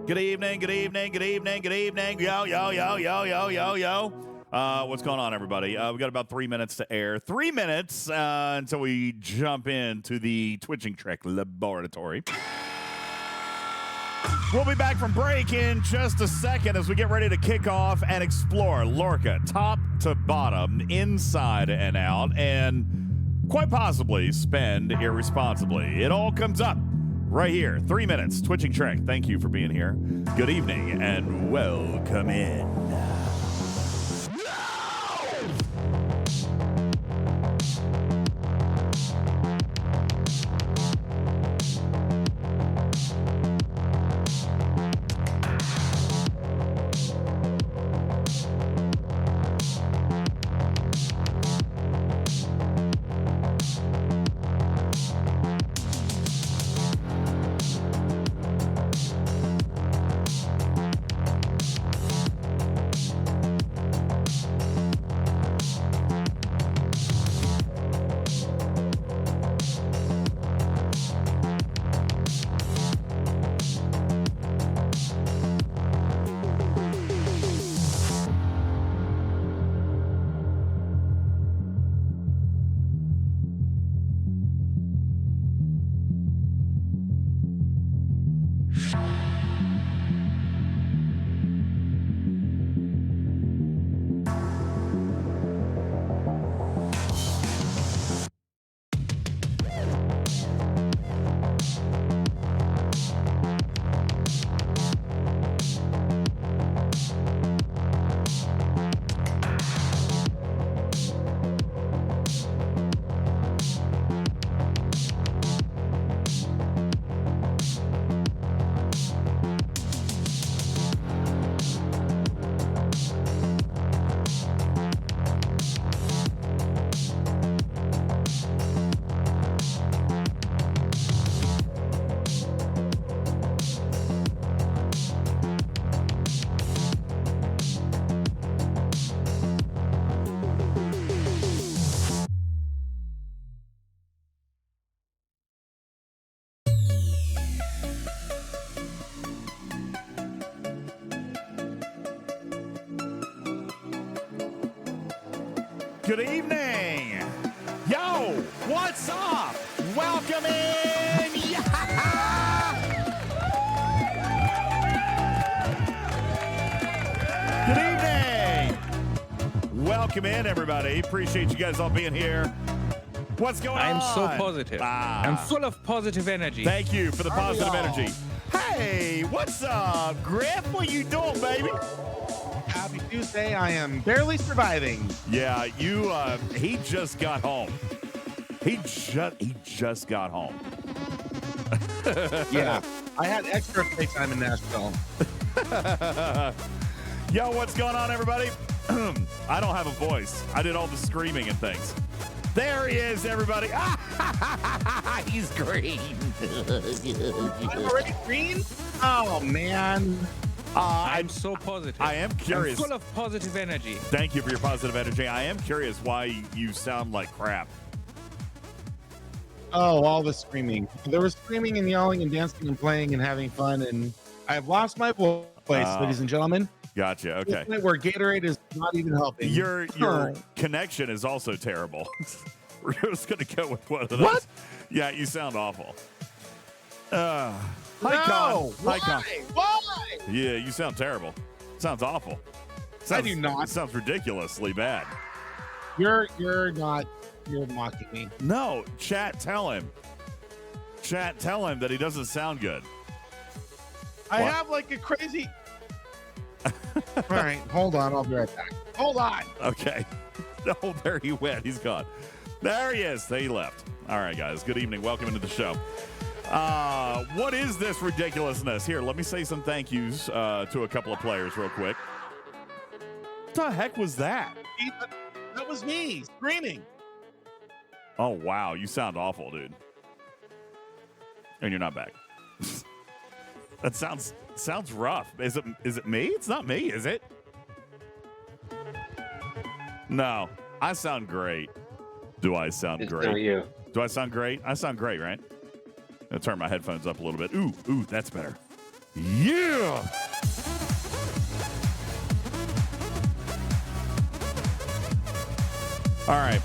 Good evening, good evening, good evening, good evening. Yo, yo, yo, yo, yo, yo, yo. What's going on, everybody? We've got about 3 minutes to air. 3 minutes until we jump into the Twitching Trick Laboratory. We'll be back from break in just a second as we get ready to kick off and explore Lorca top to bottom, inside and out, and quite possibly spend irresponsibly. It all comes up right here. 3 minutes. Twitching Trick. Thank you for being here. Good evening and welcome in. Good evening. Yo, what's up? Welcome in. Good evening. Welcome in, everybody. Appreciate you guys all being here. What's going on? I'm so positive. I'm full of positive energy. Thank you for the positive energy. Hey, what's up, Griff? What you doing, baby? Happy Tuesday. I am barely surviving. Yeah, he just got home. He just got home. Yeah, I had extra face time in Nashville. Yo, what's going on, everybody? I don't have a voice. I did all the screaming and things. There he is, everybody. He's green. I'm already green? Oh, man. I'm so positive. I am curious. I'm full of positive energy. Thank you for your positive energy. I am curious why you sound like crap. Oh, all the screaming. There was screaming and yelling and dancing and playing and having fun, and I've lost my voice, ladies and gentlemen. Gotcha. Okay. Where Gatorade is not even helping. Your connection is also terrible. We're just going to go with one of those. What? Yeah, you sound awful. Hi, No, Con. why? Hi, Con. Why? Yeah, you sound terrible. Sounds awful. I do not. It sounds ridiculously bad. You're not. You're mocking me. No, chat, tell him. Chat, tell him that he doesn't sound good. I What? have like a crazy. All right, hold on. I'll be right back. Hold on. Okay. Oh, there he went. He's gone. There he is. He left. All right, guys. Good evening. Welcome into the show. What is this ridiculousness? Here, let me say some thank yous to a couple of players real quick. What the heck was that? That was me screaming. Oh, wow. You sound awful, dude. And you're not back. That sounds rough. Is it me? It's not me, is it? No. I sound great. Do I sound It's great? not you. Do I sound great? I sound great, right? I'll turn my headphones up a little bit. Ooh, that's better. Yeah. All right.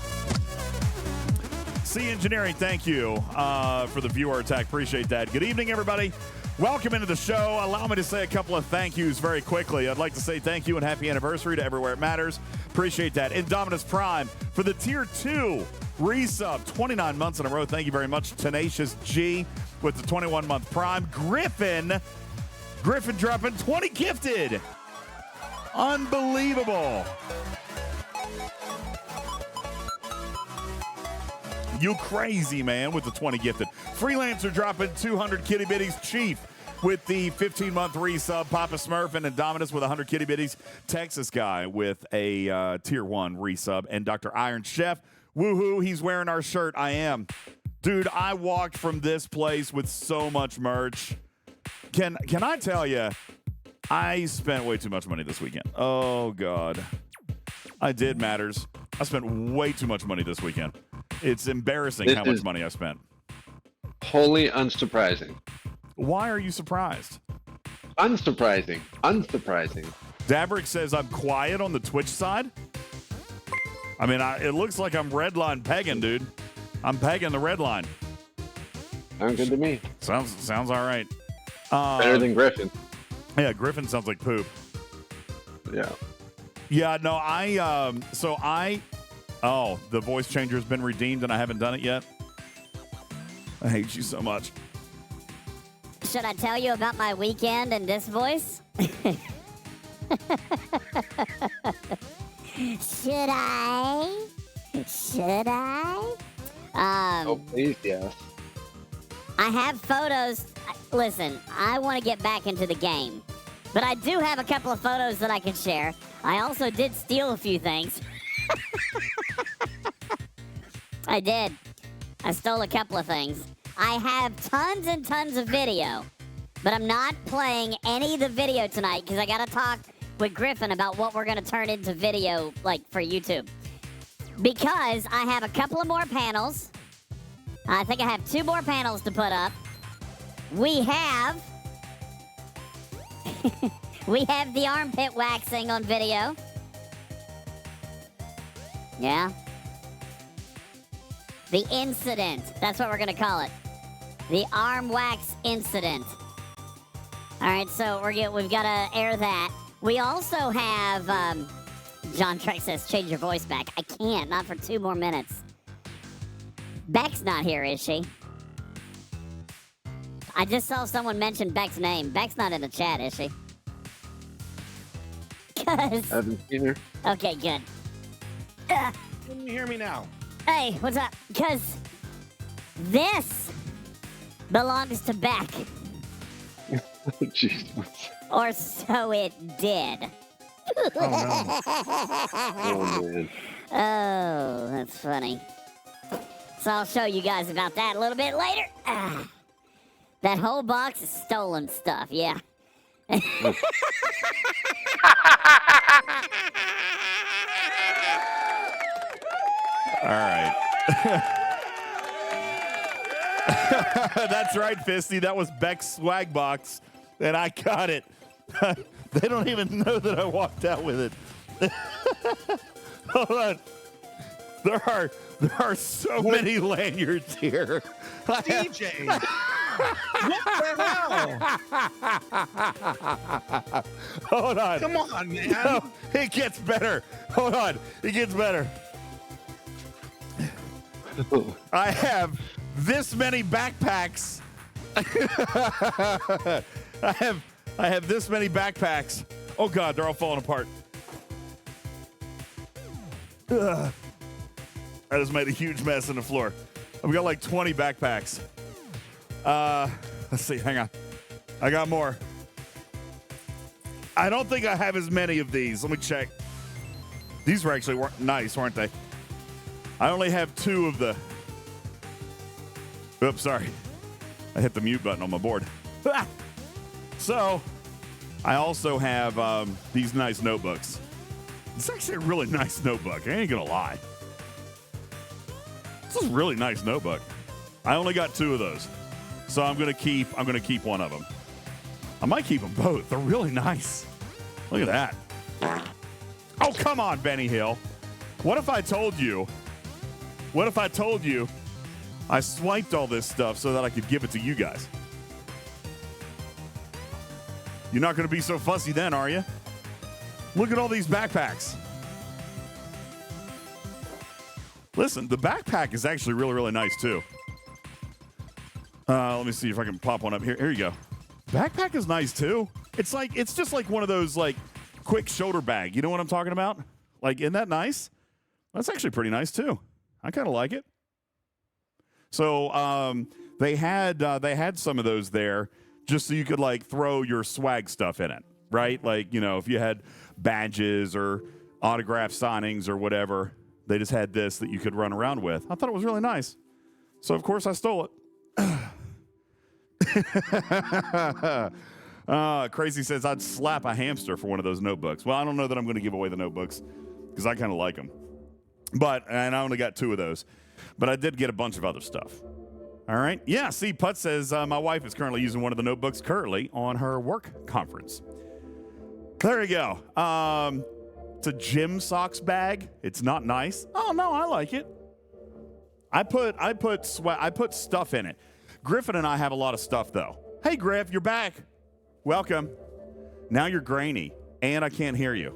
C Engineering, thank you for the viewer attack. Appreciate that. Good evening, everybody. Welcome into the show. Allow me to say a couple of thank yous very quickly. I'd like to say thank you and happy anniversary to Everywhere It Matters. Appreciate that. Indominus Prime for the Tier 2 resub, 29 months in a row. Thank you very much. Tenacious G with the 21-month Prime. Griffin dropping 20 gifted. Unbelievable. You crazy, man, with the 20 gifted. Freelancer dropping 200 kitty bitties. Chief with the 15-month resub. Papa Smurf and Indominus with 100 kitty bitties. Texas guy with a Tier 1 resub. And Dr. Iron Chef, woohoo, he's wearing our shirt. I am. Dude, I walked from this place with so much merch. Can I tell you, I spent way too much money this weekend. Oh, God. I did, Matters. I spent way too much money this weekend. It's embarrassing how much money I spent. Wholly unsurprising. Why are you surprised? Unsurprising. Dabrick says I'm quiet on the Twitch side. I mean, it looks like I'm redline pegging, dude. I'm pegging the red line. Sounds good to me. Sounds all right. Better than Griffin. Yeah, Griffin sounds like poop. Yeah. Yeah, no, oh, the voice changer has been redeemed and I haven't done it yet. I hate you so much. Should I tell you about my weekend in this voice? Should I? Oh, please, yes. I have photos. Listen, I want to get back into the game. But I do have a couple of photos that I can share. I also did steal a few things. I did. I stole a couple of things. I have tons and tons of video, but I'm not playing any of the video tonight because I got to talk with Griffin about what we're going to turn into video, like, for YouTube. Because I have a couple of more panels. I think I have 2 more panels to put up. We have the armpit waxing on video. Yeah. The incident. That's what we're going to call it. The arm wax incident. All right, so we've got to air that. We also have, John Trek says, change your voice back. I can't, not for 2 more minutes. Beck's not here, is she? I just saw someone mention Beck's name. Beck's not in the chat, is she? I haven't seen her. Okay, good. Can you hear me now? Hey, what's up? Because this belongs to Beck. Jesus. Or so it did. Oh, no. Oh, man. Oh, that's funny. So I'll show you guys about that a little bit later. That whole box is stolen stuff, yeah. All right. That's right, Fisty. That was Beck's swag box, and I got it. They don't even know that I walked out with it. Hold on. There are so many lanyards here. DJ! What the hell? Hold on. Come on, man. No, it gets better. Hold on. It gets better. I have this many backpacks. I have this many backpacks. Oh God, they're all falling apart. Ugh. I just made a huge mess on the floor. I've got like 20 backpacks. Let's see, hang on. I got more. I don't think I have as many of these. Let me check. These were actually nice, weren't they? I only have 2 of the... Oops, sorry. I hit the mute button on my board. So, I also have these nice notebooks. It's actually a really nice notebook. I ain't gonna lie. This is a really nice notebook. I only got 2 of those. So I'm gonna keep one of them. I might keep them both. They're really nice. Look at that. Oh, come on, Benny Hill. What if I told you I swiped all this stuff so that I could give it to you guys? You're not going to be so fussy then, are you? Look at all these backpacks. Listen, the backpack is actually really, really nice, too. Let me see if I can pop one up here. Here you go. Backpack is nice, too. It's just like one of those, like, quick shoulder bag. You know what I'm talking about? Like, isn't that nice? That's actually pretty nice, too. I kind of like it. So they had some of those there just so you could, like, throw your swag stuff in it, right? Like, you know, if you had badges or autograph signings or whatever, they just had this that you could run around with. I thought it was really nice. So, of course, I stole it. Crazy says, I'd slap a hamster for one of those notebooks. Well, I don't know that I'm going to give away the notebooks because I kind of like them. And I only got 2 of those. But I did get a bunch of other stuff. All right. Yeah, see, Putt says, my wife is currently using one of the notebooks currently on her work conference. There you go. It's a gym socks bag. It's not nice. Oh, no, I like it. I put stuff in it. Griffin and I have a lot of stuff, though. Hey, Griff, you're back. Welcome. Now you're grainy, and I can't hear you.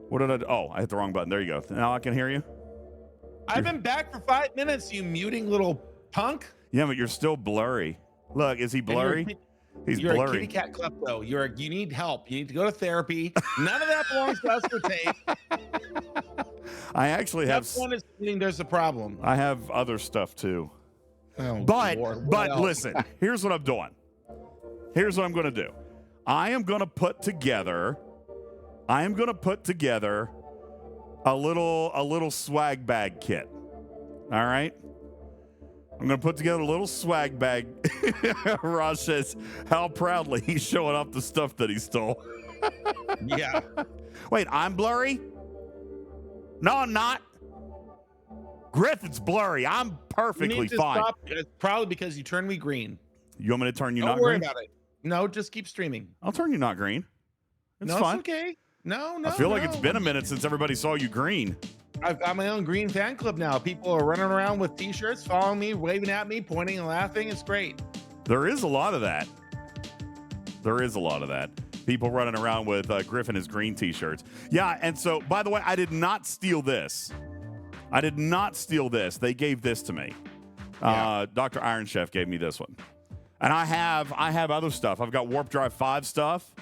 What did I do? Oh, I hit the wrong button. There you go. Now I can hear you. I've been back for 5 minutes, you muting little punk. Yeah, but you're still blurry. Look, is he blurry? He's you're blurry. A kitty cat klepto. You need help. You need to go to therapy. None of that belongs to us for tape. I actually have. One is thinking there's a problem. I have other stuff too. Oh, but Lord, listen, here's what I'm doing. Here's what I'm going to do. I am going to put together a little swag bag kit. All right? I'm going to put together a little swag bag. Raj says, how proudly he's showing off the stuff that he stole. Yeah. Wait, I'm blurry? No, I'm not. Griffith's blurry. I'm perfectly fine. Stop. It's probably because you turned me green. You want me to turn you Don't not worry green? about it. No, just keep streaming. I'll turn you not green. It's no, fine. It's okay. No. I feel like it's been a minute since everybody saw you green. I've got my own green fan club now. People are running around with t-shirts, following me, waving at me, pointing and laughing. It's great. There is a lot of that. People running around with Griffin as green t-shirts. Yeah, and so, by the way, I did not steal this. They gave this to me. Yeah. Dr. Iron Chef gave me this one. And I have other stuff. I've got Warp Drive 5 stuff.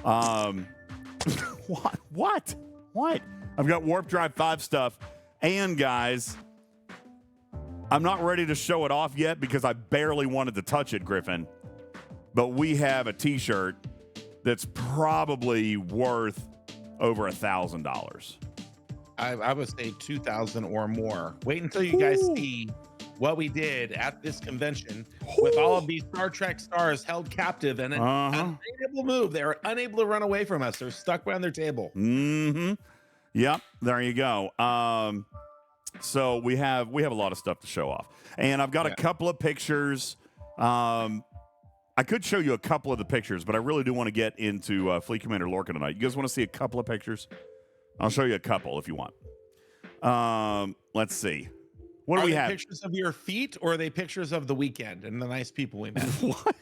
What? I've got Warp Drive 5 stuff. And, guys, I'm not ready to show it off yet because I barely wanted to touch it, Griffin. But we have a T-shirt that's probably worth over $1,000. I would say 2,000 or more. Wait until you guys see what we did at this convention with all of these Star Trek stars held captive and unable to move. They're unable to run away from us. They're stuck around their table. Mm-hmm. Yep. There you go. So we have a lot of stuff to show off, and I've got a couple of pictures. I could show you a couple of the pictures, but I really do want to get into Fleet Commander Lorca tonight. You guys want to see a couple of pictures? I'll show you a couple if you want. Let's see. What do we have? Pictures of your feet, or are they pictures of the weekend and the nice people we met? What?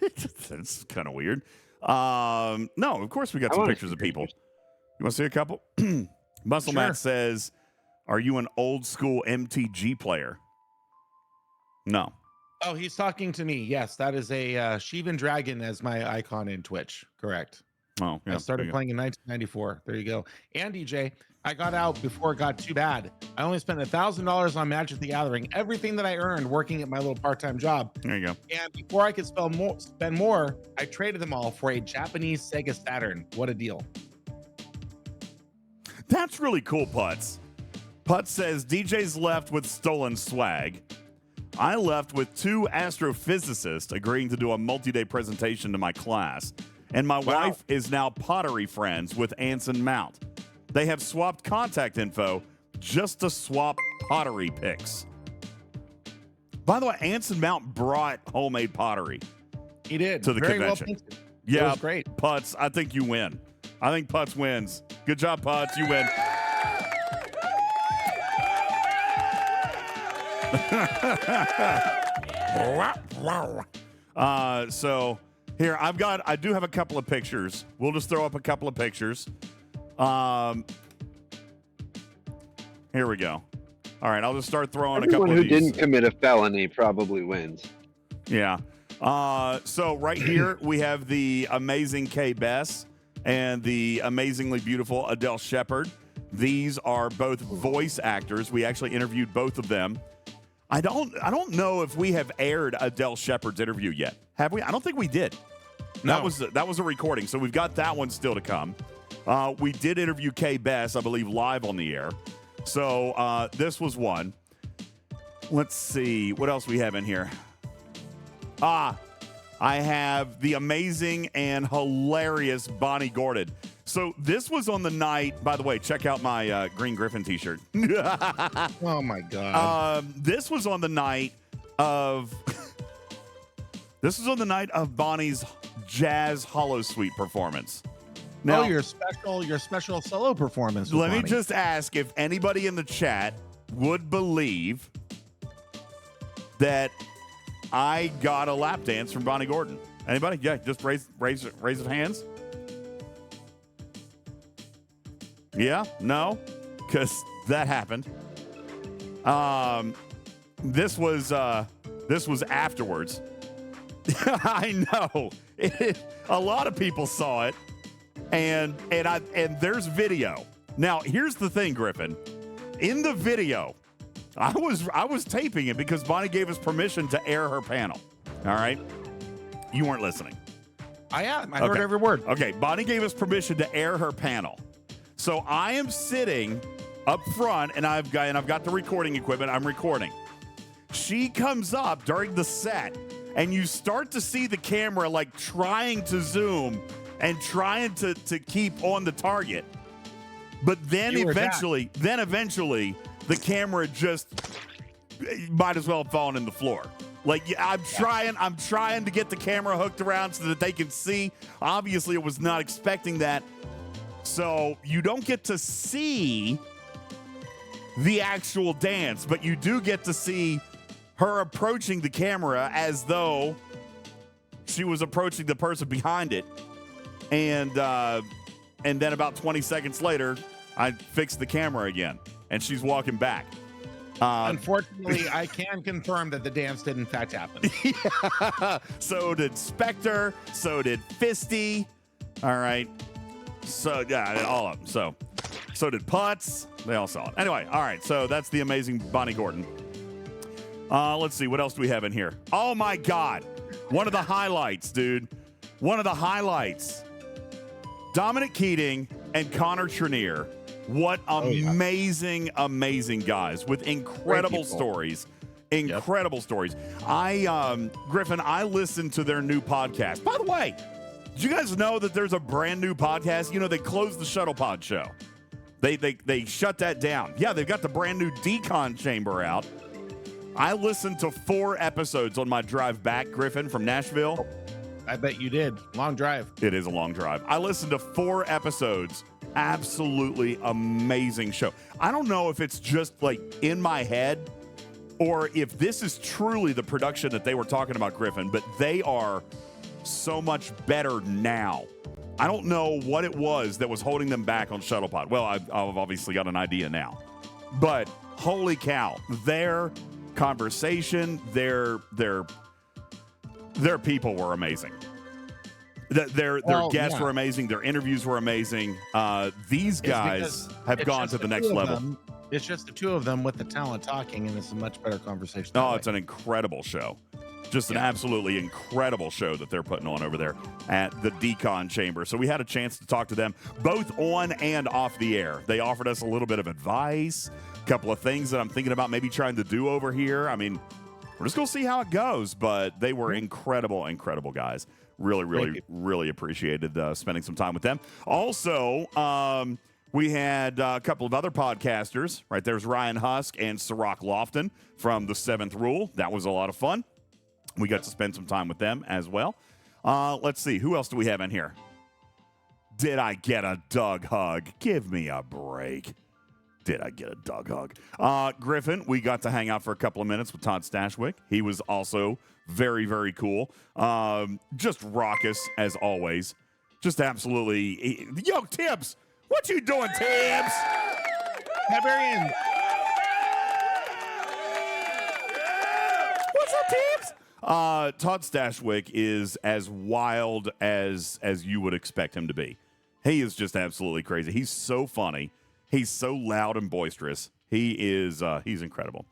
That's kind of weird. No, of course we got some pictures of people. You want to see a couple? Muscle Matt says, "Are you an old school MTG player?" No. Oh, he's talking to me. Yes, that is a Shivan Dragon as my icon in Twitch. Correct. Oh, yeah, I started playing in 1994. There you go. And DJ, I got out before it got too bad. I only spent $1,000 on Magic the Gathering, everything that I earned working at my little part-time job. There you go. And before I could spend more, I traded them all for a Japanese Sega Saturn. What a deal. That's really cool, Putz. Putz says, DJ's left with stolen swag. I left with 2 astrophysicists agreeing to do a multi-day presentation to my class. And my wife is now pottery friends with Anson Mount. They have swapped contact info just to swap pottery pics. By the way, Anson Mount brought homemade pottery. He did. To the convention. Yeah, was great. Putz, I think you win. I think Putz wins. Good job, Putz. You win. So here I do have a couple of pictures. We'll just throw up a couple of pictures. Here we go. All right, I'll just start throwing a couple Everyone of who these. didn't commit a felony probably wins. Yeah. So right here we have the amazing Kay Bess and the amazingly beautiful Adele Shepard. These are both voice actors. We actually interviewed both of them. I don't know if we have aired Adele Shepard's interview yet. Have we? I don't think we did. No. That was a recording, so we've got that one still to come. We did interview Kay Bess, I believe, live on the air. So this was one. Let's see what else we have in here. I have the amazing and hilarious Bonnie Gordon. So this was on the night, by the way, check out my Green Griffin t-shirt. Oh my God. This was on the night of Bonnie's Jazz Hollow Suite performance. Now, your special solo performance. with let me Bonnie. just ask if anybody in the chat would believe that I got a lap dance from Bonnie Gordon. Anybody? Yeah, just raise of hands. Yeah? No? Because that happened. This was afterwards. I know. A lot of people saw it, and there's video. Now, here's the thing, Griffin. In the video, I was taping it because Bonnie gave us permission to air her panel. All right? You weren't listening. I am. I heard every word. Okay, Bonnie gave us permission to air her panel. So I am sitting up front, and I've got the recording equipment. I'm recording. She comes up during the set, and you start to see the camera like trying to zoom and trying to keep on the target. But then eventually, the camera just might as well have fallen in the floor. Like I'm trying to get the camera hooked around so that they can see. Obviously, it was not expecting that. So you don't get to see the actual dance, but you do get to see her approaching the camera as though she was approaching the person behind it. And then about 20 seconds later, I fixed the camera again, and she's walking back. Unfortunately, I can confirm that the dance did in fact happen. Yeah. So did Spectre. So did Fisty. All right. So yeah, all of them. So did Putz. They all saw it. Anyway, all right. So that's the amazing Bonnie Gordon. Let's see. What else do we have in here? Oh my God. One of the highlights, dude. One of the highlights. Dominic Keating and Connor Trenier. What amazing, amazing guys with incredible stories. Incredible stories. Griffin, I listened to their new podcast. By the way, did you guys know that there's a brand new podcast? You know, they closed the Shuttle Pod show. They shut that down. Yeah, they've got the brand new Decon Chamber out. I listened to 4 episodes on my drive back, Griffin, from Nashville. I bet you did. Long drive. It is a long drive. I listened to 4 episodes. Absolutely amazing show. I don't know if it's just like in my head or if this is truly the production that they were talking about, Griffin, but they are so much better now. I don't know what it was that was holding them back on Shuttlepod. Well, I've obviously got an idea now. But holy cow, their conversation, their people were amazing. Their guests were amazing. Their interviews were amazing. These guys have gone to the next level. It's just the two of them with the talent talking, and it's a much better conversation. Oh, it's an incredible show. Just an absolutely incredible show that they're putting on over there at the Decon Chamber. So we had a chance to talk to them both on and off the air. They offered us a little bit of advice, a couple of things that I'm thinking about maybe trying to do over here. I mean, we're just going to see how it goes, but they were incredible, incredible guys. Really appreciated spending some time with them. Also, we had a couple of other podcasters, right? There's Ryan Husk and Ciroc Lofton from The Seventh Rule. That was a lot of fun. We got to spend some time with them as well. Let's see. Who else do we have in here? Did I get a Doug hug? Give me a break. Did I get a Doug hug? Griffin, we got to hang out for a couple of minutes with Todd Stashwick. He was also very, very cool. Just raucous, as always. Just absolutely. Yo, Tibbs! What you doing, Tibbs? Barbarian. What's up, Tibbs? Todd Stashwick is as wild as you would expect him to be. He is just absolutely crazy. He's so funny. He's so loud and boisterous. He's incredible.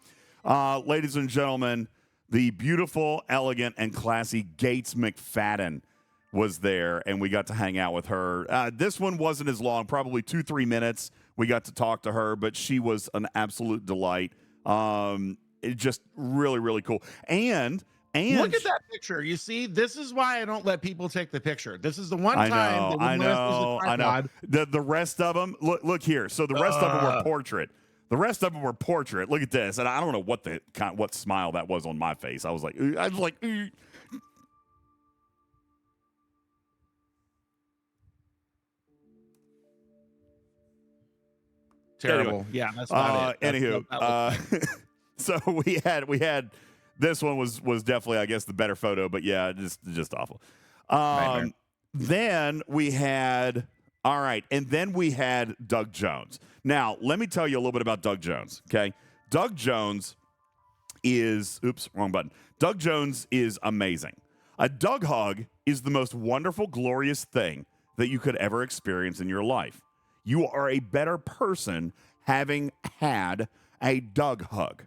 Ladies and gentlemen, the beautiful, elegant, and classy Gates McFadden was there, and we got to hang out with her. This one wasn't as long, probably 2-3 minutes. We got to talk to her, but she was an absolute delight. It just really, really cool. And look at that picture. You see, this is why I don't let people take the picture. This is the one time. I know. The rest of them, look here. So the rest of them were portrait. The rest of them were portrait. Look at this, and I don't know what smile that was on my face. I was like. Terrible. Yeah, that's not it. Anywho, so we had this one was definitely, I guess, the better photo, but yeah, just awful. Then we had Doug Jones. Now, let me tell you a little bit about Doug Jones, okay? Doug Jones is wrong button. Doug Jones is amazing. A Doug hug is the most wonderful, glorious thing that you could ever experience in your life. You are a better person having had a Doug hug.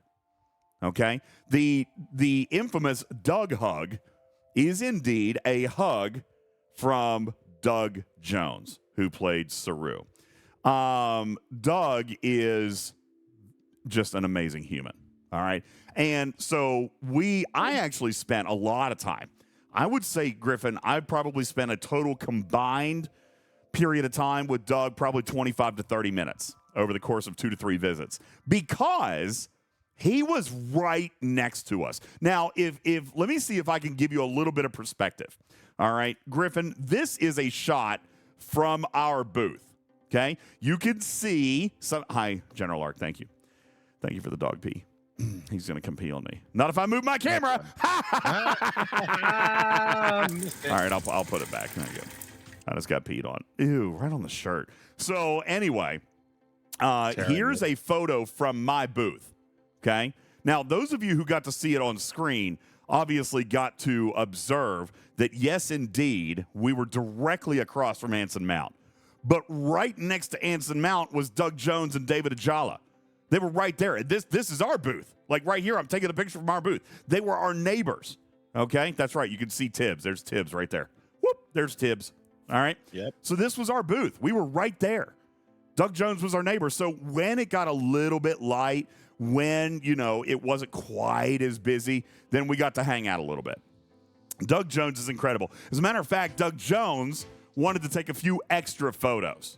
Okay? The infamous Doug hug is indeed a hug from Doug Jones, who played Saru. Doug is just an amazing human. All right? And so I actually spent a lot of time. I would say, Griffin, I probably spent a total combined period of time with Doug, probably 25 to 30 minutes over the course of 2 to 3 visits, because he was right next to us. Now, if let me see if I can give you a little bit of perspective. All right, Griffin, this is a shot from our booth. Okay, you can see some. Hi, General Lark. Thank you for the dog pee. He's gonna come pee on me. Not if I move my camera. All right, I'll put it back. There you go. I just got peed on. Ew, right on the shirt. So anyway, here's a photo from my booth. Okay. Now, those of you who got to see it on screen obviously got to observe that, yes, indeed, we were directly across from Anson Mount. But right next to Anson Mount was Doug Jones and David Ajala. They were right there. This is our booth. Like right here, I'm taking a picture from our booth. They were our neighbors. Okay. That's right. You can see Tibbs. There's Tibbs right there. Whoop. There's Tibbs. All right. Yep. So this was our booth. We were right there. Doug Jones was our neighbor. So when it got a little bit light, when, it wasn't quite as busy, then we got to hang out a little bit. Doug Jones is incredible. As a matter of fact, Doug Jones wanted to take a few extra photos.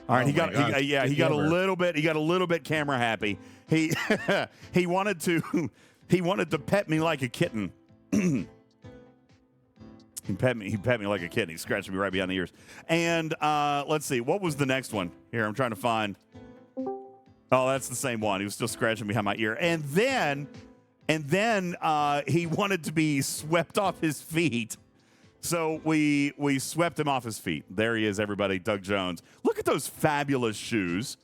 All right, he got a little bit camera happy. He he wanted to pet me like a kitten. He pet me like a kitten. He scratched me right behind the ears. And let's see, what was the next one? Here, I'm trying to find. Oh, that's the same one. He was still scratching behind my ear. And then he wanted to be swept off his feet. So we swept him off his feet. There he is, everybody, Doug Jones. Look at those fabulous shoes.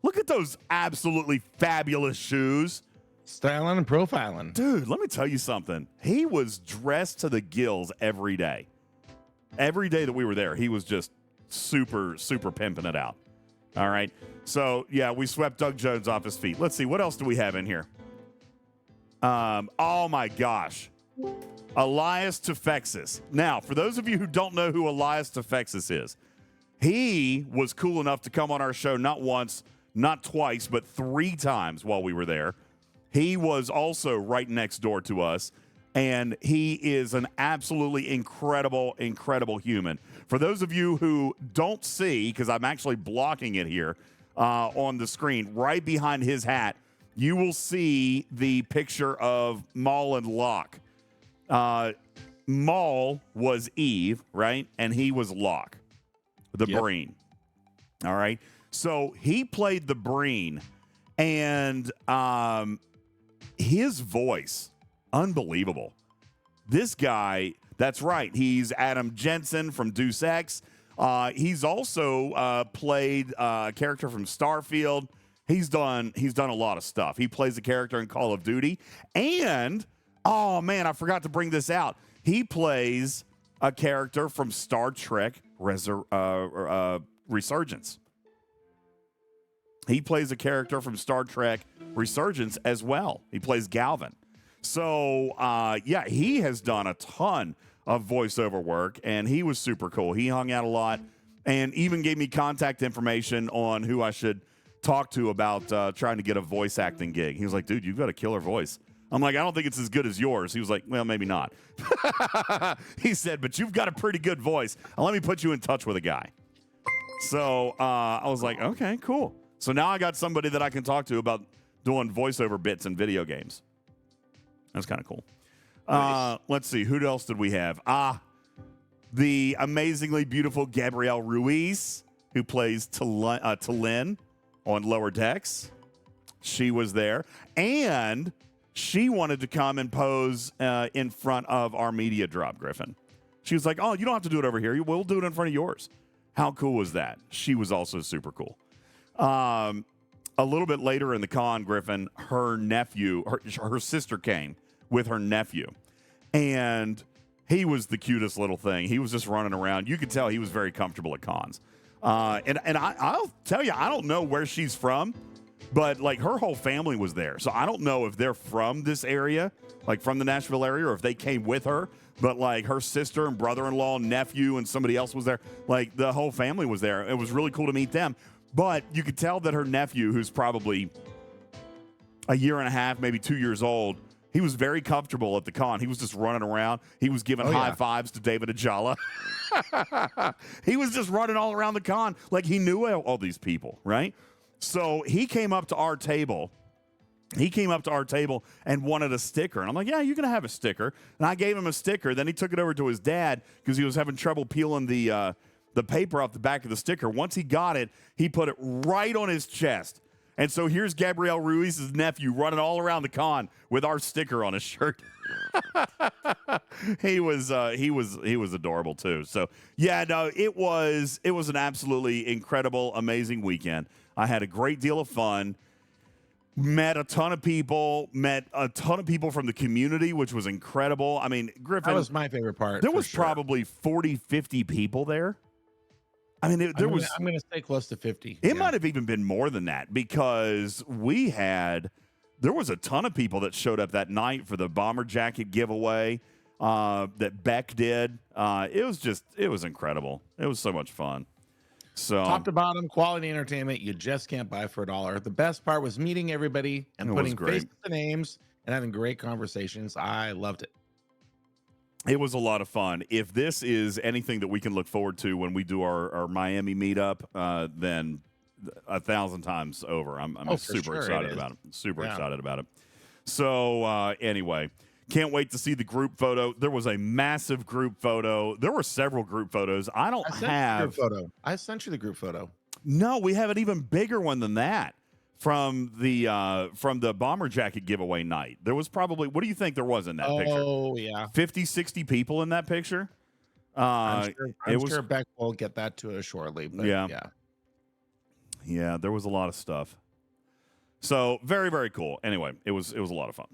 Look at those absolutely fabulous shoes. Styling and profiling. Dude, let me tell you something. He was dressed to the gills every day. Every day that we were there, he was just super, super pimping it out. All right. So, yeah, we swept Doug Jones off his feet. Let's see. What else do we have in here? Oh, my gosh. Elias Tefexis. Now, for those of you who don't know who Elias Tefexis is, he was cool enough to come on our show not once, not twice, but 3 times while we were there. He was also right next door to us, and he is an absolutely incredible, incredible human. For those of you who don't see, because I'm actually blocking it here on the screen, right behind his hat, you will see the picture of Maul and Locke. Maul was Eve, right? And he was Locke, the Breen. All right. So he played the Breen, and his voice, unbelievable. This guy, that's right. He's Adam Jensen from Deus Ex. He's also played a character from Starfield. He's done a lot of stuff. He plays a character in Call of Duty. And, oh, man, I forgot to bring this out. He plays a character from Star Trek Resurgence. He plays a character from Star Trek Resurgence as well. He plays Galvin. So, yeah, he has done a ton of voiceover work, and he was super cool. He hung out a lot and even gave me contact information on who I should talk to about trying to get a voice acting gig. He was like, dude, you've got a killer voice. I'm like, I don't think it's as good as yours. He was like, well, maybe not. He said, but you've got a pretty good voice. Let me put you in touch with a guy. So I was like, okay, cool. So now I got somebody that I can talk to about doing voiceover bits in video games. That's kind of cool. Nice. Let's see. Who else did we have? The amazingly beautiful Gabrielle Ruiz, who plays T'Lyn on Lower Decks. She was there. And she wanted to come and pose in front of our media drop, Griffin. She was like, oh, you don't have to do it over here. We'll do it in front of yours. How cool was that? She was also super cool. A little bit later in the con, Griffin, her nephew, her sister came with her nephew. And he was the cutest little thing. He was just running around. You could tell he was very comfortable at cons. And I'll tell you, I don't know where she's from, but like her whole family was there. So I don't know if they're from this area, like from the Nashville area, or if they came with her. But like her sister and brother-in-law, nephew, and somebody else was there. Like the whole family was there. It was really cool to meet them. But you could tell that her nephew, who's probably a year and a half, maybe 2 years old, he was very comfortable at the con. He was just running around. He was giving high fives to David Ajala. He was just running all around the con like he knew all these people, right? So he came up to our table. And wanted a sticker. And I'm like, yeah, you're going to have a sticker. And I gave him a sticker. Then he took it over to his dad because he was having trouble peeling the paper off the back of the sticker. Once he got it, he put it right on his chest. And so here's Gabrielle Ruiz's nephew running all around the con with our sticker on his shirt. He was adorable too. So yeah, no, it was an absolutely incredible, amazing weekend. I had a great deal of fun. Met a ton of people from the community, which was incredible. I mean, Griffin, that was my favorite part. There was probably 40, 50 people there. I mean, I'm going to say close to 50. It might have even been more than that because there was a ton of people that showed up that night for the bomber jacket giveaway that Beck did. It was incredible. It was so much fun. So top to bottom, quality entertainment you just can't buy for $1. The best part was meeting everybody and putting faces to names and having great conversations. I loved it. It was a lot of fun. If this is anything that we can look forward to when we do our Miami meetup, then 1,000 times over. I'm super excited about it. Super excited about it. So anyway, can't wait to see the group photo. There was a massive group photo. There were several group photos. I sent you the group photo. No, we have an even bigger one than that. From the bomber jacket giveaway night. There was probably, what do you think there was in that picture? Oh, yeah. 50, 60 people in that picture. I'm sure Beck will get that to us shortly. But yeah, there was a lot of stuff. So very, very cool. Anyway, it was a lot of fun.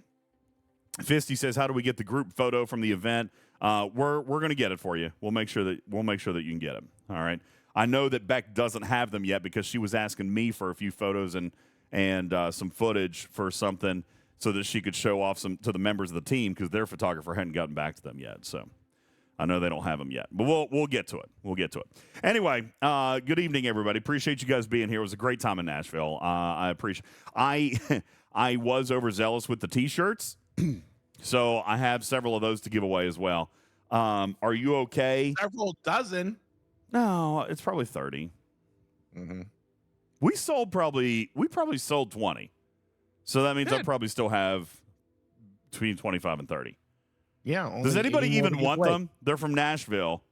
Fisty says, how do we get the group photo from the event? We're going to get it for you. We'll make sure that you can get them. All right. I know that Beck doesn't have them yet because she was asking me for a few photos and some footage for something so that she could show off some to the members of the team because their photographer hadn't gotten back to them yet. So I know they don't have them yet, but we'll get to it. We'll get to it. Anyway, good evening, everybody. Appreciate you guys being here. It was a great time in Nashville. I was overzealous with the T-shirts, so I have several of those to give away as well. Are you okay? Several dozen. No, it's probably 30. Mm-hmm. We probably sold 20. So that means I probably still have between 25 and 30. Yeah. only Does anybody 80 more even to give want away. them? They're from Nashville.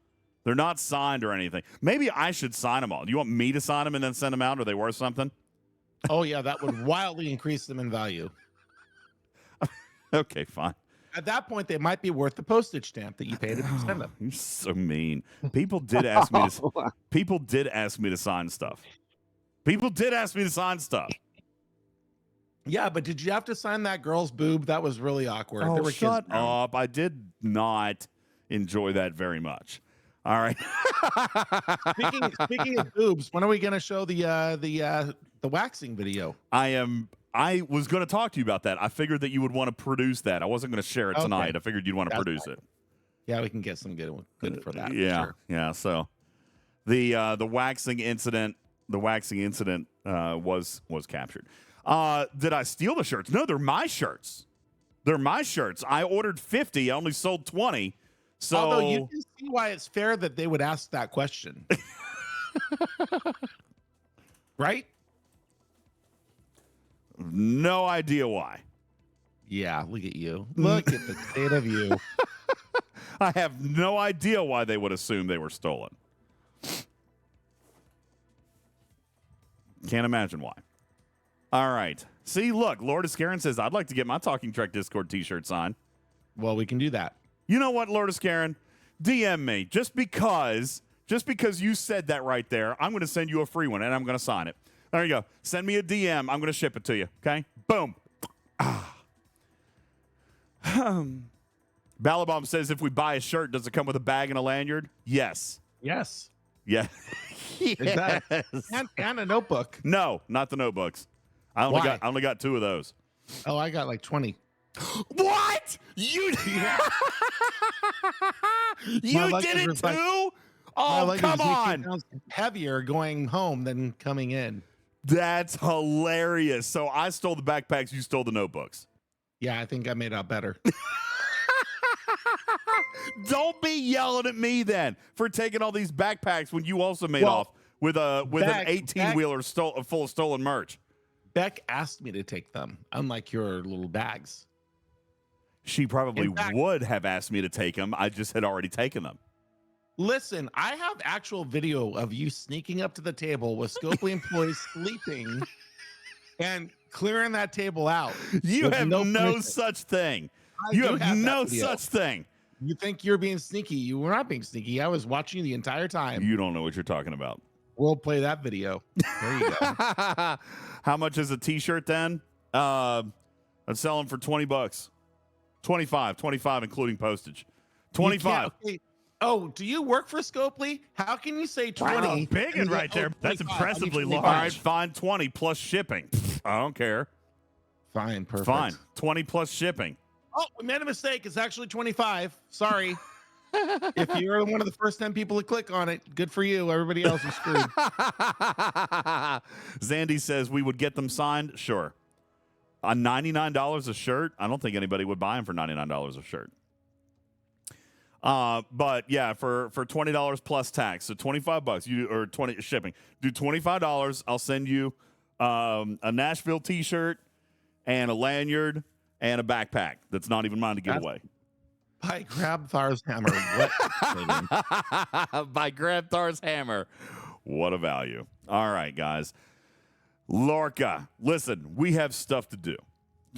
They're not signed or anything. Maybe I should sign them all. Do you want me to sign them and then send them out? Are they worth something? Oh yeah, that would wildly increase them in value. Okay, fine. At that point, they might be worth the postage stamp that you paid to send them. You're so mean. People did ask me to. People did ask me to sign stuff. People did ask me to sign stuff. Yeah, but did you have to sign that girl's boob? That was really awkward. There Oh, were shut kids around. up! I did not enjoy that very much. All right. Speaking of boobs, when are we going to show the waxing video? I was going to talk to you about that. I figured that you would want to produce that. I wasn't going to share it Okay. tonight. I figured you'd want to That's produce fine. it. Yeah, we can get some good for that. Yeah, for sure. yeah. So the waxing incident was captured. Did I steal the shirts? No, they're my shirts. They're my shirts. I ordered 50. I only sold 20. So Although you can see why it's fair that they would ask that question, right? no idea why. Yeah, look at you. Look at the state of you. I have no idea why they would assume they were stolen. Can't imagine why. All right. See, look, Lord Iscaron says, I'd like to get my Talking Trek Discord t-shirt signed. Well, we can do that. You know what, Lord Iscaron? DM me. Just because you said that right there, I'm going to send you a free one, and I'm going to sign it. There you go. Send me a DM. I'm going to ship it to you, okay? Boom. Balabom says, if we buy a shirt, does it come with a bag and a lanyard? Yes. Yes. Yeah. Exactly. Yes. And a notebook. No, not the notebooks. I only got 2 of those. Oh, I got like 20. What? You My did it luggage was like- too? My Oh, luggage come was 18 on. pounds heavier going home than coming in. That's hilarious. So I stole the backpacks, you stole the notebooks. Yeah, I think I made out better. Don't be yelling at me then for taking all these backpacks when you also made off with an 18-wheeler full of stolen merch. Beck asked me to take them, unlike your little bags. She probably In fact- would have asked me to take them. I just had already taken them. Listen, I have actual video of you sneaking up to the table with Scopely employees sleeping and clearing that table out. You with have no no permission. such thing. I You do have that no video. such thing. You think you're being sneaky. You were not being sneaky. I was watching you the entire time. You don't know what you're talking about. We'll play that video. There you go. How much is a t-shirt then? I'm selling for $20. 25 including postage. 25. Okay. Oh, do you work for Scopely? How can you say 20? Wow, big and one right then, there. That's 25. impressively I need large. All right, fine, 20 plus shipping. I don't care. Fine, perfect. Fine, 20 plus shipping. Oh, we made a mistake. It's actually 25. Sorry. If you're one of the first 10 people to click on it, good for you. Everybody else is screwed. Zandy says we would get them signed. Sure. $99 a shirt. I don't think anybody would buy them for $99 a shirt. But yeah, for $20 plus tax, so $25 or 20 shipping. Do $25. I'll send you a Nashville t-shirt and a lanyard and a backpack that's not even mine to give away. By Grabthar's hammer. What? By Grabthar's hammer. What a value. All right, guys. Lorca, listen, we have stuff to do.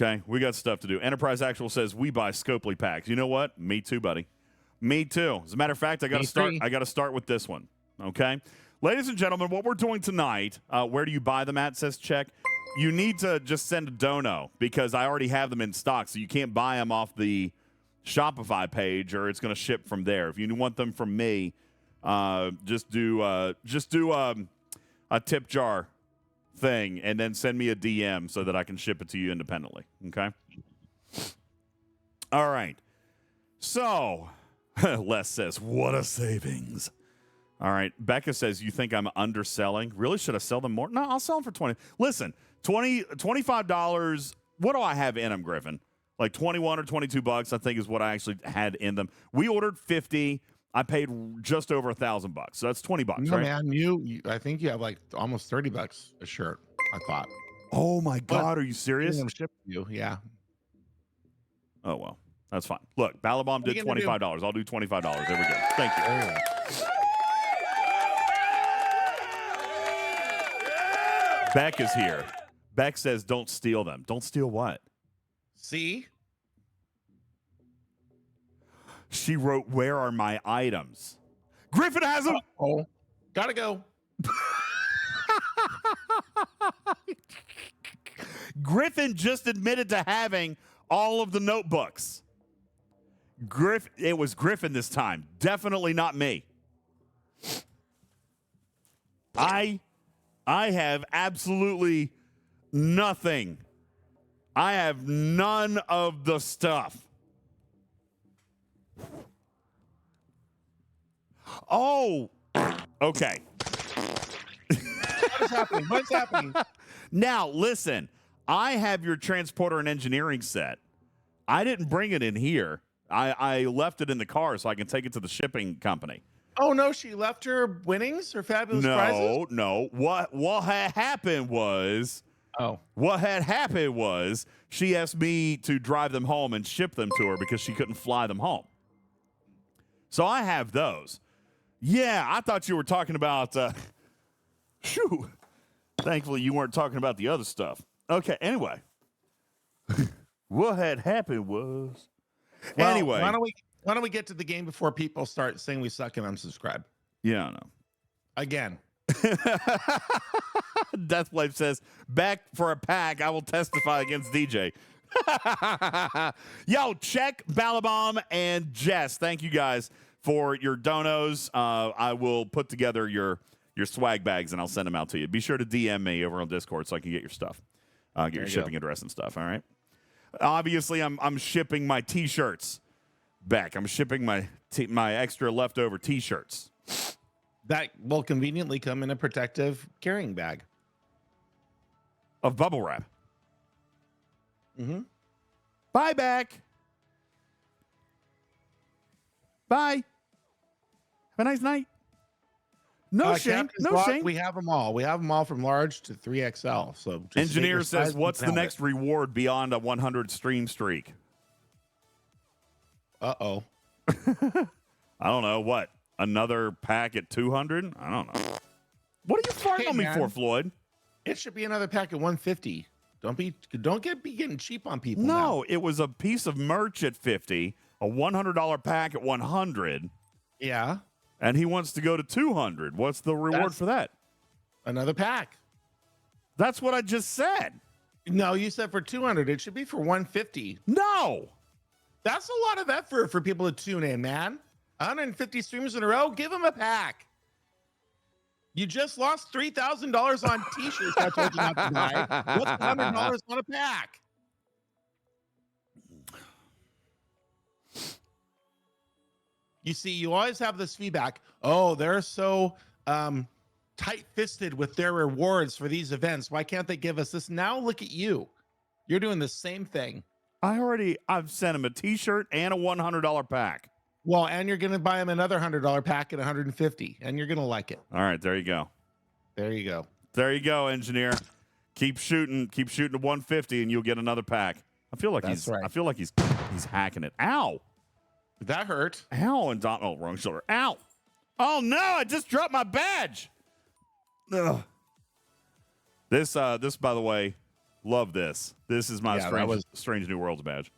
Okay? We got stuff to do. Enterprise Actual says we buy Scopely packs. You know what? Me too, buddy. Me too. As a matter of fact, I got to start with this one. Okay? Ladies and gentlemen, what we're doing tonight, where do you buy them at, says Check. You need to just send a dono because I already have them in stock, so you can't buy them off the Shopify page or it's going to ship from there. If you want them from me, just do a tip jar thing and then send me a DM so that I can ship it to you independently. Okay? All right. So, Les says, what a savings. All right. Becca says, you think I'm underselling? Really? Should I sell them more? No, I'll sell them for 20. Listen, $25. What do I have in them, Griffin? Like 21 or 22 bucks, I think, is what I actually had in them. We ordered 50. I paid just over $1,000 bucks. So that's 20 bucks, No, right? man, you I think you have like almost 30 bucks a shirt, I thought. Oh my God, are you serious? I'm shipping you, yeah. Oh well. That's fine. Look, Balabomb did $25. I'll do $25. There we go. Thank you. Beck is here. Beck says, don't steal them. Don't steal what? See? She wrote, where are my items? Griffin has them. Oh, gotta go. Griffin just admitted to having all of the notebooks. It was Griffin this time. Definitely not me. I have absolutely nothing. I have none of the stuff. Oh, okay. What's happening? What's happening? Now, listen, I have your transporter and engineering set. I didn't bring it in here. I left it in the car so I can take it to the shipping company. Oh, no, she left her winnings, her fabulous prizes? No. What had happened was... Oh. What had happened was she asked me to drive them home and ship them to her because she couldn't fly them home. So I have those. Yeah, I thought you were talking about... Phew. Thankfully, you weren't talking about the other stuff. Okay, anyway. What had happened was... Well, anyway. Why don't we get to the game before people start saying we suck and unsubscribe? Yeah, I know. Again. Deathblade says, back for a pack. I will testify against DJ. Yo, check Balabomb and Jess. Thank you guys for your donos. I will put together your swag bags and I'll send them out to you. Be sure to DM me over on Discord so I can get your stuff. Get your shipping address and stuff. All right. Obviously, I'm shipping my T-shirts back. I'm shipping my extra leftover T-shirts. That will conveniently come in a protective carrying bag of bubble wrap. Mm-hmm. Bye, back. Bye. Have a nice night. No shame. No shame. We have them all. We have them all from large to 3XL. So engineer says, what's the next reward beyond a 100 stream streak? Uh-oh. I don't know. What? Another pack at 200? I don't know. What are you farting on me for, Floyd? It should be another pack at 150. Don't be getting cheap on people. No, now. It was a piece of merch at 50, a $100 pack at 100. Yeah. And he wants to go to 200. What's the reward for that? Another pack. That's what I just said. No, you said for 200. It should be for 150. No. That's a lot of effort for people to tune in, man. 150 streams in a row. Give them a pack. You just lost $3,000 on T-shirts. I told you not to buy. What's $100 on a pack? You see, you always have this feedback. Oh, they're so tight-fisted with their rewards for these events. Why can't they give us this? Now look at you. You're doing the same thing. I've sent him a T-shirt and a $100 pack. Well, and you're going to buy him another $100 pack at 150, and you're going to like it. All right, there you go. There you go. There you go, engineer. Keep shooting to 150, and you'll get another pack. I feel like he's hacking it. Ow. That hurt. Ow, and wrong shoulder. Ow. Oh no, I just dropped my badge. Ugh. This by the way, love this. This is my Strange New Worlds badge.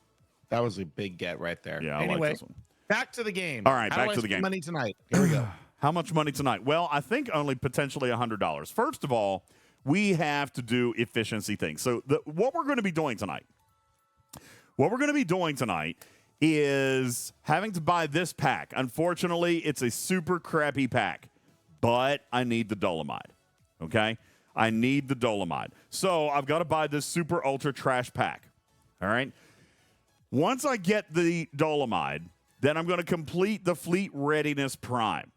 That was a big get right there. Yeah, anyway, I like this one. Back to the game. All right, back to the game. Money tonight. Here we go. How much money tonight? Well, I think only potentially $100. First of all, we have to do efficiency things. So what we're going to be doing tonight is having to buy this pack. Unfortunately, it's a super crappy pack, but I need the Dolomite. Okay? I need the Dolomite. So I've got to buy this super ultra trash pack. All right? Once I get the Dolomite, then I'm going to complete the Fleet Readiness Prime.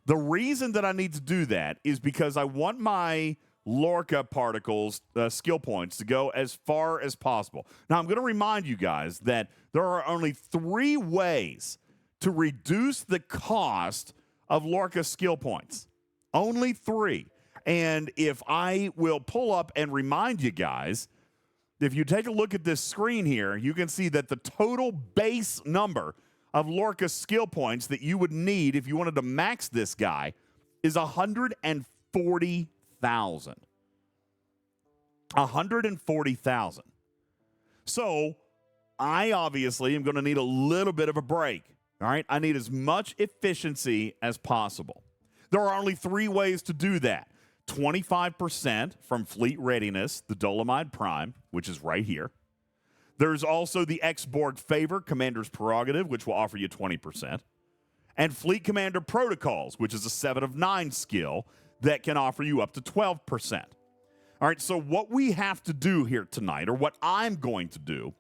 The reason that I need to do that is because I want my Lorca particles, skill points, to go as far as possible. Now, I'm going to remind you guys that there are only 3 ways to reduce the cost of Lorca skill points. Only 3. And if I will pull up and remind you guys, if you take a look at this screen here, you can see that the total base number of Lorca skill points that you would need if you wanted to max this guy is 140,000. 140,000. So I obviously am going to need a little bit of a break. All right. I need as much efficiency as possible. There are only 3 ways to do that. 25% from Fleet Readiness, the Dolomite Prime, which is right here. There's also the X-Borg Favor, Commander's Prerogative, which will offer you 20%. And Fleet Commander Protocols, which is a 7 of 9 skill that can offer you up to 12%. All right, so what we have to do here tonight, or what I'm going to do,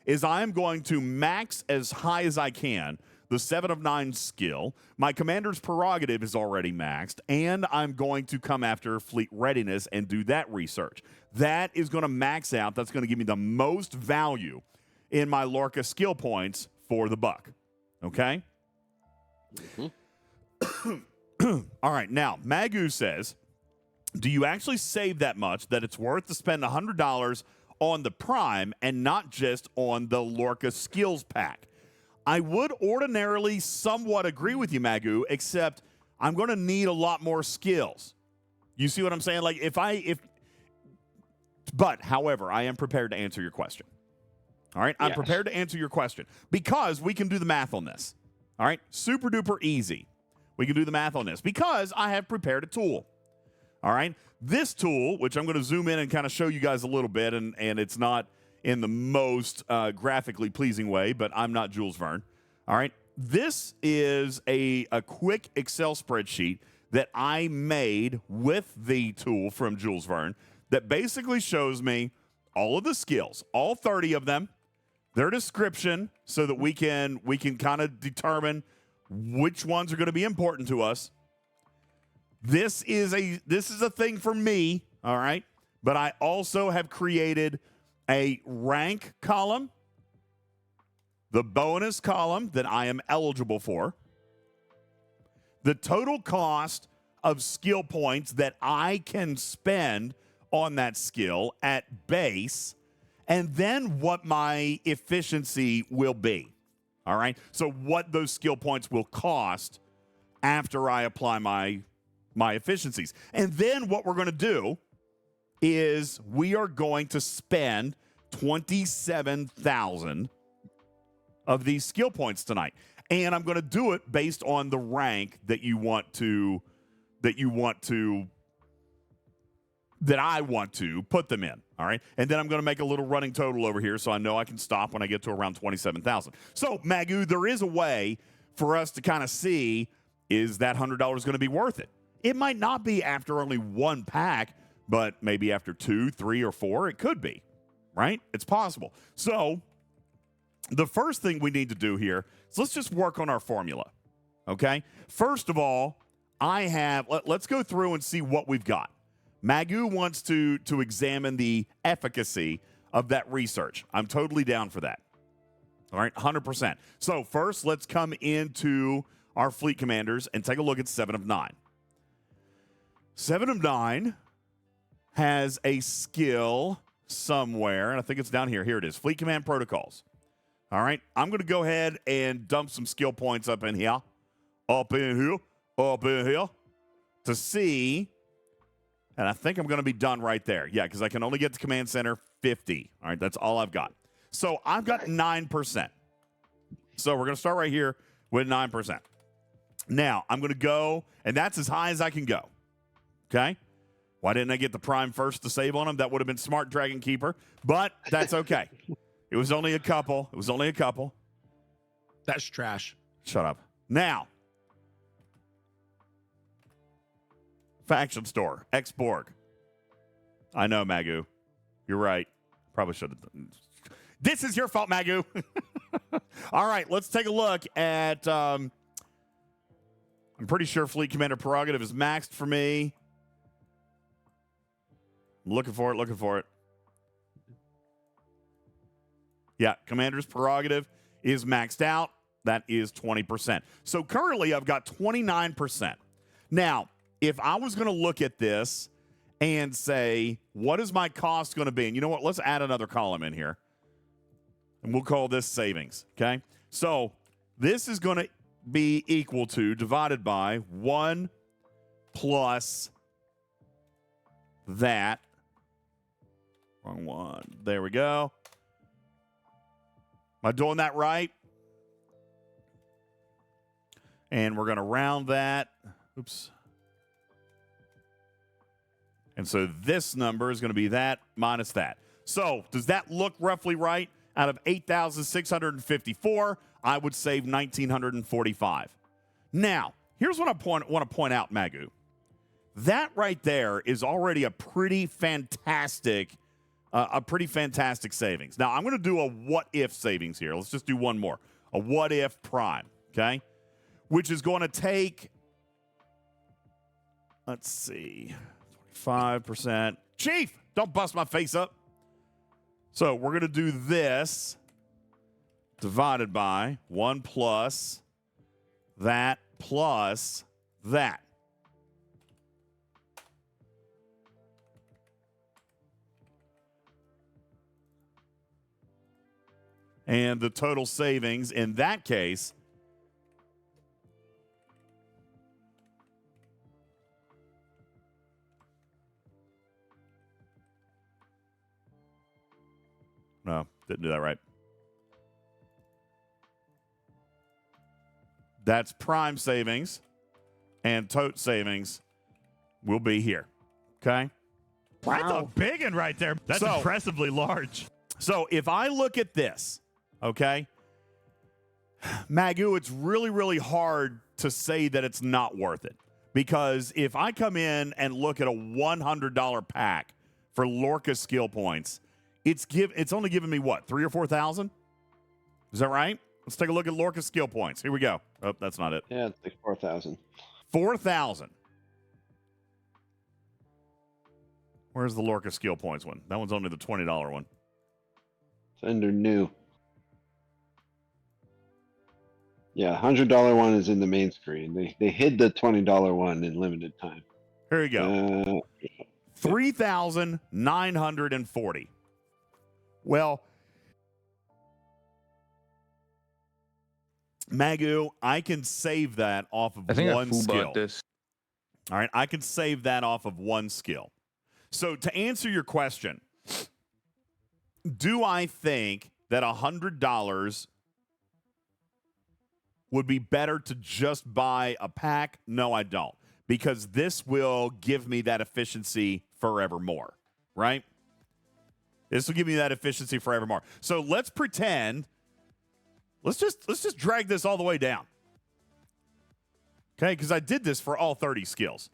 is I'm going to max as high as I can the 7 of 9 skill. My Commander's Prerogative is already maxed, and I'm going to come after Fleet Readiness and do that research. That is going to max out. That's going to give me the most value in my Lorca skill points for the buck. Okay? All right, now, Magu says, do you actually save that much that it's worth to spend $100 on the Prime and not just on the Lorca skills pack? I would ordinarily somewhat agree with you, Magu, except I'm going to need a lot more skills. You see what I'm saying? Like, but, however, I am prepared to answer your question. All right? I'm prepared to answer your question because we can do the math on this. All right? Super duper easy. We can do the math on this because I have prepared a tool. All right? This tool, which I'm going to zoom in and kind of show you guys a little bit, and it's not in the most graphically pleasing way, but I'm not Jules Verne. All right? This is a quick Excel spreadsheet that I made with the tool from Jules Verne that basically shows me all of the skills, all 30 of them, their description, so that we can kind of determine which ones are going to be important to us. This is a thing for me, all right? But I also have created a rank column, the bonus column that I am eligible for, the total cost of skill points that I can spend on that skill at base, and then what my efficiency will be. All right? So what those skill points will cost after I apply my efficiencies. And then what we're going to do is we are going to spend 27,000 of these skill points tonight. And I'm going to do it based on the rank that I want to put them in. All right. And then I'm going to make a little running total over here so I know I can stop when I get to around 27,000. So, Magu, there is a way for us to kind of see, is that $100 going to be worth it? It might not be after only one pack, but maybe after 2, 3, or 4, it could be, right? It's possible. So the first thing we need to do here is let's just work on our formula, okay? First of all, let's go through and see what we've got. Magu wants to examine the efficacy of that research. I'm totally down for that. All right, 100%. So first, let's come into our fleet commanders and take a look at 7 of 9. 7 of 9 has a skill somewhere, and I think it's down here. Here it is, Fleet Command Protocols. All right, I'm going to go ahead and dump some skill points up in here, to see, and I think I'm going to be done right there. Yeah, because I can only get to Command Center 50. All right, that's all I've got. So I've got 9%. So we're going to start right here with 9%. Now, I'm going to go, and that's as high as I can go. Okay? Why didn't I get the Prime first to save on him? That would have been smart, Dragon Keeper. But that's okay. It was only a couple. That's trash. Shut up. Now, Faction Store, X-Borg. I know, Magu. You're right. Probably should have done. This is your fault, Magu. All right, let's take a look at... I'm pretty sure Fleet Commander Prerogative is maxed for me. I'm looking for it. Yeah, Commander's Prerogative is maxed out. That is 20%. So currently I've got 29%. Now, if I was going to look at this and say, what is my cost going to be? And you know what? Let's add another column in here. And we'll call this savings, okay? So this is going to be equal to, divided by 1 plus that. Wrong one. There we go. Am I doing that right? And we're going to round that. Oops. And so this number is going to be that minus that. So does that look roughly right? Out of 8,654, I would save 1,945. Now, here's what I want to point out, Magoo. That right there is already a pretty fantastic savings. Now, I'm going to do a what-if savings here. Let's just do one more. A what-if prime, okay? Which is going to take, let's see, 25%. Chief, don't bust my face up. So we're going to do this divided by 1 plus that plus that. And the total savings in that case no, didn't do that right. That's prime savings, and tote savings will be here. Okay? That's a big one right there. That's impressively large. So if I look at this, okay, Magoo, it's really, really hard to say that it's not worth it. Because if I come in and look at a $100 pack for Lorca skill points, it's only giving me what, 3,000 or 4,000? Is that right? Let's take a look at Lorca skill points. Here we go. Oh, that's not it. Yeah, it's like 4,000. 4,000. Where's the Lorca skill points one? That one's only the $20 one. It's under new. Yeah, $100 one is in the main screen. They hid the $20 one in limited time. Here you go. 3,940. Well, Magoo, I can save that off of one skill. This. All right, I can save that off of one skill. So to answer your question, do I think that $100 would be better to just buy a pack? No, I don't. Because this will give me that efficiency forevermore, right? This will give me that efficiency forevermore. So let's pretend, let's just drag this all the way down. Okay, because I did this for all 30 skills.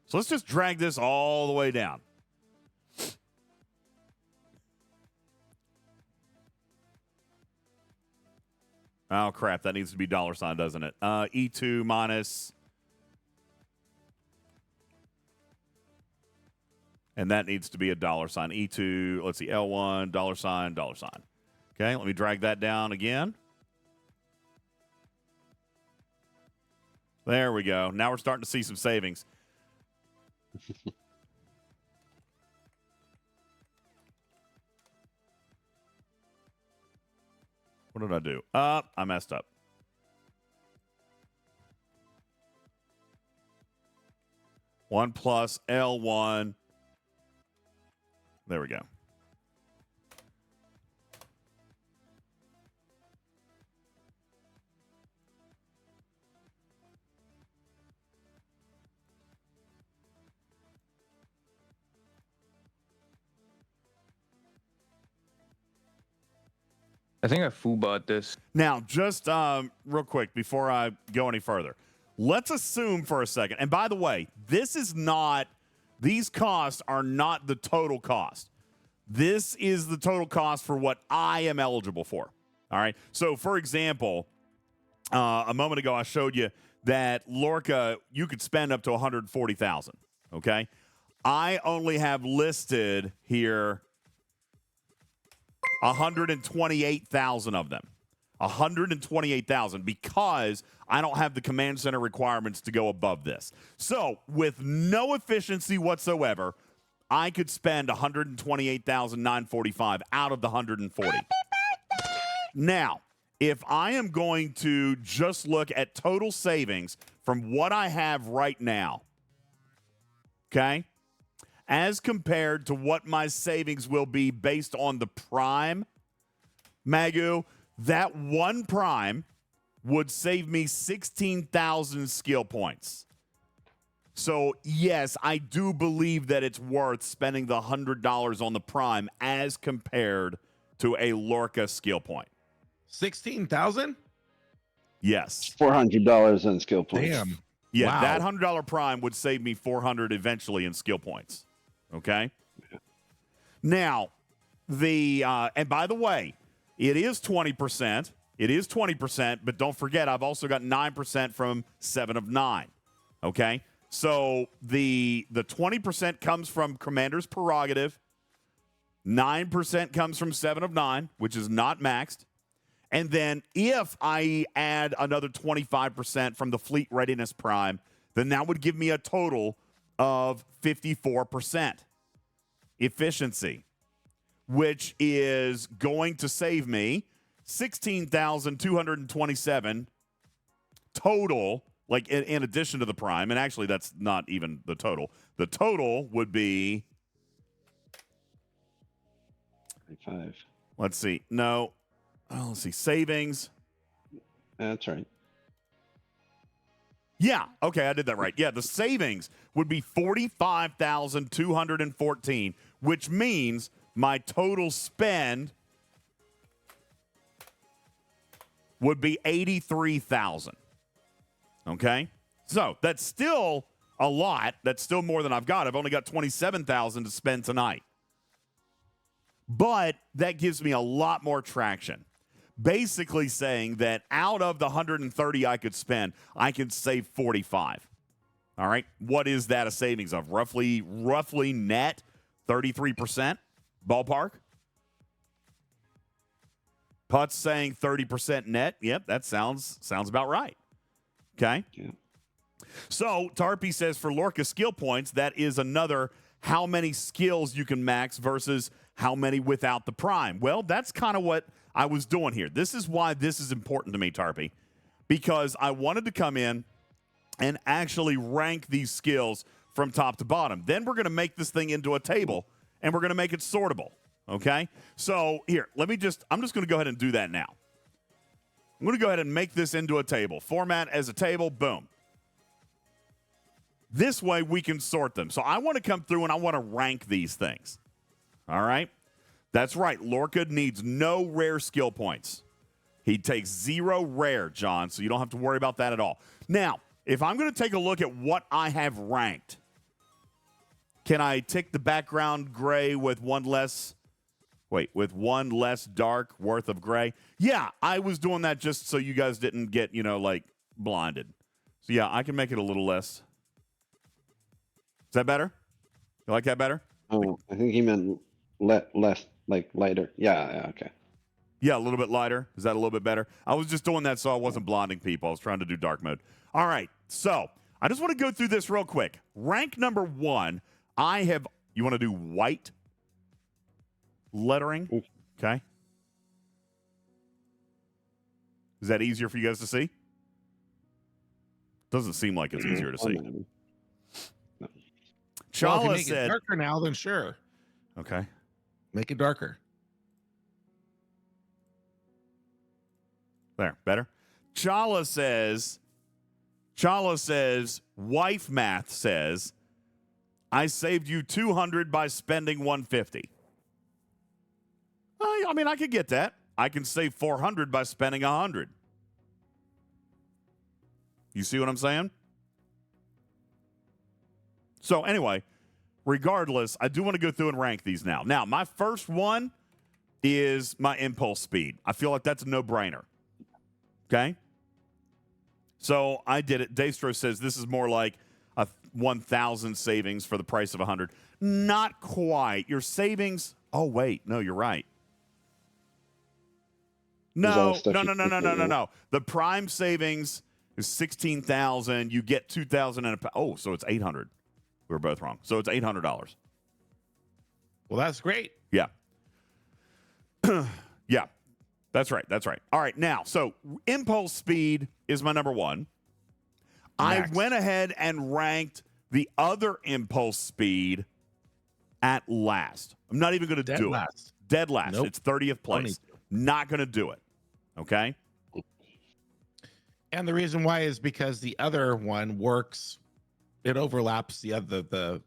So let's just drag this all the way down. Oh, crap. That needs to be $, doesn't it? E2 minus. And that needs to be a $. E2, let's see, L1, $. Okay, let me drag that down again. There we go. Now we're starting to see some savings. What did I do? I messed up. One plus L1. There we go. I think I foobot this. Now, just real quick before I go any further, let's assume for a second. And by the way, these costs are not the total cost. This is the total cost for what I am eligible for. All right. So, for example, a moment ago I showed you that Lorca, you could spend up to 140,000. Okay. I only have listed here 128,000 of them. 128,000 because I don't have the command center requirements to go above this. So with no efficiency whatsoever, I could spend 128,945 out of the 140. Now, if I am going to just look at total savings from what I have right now, okay, as compared to what my savings will be based on the prime, Magoo, that one prime would save me 16,000 skill points. So, yes, I do believe that it's worth spending the $100 on the prime as compared to a Lorca skill point. 16,000? Yes. $400 on skill points. Damn. Yeah, Wow. that $100 prime would save me 400 eventually in skill points. Okay? Now, and by the way, it is 20%. It is 20%, but don't forget, I've also got 9% from 7 of 9. Okay? So the 20% comes from Commander's Prerogative. 9% comes from 7 of 9, which is not maxed. And then if I add another 25% from the Fleet Readiness Prime, then that would give me a total of 54% efficiency, which is going to save me 16,227 total, like in addition to the prime. And actually, that's not even the total. The total would be 5. Let's see. No. Oh, let's see. Savings. That's right. Yeah. Okay, I did that right. Yeah, the savings would be 45,214, which means my total spend would be 83,000. Okay? So, that's still a lot. That's still more than I've got. I've only got 27,000 to spend tonight. But that gives me a lot more traction. Basically saying that out of the 130 I could spend, I could save 45. All right? What is that a savings of? Roughly net 33% ballpark? Put's saying 30% net. Yep, that sounds about right. Okay? Yeah. So, Tarpy says for Lorca skill points, that is another how many skills you can max versus how many without the prime. Well, that's kind of what I was doing here. This is why this is important to me, Tarpy, because I wanted to come in and actually rank these skills from top to bottom. Then we're going to make this thing into a table, and we're going to make it sortable, okay? So here, I'm just going to go ahead and do that now. I'm going to go ahead and make this into a table. Format as a table, boom. This way we can sort them. So I want to come through and I want to rank these things. All right? That's right. Lorca needs no rare skill points. He takes 0 rare, John, so you don't have to worry about that at all. Now, if I'm going to take a look at what I have ranked, can I tick the background gray with one less dark worth of gray? Yeah, I was doing that just so you guys didn't get, blinded. So, yeah, I can make it a little less. Is that better? You like that better? Oh, I think he meant less, like lighter. Yeah, okay. Yeah, a little bit lighter. Is that a little bit better? I was just doing that so I wasn't blinding people. I was trying to do dark mode. All right, so I just want to go through this real quick. Rank number 1, you want to do white lettering? Ooh. Okay. Is that easier for you guys to see? Doesn't seem like it's easier to see. Well, if you Chala make it said, darker now, then sure. okay. Make it darker. There, better. Chala says, wife math says, I saved you 200 by spending 150. I mean, I could get that. I can save 400 by spending 100. You see what I'm saying? So anyway, regardless, I do want to go through and rank these now. Now, my first one is my impulse speed. I feel like that's a no-brainer. Okay? So I did it. Daystro says this is more like a 1,000 savings for the price of 100. Not quite. Your savings... Oh, wait. No, you're right. No. The prime savings is 16,000. You get 2,000 and so it's 800. We were both wrong. So it's $800. Well, that's great. Yeah. Yeah. That's right. That's right. All right. Now, so impulse speed is my number one. Next. I went ahead and ranked the other impulse speed at last. I'm not even going to do it. Dead last. Nope. It's 30th place. Not going to do it. Okay. And the reason why is because the other one works. It overlaps the other the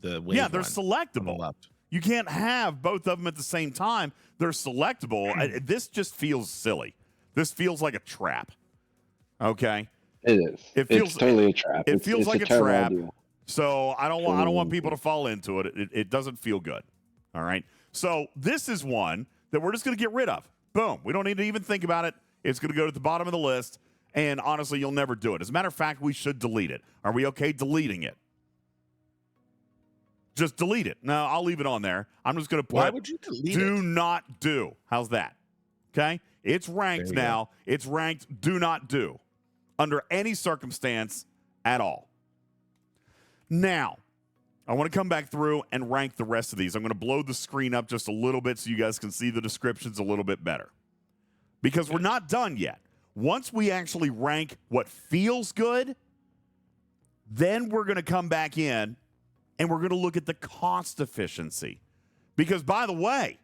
wave. Yeah, they're one selectable. on the left. You can't have both of them at the same time. They're selectable. This just feels silly. This feels like a trap. Okay. It is. It's totally a trap. It feels like a terrible trap. idea. So I don't want people to fall into it. It doesn't feel good. All right. So this is one that we're just going to get rid of. Boom. We don't need to even think about it. It's going to go to the bottom of the list. And honestly, you'll never do it. As a matter of fact, we should delete it. Are we okay deleting it? Just delete it. No, I'll leave it on there. I'm just going to put, why would you delete do it? not do. How's that? Okay. It's ranked now. It's ranked do not do under any circumstance at all. Now, I want to come back through and rank the rest of these. I'm going to blow the screen up just a little bit so you guys can see the descriptions a little bit better. Because we're not done yet. Once we actually rank what feels good, then we're going to come back in and we're going to look at the cost efficiency. Because, by the way,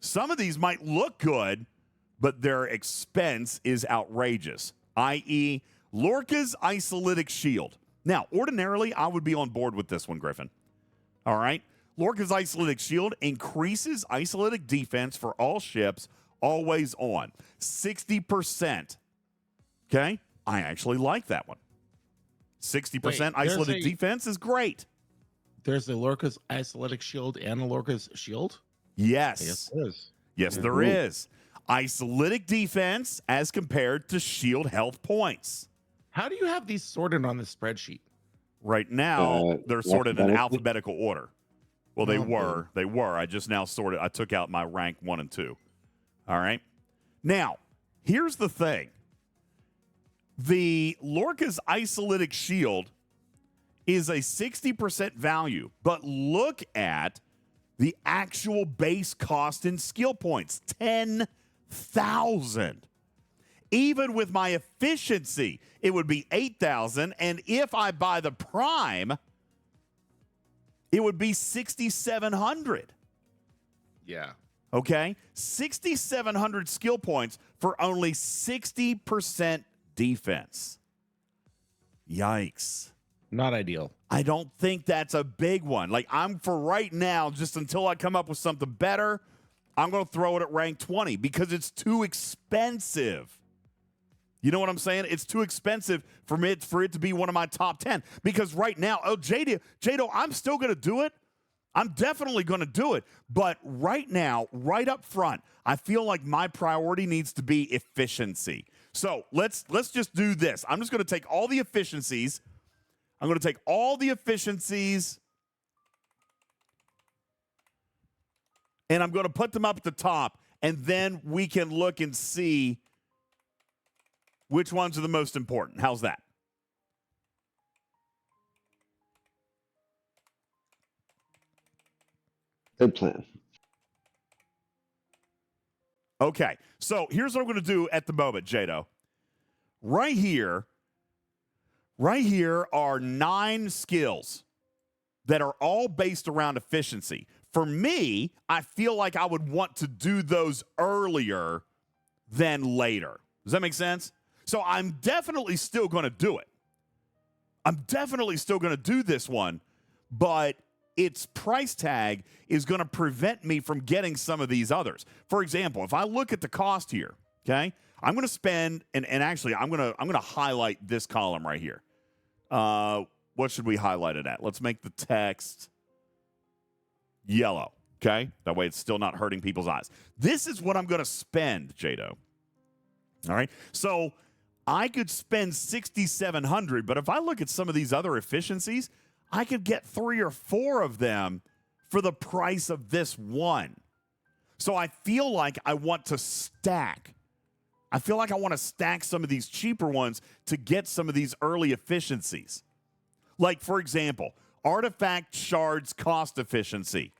some of these might look good, but their expense is outrageous, i.e., Lorca's Isolytic Shield. Now, ordinarily, I would be on board with this one, Griffin. All right? Lorca's Isolytic Shield increases isolytic defense for all ships, always on. 60%. Okay? I actually like that one. 60% isolytic defense is great. There's a Lorca's Isolytic Shield and a Lorca's Shield? Yes. Yes, there is. Yes, there is. Isolytic defense as compared to shield health points. How do you have these sorted on the spreadsheet? Right now, they're sorted in alphabetical order. Well, they were. They were. I just now sorted. I took out my rank 1 and 2. All right. Now, here's the thing. The Lorca's Isolytic Shield is a 60% value, but look at the actual base cost in skill points, 10,000. Even with my efficiency, it would be 8,000, and if I buy the Prime, it would be 6,700. Yeah. Okay? 6,700 skill points for only 60% defense. Yikes. Not ideal. I don't think that's a big one. Like, I'm for right now, just until I come up with something better, I'm going to throw it at rank 20 because it's too expensive. You know what I'm saying? It's too expensive for it to be one of my top 10. Because right now, Jado, I'm still going to do it. I'm definitely going to do it. But right now, right up front, I feel like my priority needs to be efficiency. So let's just do this. I'm just going to take all the efficiencies. I'm going to take all the efficiencies and I'm going to put them up at the top, and then we can look and see which ones are the most important. How's that? Good plan. Okay, so here's what I'm going to do at the moment, Jado. Right here are 9 skills that are all based around efficiency. For me, I feel like I would want to do those earlier than later. Does that make sense? So I'm definitely still going to do it. I'm definitely still going to do this one, but its price tag is going to prevent me from getting some of these others. For example, if I look at the cost here, okay, I'm going to spend, and actually I'm going to highlight this column right here. What should we highlight it at? Let's make the text yellow, okay? That way it's still not hurting people's eyes. This is what I'm going to spend, Jado. All right? So I could spend 6,700, but if I look at some of these other efficiencies, I could get 3 or 4 of them for the price of this one. So I feel like I want to stack. I feel like I want to stack some of these cheaper ones to get some of these early efficiencies. Like, for example, artifact shards cost efficiency.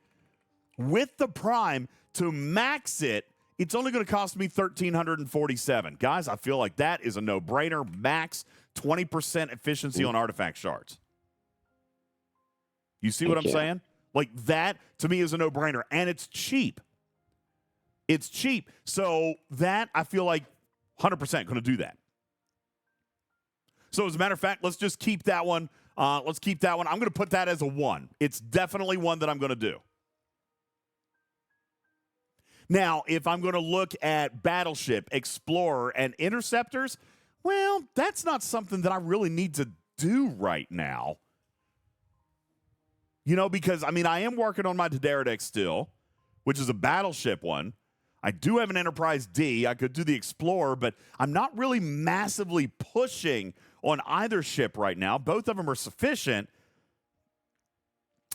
with the Prime, to max it, it's only going to cost me $1,347. Guys, I feel like that is a no-brainer. Max 20% efficiency on artifact shards. You see what I'm saying? Like, that, to me, is a no-brainer, and it's cheap. It's cheap. So that, I feel like, 100% going to do that. So as a matter of fact, let's just keep that one. Let's keep that one. I'm going to put that as a 1. It's definitely one that I'm going to do. Now, if I'm going to look at Battleship, Explorer, and Interceptors, well, that's not something that I really need to do right now. You know, because, I mean, I am working on my Daenerys still, which is a Battleship one. I do have an Enterprise D. I could do the Explorer, but I'm not really massively pushing on either ship right now. Both of them are sufficient,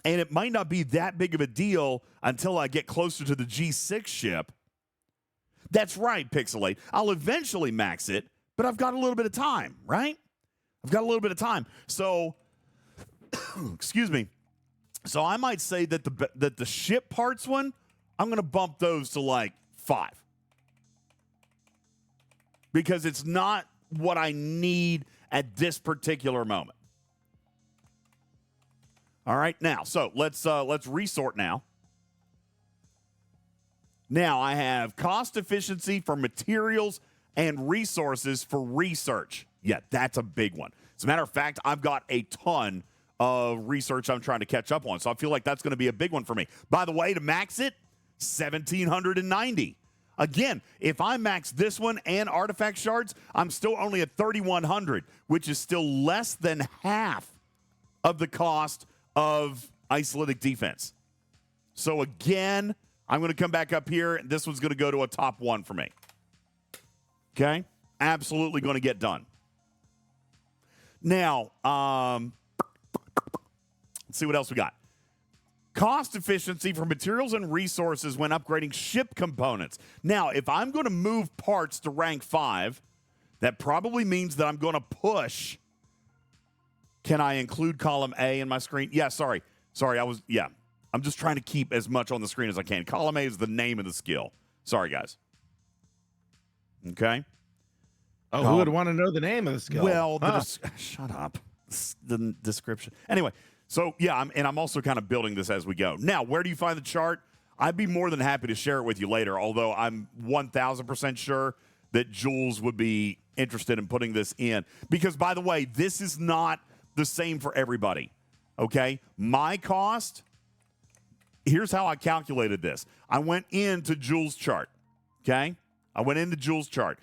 and it might not be that big of a deal until I get closer to the G6 ship. That's right, Pixelate. I'll eventually max it, but I've got a little bit of time, right? I've got a little bit of time. So, excuse me. So I might say that the ship parts one, I'm going to bump those to like 5. Because it's not what I need at this particular moment. All right, now, so let's resort now. Now I have cost efficiency for materials and resources for research. Yeah, that's a big one. As a matter of fact, I've got a ton of research I'm trying to catch up on, so I feel like that's going to be a big one for me. By the way, to max it, 1,790. Again, if I max this one and artifact shards, I'm still only at 3,100, which is still less than half of the cost of Isolytic Defense. So again, I'm going to come back up here, and this one's going to go to a top 1 for me. Okay? Absolutely going to get done. Now, let's see what else we got. Cost efficiency for materials and resources when upgrading ship components. Now, if I'm going to move parts to rank 5, that probably means that I'm going to push. Can I include column A in my screen? Yeah, sorry. I'm just trying to keep as much on the screen as I can. Column A is the name of the skill. Sorry, guys. Okay. Oh, who would want to know the name of the skill? Well, shut up. The description. Anyway. So, yeah, I'm also kind of building this as we go. Now, where do you find the chart? I'd be more than happy to share it with you later, although I'm 1,000% sure that Jules would be interested in putting this in. Because, by the way, this is not the same for everybody, okay? My cost, here's how I calculated this. I went into Jules' chart, okay? I went into Jules' chart.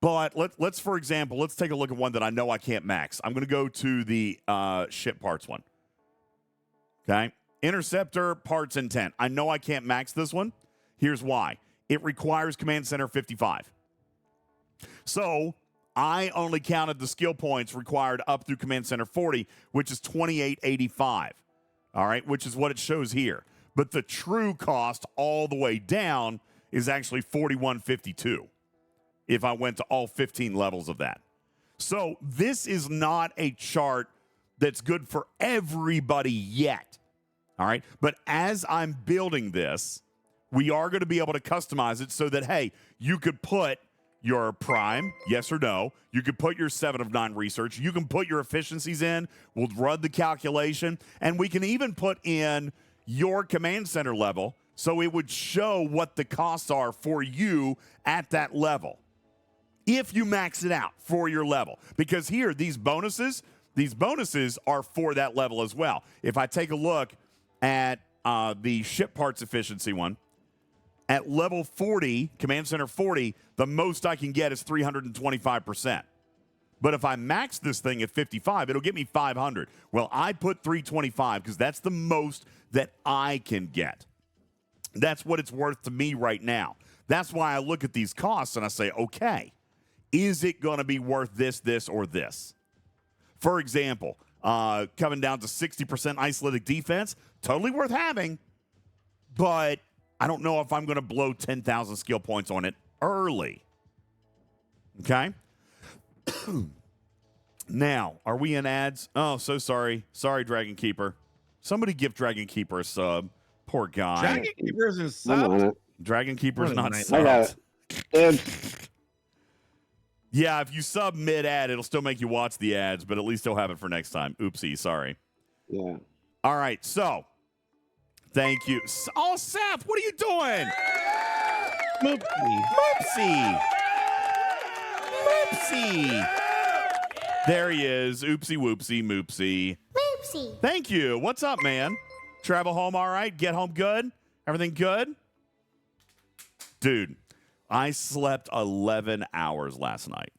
But let's, for example, let's take a look at one that I know I can't max. I'm going to go to the ship parts one. Okay, Interceptor parts intent. I know I can't max this one. Here's why. It requires Command Center 55. So I only counted the skill points required up through Command Center 40, which is 2885. All right, which is what it shows here. But the true cost all the way down is actually 4152 if I went to all 15 levels of that. So this is not a chart that's good for everybody yet. All right. But as I'm building this, we are going to be able to customize it so that, hey, you could put your prime, yes or no. You could put your 7 of 9 research. You can put your efficiencies in. We'll run the calculation. And we can even put in your command center level so it would show what the costs are for you at that level if you max it out for your level. Because here, these bonuses are for that level as well. If I take a look at the ship parts efficiency one, at level 40, Command Center 40, the most I can get is 325%. But if I max this thing at 55, it'll get me 500. Well, I put 325 because that's the most that I can get. That's what it's worth to me right now. That's why I look at these costs and I say, okay, is it going to be worth this, or this? For example, coming down to 60% Isolytic Defense, totally worth having, but I don't know if I'm going to blow 10,000 skill points on it early. Okay? Now, are we in ads? Oh, so sorry. Sorry, Dragon Keeper. Somebody give Dragon Keeper a sub. Poor guy. Dragon Keepers and I'm on sub. it. Dragon Keeper's What a not nightmare. I got subbed. it. And Yeah, if you sub mid-ad, it'll still make you watch the ads, but at least he'll have it for next time. Oopsie, sorry. yeah. All right, so thank you. Oh, Seth, what are you doing? Moopsie. Oopsie. Oopsie. There he is. Oopsie, whoopsie, moopsie. Oopsie. Thank you. What's up, man? Travel home all right? Get home good? Everything good? Dude, I slept 11 hours last night.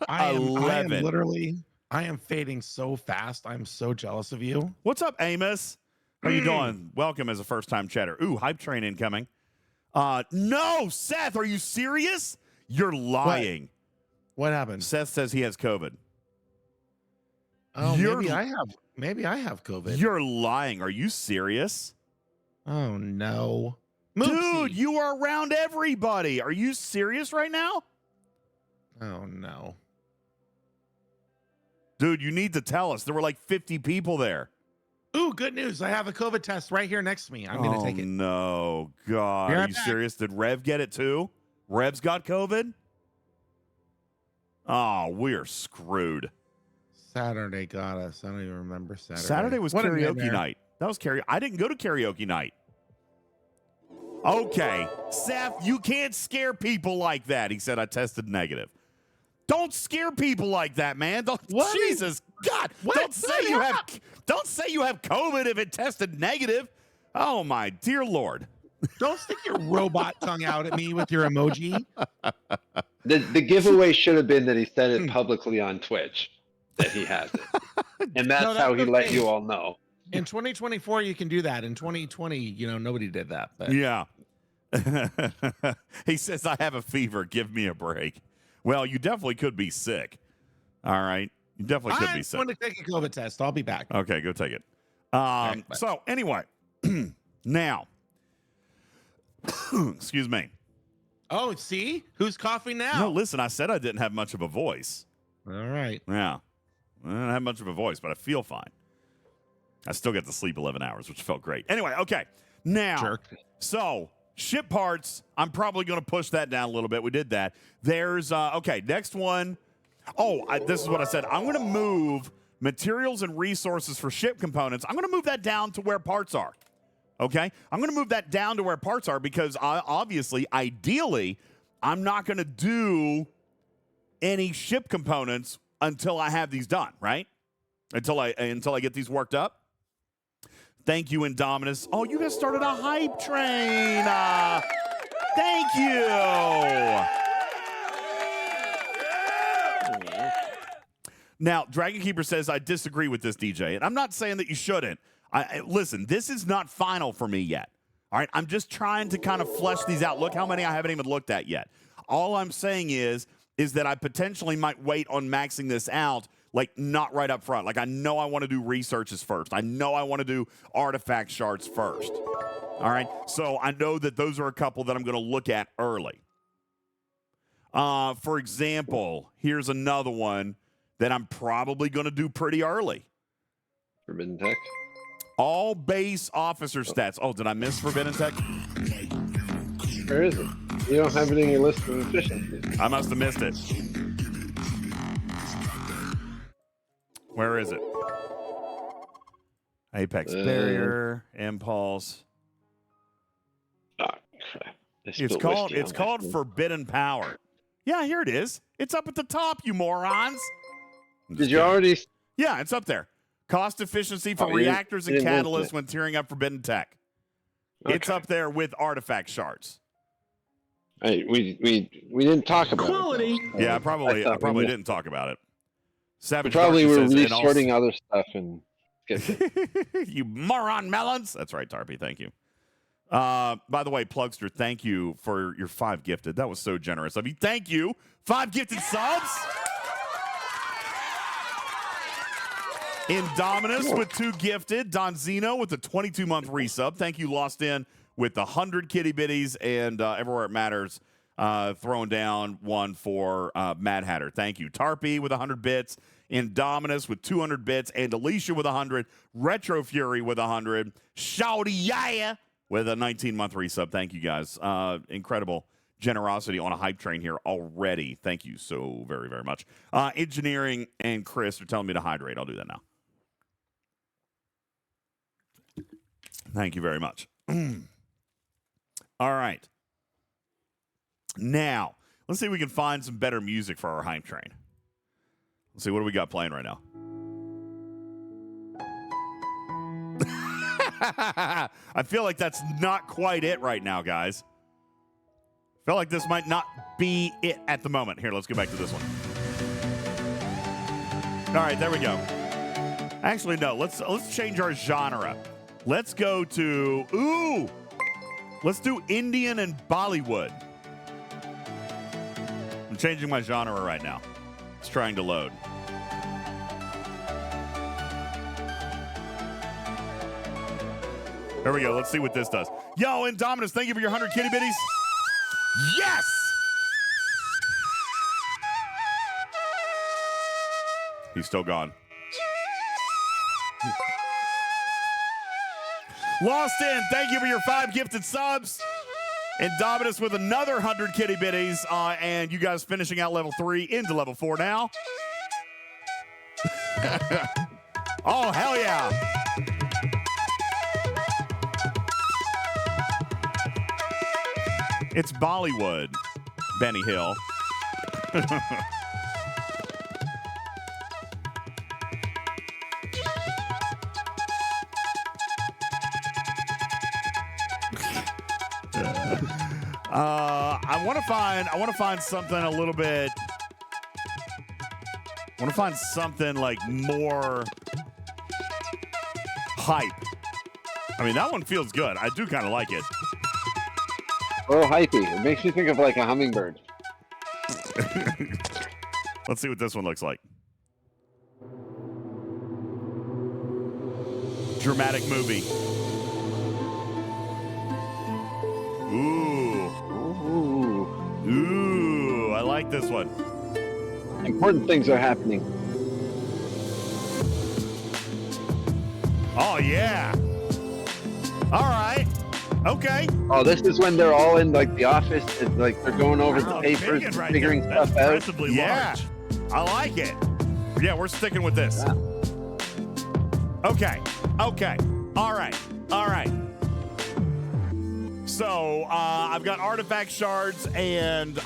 I am 11. literally. I am fading so fast. I'm so jealous of you. What's up, Amos? How you doing? Welcome as a first-time chatter. Ooh, hype train incoming. No, Seth, are you serious? You're lying. What happened? Seth says he has COVID. Oh, You're- maybe I have. Maybe I have COVID. You're lying. Are you serious? Oh no, Dude, Moopsie. you are around everybody. Are you serious right now? Oh no. Dude, you need to tell us. There were like 50 people there. Ooh, good news. I have a COVID test right here next to me. I'm gonna take it. No, God. Be Are right you back. serious? Did Rev get it too? Rev's got COVID? Oh, we're screwed. Saturday got us. I don't even remember Saturday. Saturday was What a karaoke nightmare. night. That was karaoke. I didn't go to karaoke night. Okay. Seth, you can't scare people like that. He said I tested negative. Don't scare people like that, man. Don't, What? Jesus God. What? Don't say you have COVID if it tested negative. Oh my dear Lord. Don't stick your robot tongue out at me with your emoji. The giveaway should have been that he said it publicly on Twitch that he has it. And that's No, that's how he the let thing. you all know. In 2024, you can do that. In 2020, nobody did that. But Yeah. He says, I have a fever. Give me a break. Well, you definitely could be sick. All right. You definitely could be I'm sick. going to take a COVID test. I'll be back. Okay, go take it. right, bye. So, anyway, now, excuse me. Oh, see? Who's coughing now? No, listen, I said I didn't have much of a voice. All right. Yeah. I don't have much of a voice, but I feel fine. I still get to sleep 11 hours, which felt great. Anyway, okay. Now, Jerk. so ship parts, I'm probably going to push that down a little bit. We did that. There's, okay, next one. Oh, this is what I said. I'm going to move materials and resources for ship components. I'm going to move that down to where parts are. Okay? I'm going to move that down to where parts are because obviously, ideally, I'm not going to do any ship components until I have these done, right? Until I get these worked up. Thank you, Indominus. Oh, you guys started a hype train. Thank you. Now, Dragon Keeper says, I disagree with this, DJ. And I'm not saying that you shouldn't. Listen, this is not final for me yet. All right? I'm just trying to kind of flesh these out. Look how many I haven't even looked at yet. All I'm saying is that I potentially might wait on maxing this out, like not right up front. Like I know I want to do researches first. I know I want to do artifact shards first. All right? So I know that those are a couple that I'm going to look at early. For example, here's another one that I'm probably going to do pretty early. Forbidden Tech. All base officer stats. Oh, did I miss Forbidden Tech? Where is it? You don't have it in your list of efficiencies. I must have missed it. Where is it? Apex Barrier, Impulse. Oh, crap. I It's spilled called whiskey on my- Forbidden Power. Yeah, here it is. It's up at the top, you morons. I'm just Did you kidding. already? Yeah, it's up there. Cost efficiency for Oh, you didn't- reactors you and didn't mention catalysts it. when tearing up Forbidden Tech. It's Okay. up there with artifact shards. Hey, we didn't talk about Quality. it. though. Yeah, I probably we didn't talk about it. Savage probably Darkness were says, "And also- resorting other stuff and skipped it. You moron melons. That's right, Tarpy. Thank you. By the way, Plugster, thank you for your 5 gifted. That was so generous of you. Thank you. 5 gifted subs. Indominus with 2 gifted. Donzino with a 22-month resub. Thank you, Lost In, with the 100 kitty bitties. And Everywhere It Matters, throwing down one for Mad Hatter. Thank you. Tarpy with 100 bits. Indominus with 200 bits, and Alicia with 100, Retro Fury with 100, Shouty Yaya with a 19-month resub. Thank you, guys. Incredible generosity on a hype train here already. Thank you so very, very much. Engineering and Chris are telling me to hydrate. I'll do that now. Thank you very much. All right. Now, let's see if we can find some better music for our hype train. Let's see, what do we got playing right now? I feel like that's not quite it right now, guys. I feel like this might not be it at the moment. Here, let's go back to this one. All right, there we go. Actually, no, let's change our genre. Let's go to, let's do Indian and Bollywood. I'm changing my genre right now. It's trying to load. There we go. Let's see what this does. Yo, Indominus, thank you for your 100 kitty bitties. Yes! He's still gone. Lost in, thank you for your 5 gifted subs. Indominus with another 100 kitty bitties, and you guys finishing out level 3 into level 4 now. Oh, hell yeah. It's Bollywood, Benny Hill. I want to find something a little bit. I want to find something like more hype. I mean, that one feels good. I do kind of like it. Oh, hypey. It makes me think of like a hummingbird. Let's see what this one looks like. Dramatic movie. Ooh, I like this one. Important things are happening. Oh, yeah. All right. Okay. Oh, this is when they're all in like the office and like they're going over the papers, right figuring there. stuff out. Impressively Yeah. large. I like it. Yeah, we're sticking with this. Yeah. Okay. All right. So, I've got artifact shards and,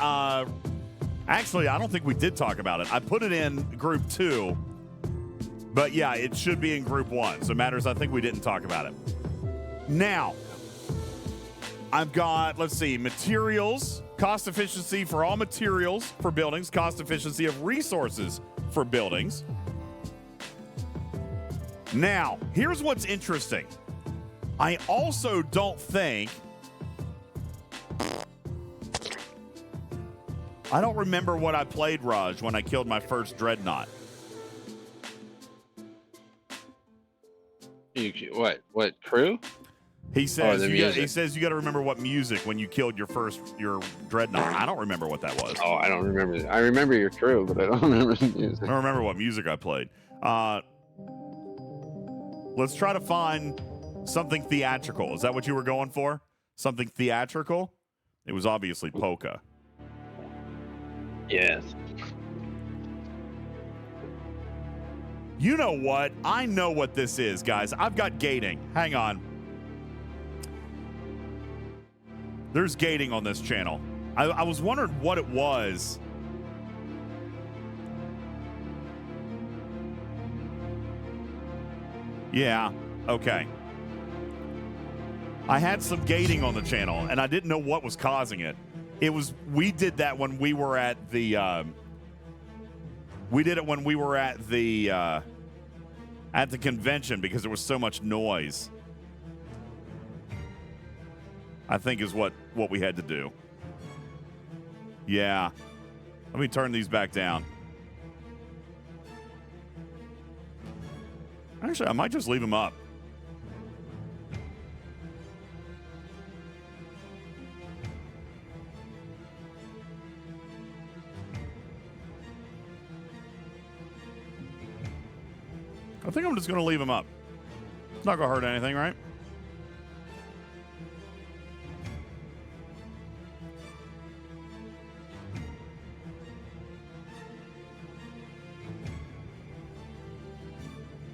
actually, I don't think we did talk about it. I put it in group 2, but yeah, it should be in group 1. So, matters, I think we didn't talk about it. Now, I've got, let's see, materials, cost efficiency for all materials for buildings, cost efficiency of resources for buildings. Now, here's what's interesting. I also don't think, I don't remember what I played, Raj, when I killed my first dreadnought. What crew? He says music. he says you got to remember what music when you killed your dreadnought. I don't remember what that was. Oh, I don't remember. I remember your crew, but I don't remember the music. I don't remember what music I played. Let's try to find something theatrical. Is that what you were going for? Something theatrical? It was obviously polka. Yes. You know what? I know what this is, guys. I've got gating. Hang on. There's gating on this channel. I was wondering what it was. Yeah, okay. I had some gating on the channel, and I didn't know what was causing it. We did that when we were at the, at the convention because there was so much noise. I think is what we had to do. Yeah. Let me turn these back down. Actually, I might just leave them up. I think I'm just going to leave him up. It's not going to hurt anything, right?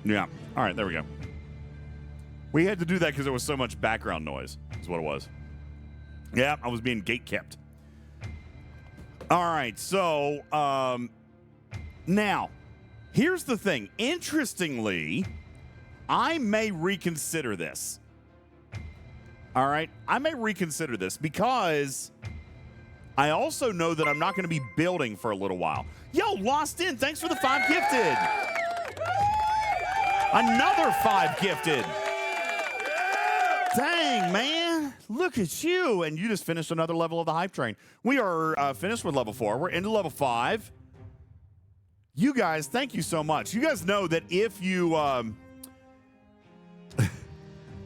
Yeah. All right, there we go. We had to do that because there was so much background noise, is what it was. Yeah, I was being gate-kept. All right, so now, here's the thing. Interestingly, I may reconsider this. All right? I may reconsider this because I also know that I'm not going to be building for a little while. Yo, Lost In, thanks for the 5 gifted. Another 5 gifted. Dang, man. Look at you. And you just finished another level of the hype train. We are finished with level 4. We're into level 5. You guys, thank you so much. You guys know that if you...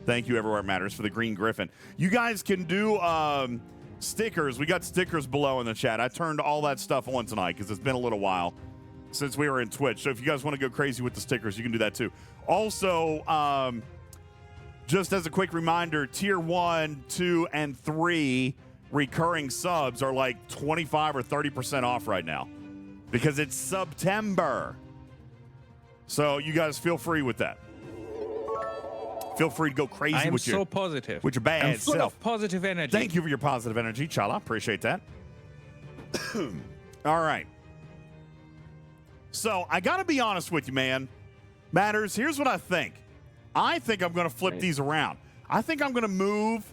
thank you everywhere it matters for the Green Griffin. You guys can do stickers. We got stickers below in the chat. I turned all that stuff on tonight because it's been a little while since we were in Twitch. So if you guys want to go crazy with the stickers, you can do that too. Also, just as a quick reminder, tier 1, 2, and 3 recurring subs are like 25 or 30% off right now because it's September. So you guys feel free with that. Feel free to go crazy I am with so positive. with your bad I'm full self. of positive energy. Thank you for your positive energy, Chala. Appreciate that. All right. So I got to be honest with you, man. Matters, here's what I think. I think I'm going to flip these around. I think I'm going to move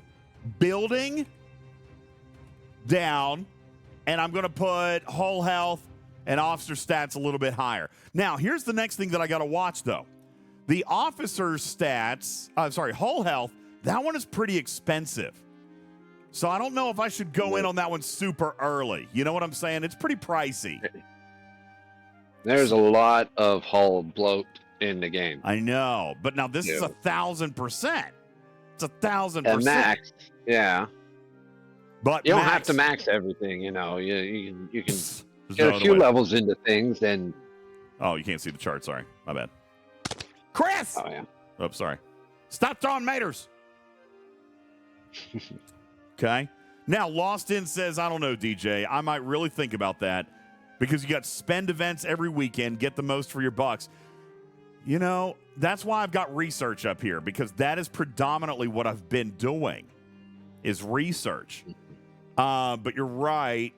building down, and I'm going to put whole health and officer stats a little bit higher. Now, here's the next thing that I got to watch, though. The officer's stats, whole health, that one is pretty expensive. So I don't know if I should go in on that one super early. You know what I'm saying? It's pretty pricey. There's a lot of hull bloat in the game. I know, but now this is 1,000%. It's 1,000%. And max, yeah. But you don't have to max everything, you know. You can get a few levels into things, and oh, you can't see the chart. Sorry, my bad. Chris. Oh yeah. Oh, sorry. Stop throwing maters. Okay. Now, Lost In says, I don't know, DJ. I might really think about that because you got spend events every weekend. Get the most for your bucks. You know, that's why I've got research up here because that is predominantly what I've been doing is research. But you're right.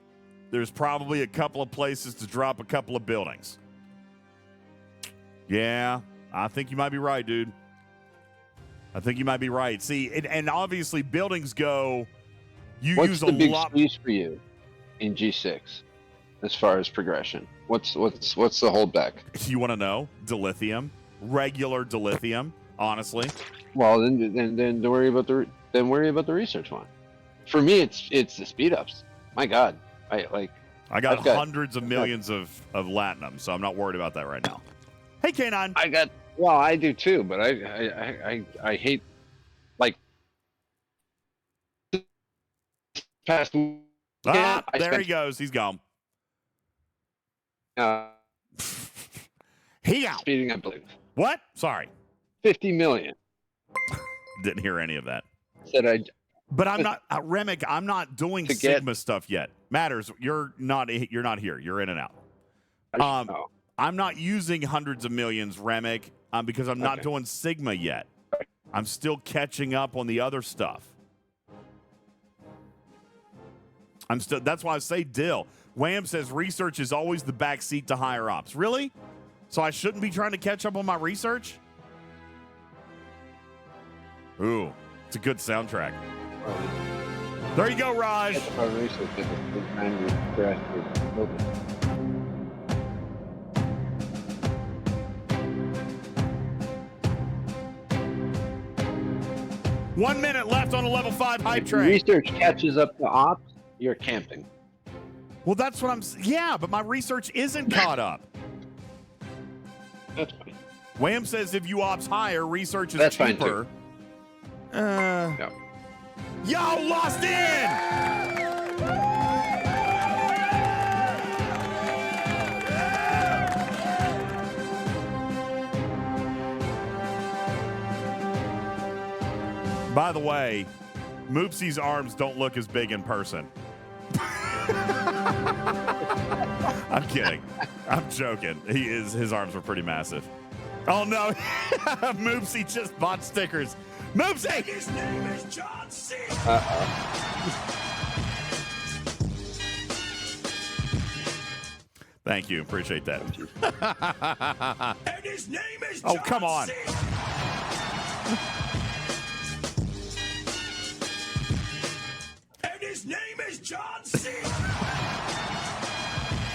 There's probably a couple of places to drop a couple of buildings. Yeah, I think you might be right, dude. I think you might be right. See, and obviously buildings go, you what's use the a big lot. squeeze for you in G6 as far as progression? What's the holdback? You want to know? Dilithium. Regular dilithium, honestly. Well, then don't worry about the research one. For me, it's the speed ups. My God, I got hundreds of millions of latinum, so I'm not worried about that right now. Hey, K9. I do too, but I hate like past. There he goes. He's gone. He out. Speeding, I believe. What? Sorry. 50 million. Didn't hear any of that. But I'm not Remick. I'm not doing Sigma stuff yet. Matters. You're not here. You're in and out. I'm not using hundreds of millions, Remick, because I'm not doing Sigma yet. I'm still catching up on the other stuff. That's why I say Dill. Wham says research is always the backseat to higher ops. Really? So I shouldn't be trying to catch up on my research? Ooh, it's a good soundtrack. There you go, Raj. One minute left on a level 5 hype train. Research catches up to ops, you're camping. Well, that's what yeah, but my research isn't caught up. That's fine. Wham says if you ops higher, research is That's cheaper. Fine too. Yo, Lost In! By the way, Moopsy's arms don't look as big in person. I'm kidding. I'm joking. His arms were pretty massive. Oh no, Moopsy just bought stickers. Moopsy! His name is John C. Thank you. Appreciate that. And his name is John come on. C. And his name is John C.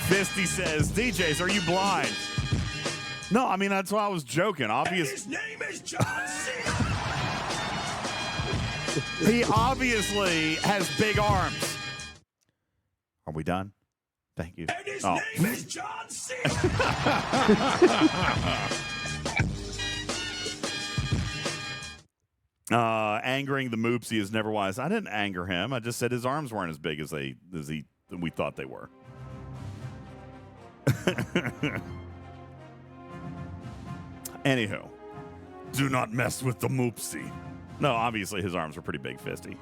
Fisty says, DJs, are you blind? No, I mean, that's why I was joking. Obvious. And his name is John C. He obviously has big arms. Are we done? Thank you. And his name is John C. Angering the Moopsy is never wise. I didn't anger him. I just said his arms weren't as big as we thought they were. Anywho, do not mess with the Moopsy. No, obviously his arms were pretty big, Fisty.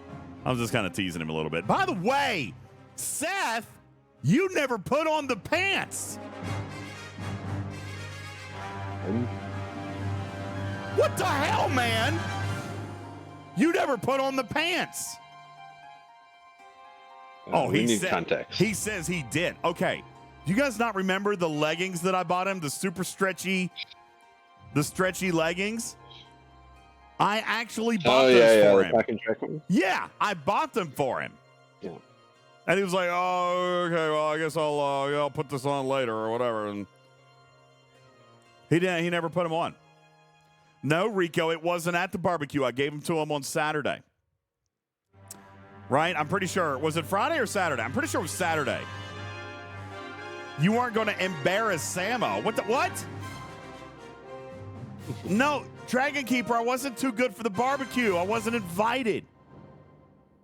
I was just kind of teasing him a little bit. By the way, Seth, you never put on the pants. What the hell, man? You never put on the pants. We need context. He says he did. Okay. Do you guys not remember the leggings that I bought him? The super stretchy, leggings? I actually bought those for him. Yeah, I bought them for him. Yeah. And he was like, "Oh, okay. Well, I guess I'll put this on later or whatever." And he didn't. He never put them on. No, Rico, it wasn't at the barbecue. I gave them to him on Saturday. Right? I'm pretty sure. Was it Friday or Saturday? I'm pretty sure it was Saturday. You weren't going to embarrass Samo. What? No, Dragon Keeper, I wasn't too good for the barbecue. I wasn't invited.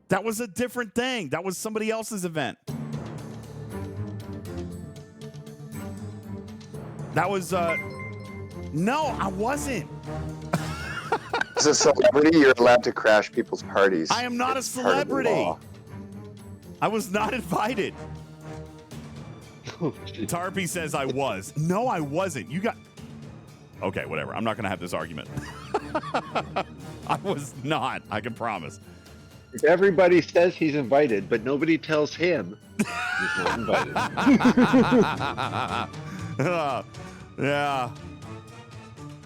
That was a different thing. That was somebody else's event. That was, no, I wasn't. As a celebrity, you're allowed to crash people's parties. I am not a celebrity. I was not invited. Tarpy says I was. No, I wasn't. You got... Okay, whatever. I'm not going to have this argument. I was not. I can promise. If everybody says he's invited, but nobody tells him he's not invited. Yeah.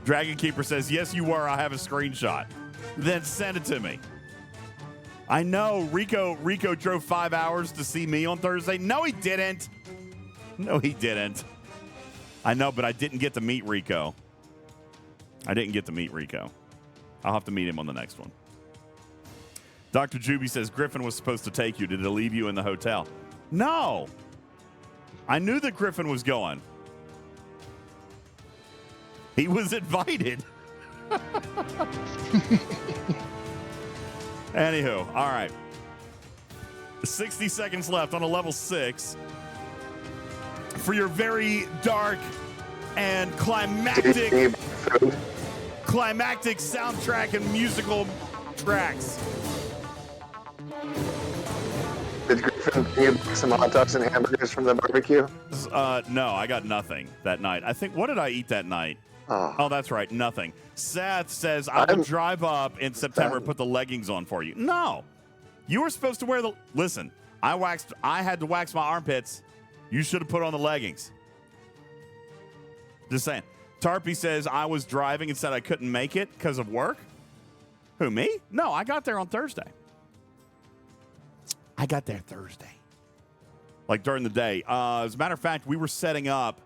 Dragon Keeper says, yes, you were. I have a screenshot. Then send it to me. I know Rico drove 5 hours to see me on Thursday. No, he didn't. No, he didn't. I know, but I didn't get to meet Rico. I'll have to meet him on the next one. Dr. Juby says, Griffin was supposed to take you. Did he leave you in the hotel? No. I knew that Griffin was going. He was invited. Anywho, all right. 60 seconds left on a level 6 for your very dark and climactic soundtrack and musical tracks. Did Griffin bring you some hot dogs and hamburgers from the barbecue? No, I got nothing that night. I think, what did I eat that night? Oh, that's right, nothing. Seth says, I will drive up in September and put the leggings on for you. No. You were supposed to wear the... Listen, I had to wax my armpits. You should have put on the leggings. Just saying. Tarpy says, I was driving and said I couldn't make it because of work. Who, me? No, I got there on Thursday. I got there Thursday. Like during the day. As a matter of fact, we were setting up.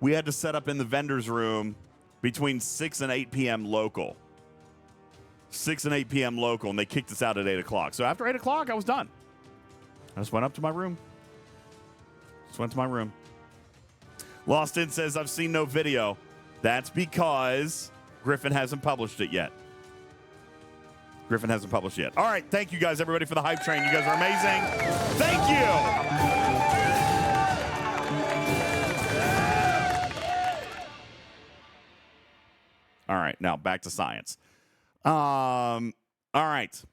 We had to set up in the vendor's room between 6 and 8 p.m. local. 6 and 8 p.m. local, and they kicked us out at 8 o'clock. So after 8 o'clock, I was done. I just went up to my room. Lost In says, I've seen no video. That's because Griffin hasn't published it yet. All right, thank you guys, everybody, for the hype train. You guys are amazing. Thank you. All right, now back to science. All right.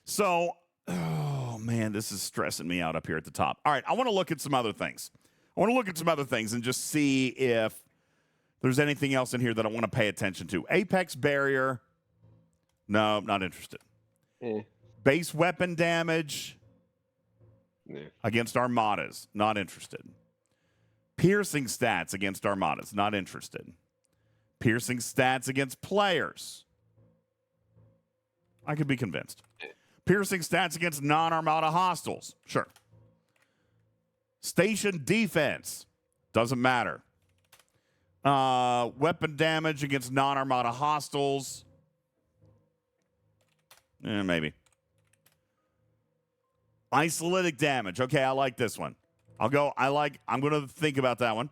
So, oh man, this is stressing me out up here at the top. All right, I want to look at some other things. And just see if there's anything else in here that I want to pay attention to. Apex barrier. No, not interested. Base weapon damage against armadas. Not interested. Piercing stats against armadas. Not interested. Piercing stats against players. I could be convinced. Piercing stats against non-armada hostiles. Sure. Station defense. Doesn't matter. Weapon damage against non-armada hostiles. Maybe. Isolytic damage. Okay, I like this one. I'm going to think about that one.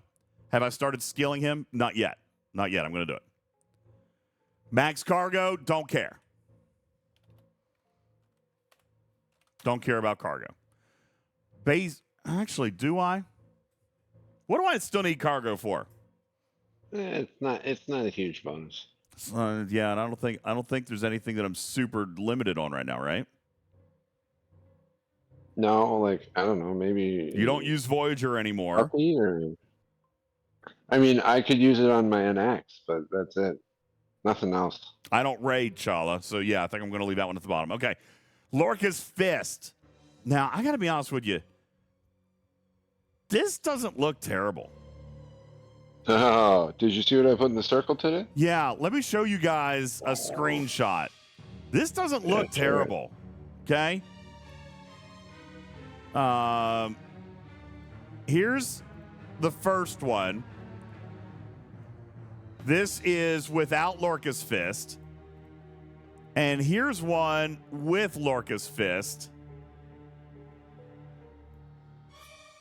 Have I started skilling him? Not yet. I'm going to do it. Max cargo. Don't care. Don't care about cargo. Base. Actually, do I? What do I still need cargo for? It's not a huge bonus. Yeah, and I don't think there's anything that I'm super limited on right now, right? No, like I don't know, maybe You don't use Voyager anymore. I mean, I could use it on my NX, but that's it. Nothing else. I don't raid Chala, so yeah, I think I'm going to leave that one at the bottom. Okay, Lorca's Fist. Now I got to be honest with you. This doesn't look terrible. Oh, did you see what I put in the circle today? Yeah, let me show you guys a screenshot. This doesn't look terrible. Okay. Here's the first one. This is without Lorca's Fist. And here's one with Lorca's Fist.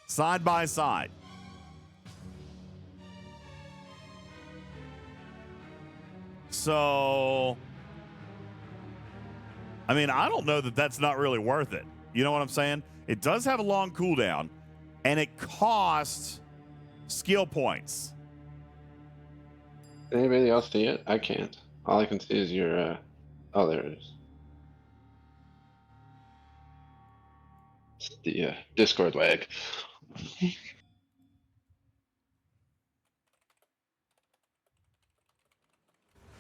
Side by side. So, I mean, I don't know that that's not really worth it. You know what I'm saying? It does have a long cooldown, and it costs skill points. Anybody else see it? I can't. All I can see is your. Oh, there it is. It's the Discord lag.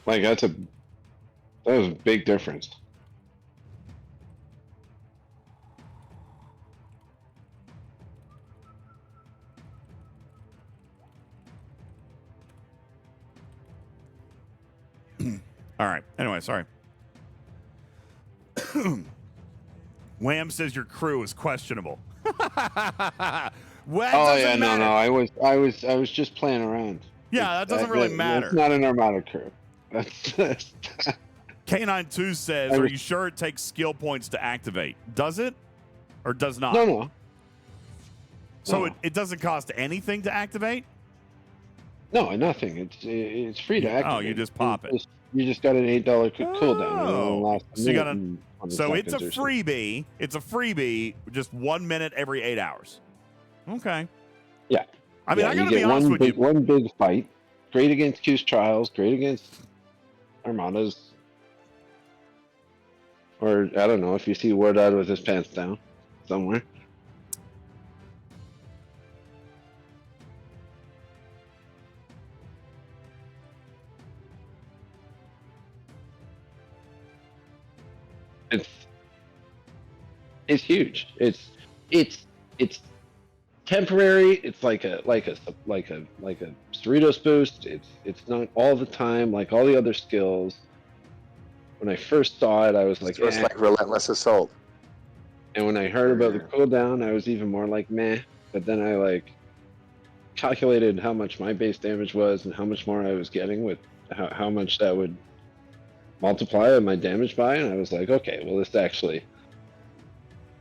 Like that was a big difference. All right. Anyway, sorry. Wham says your crew is questionable. Well, oh yeah, no. I was just playing around. Yeah, that doesn't really matter. It's not an armada crew. That's K92 says, are you sure it takes skill points to activate? Does it? Or does not? No. So it doesn't cost anything to activate? No, nothing. It's free to activate. Oh, you just pop it. You just got an $8 cooldown. So you got so it's a freebie. It's a freebie, just 1 minute every 8 hours. Okay. Yeah. I mean, I gotta be honest with you. One big fight. Great against Q's trials. Great against armadas. Or I don't know if you see Word Out with his pants down somewhere. It's huge. It's temporary. It's like a Cerritos boost. It's not all the time like all the other skills. When I first saw it, I was like, so it's like Relentless Assault. And when I heard about the cooldown, I was even more like meh. But then I like calculated how much my base damage was and how much more I was getting with how much that would multiply my damage by, and I was like, okay, well, this is actually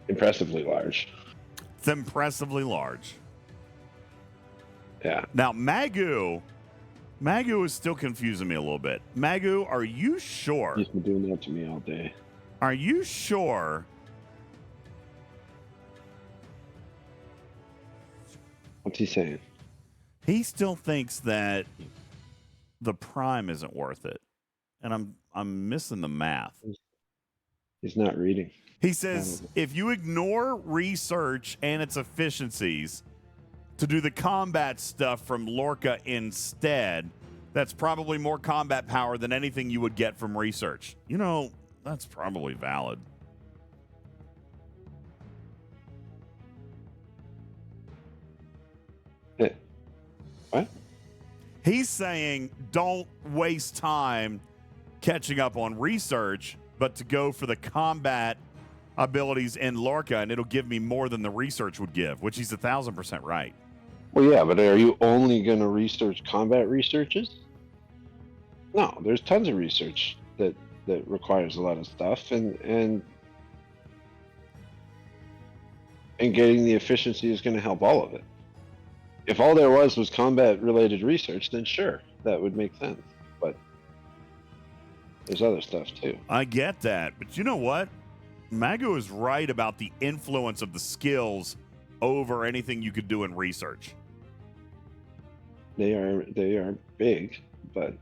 impressively large. It's impressively large. Yeah. Now, Magoo is still confusing me a little bit. Magoo, are you sure? He's been doing that to me all day. Are you sure? What's he saying? He still thinks that the Prime isn't worth it. And I'm missing the math. He's not reading. He says if you ignore research and its efficiencies to do the combat stuff from Lorca instead, that's probably more combat power than anything you would get from research. You know, that's probably valid. What? He's saying don't waste time catching up on research, but to go for the combat abilities in Lorca, and it'll give me more than the research would give, which he's 1,000% right. Well, yeah, but are you only going to research combat researches? No, there's tons of research that requires a lot of stuff, and getting the efficiency is going to help all of it. If all there was combat related research, then sure, that would make sense. But there's other stuff too. I get that, but you know what? Magu is right about the influence of the skills over anything you could do in research. They are big, but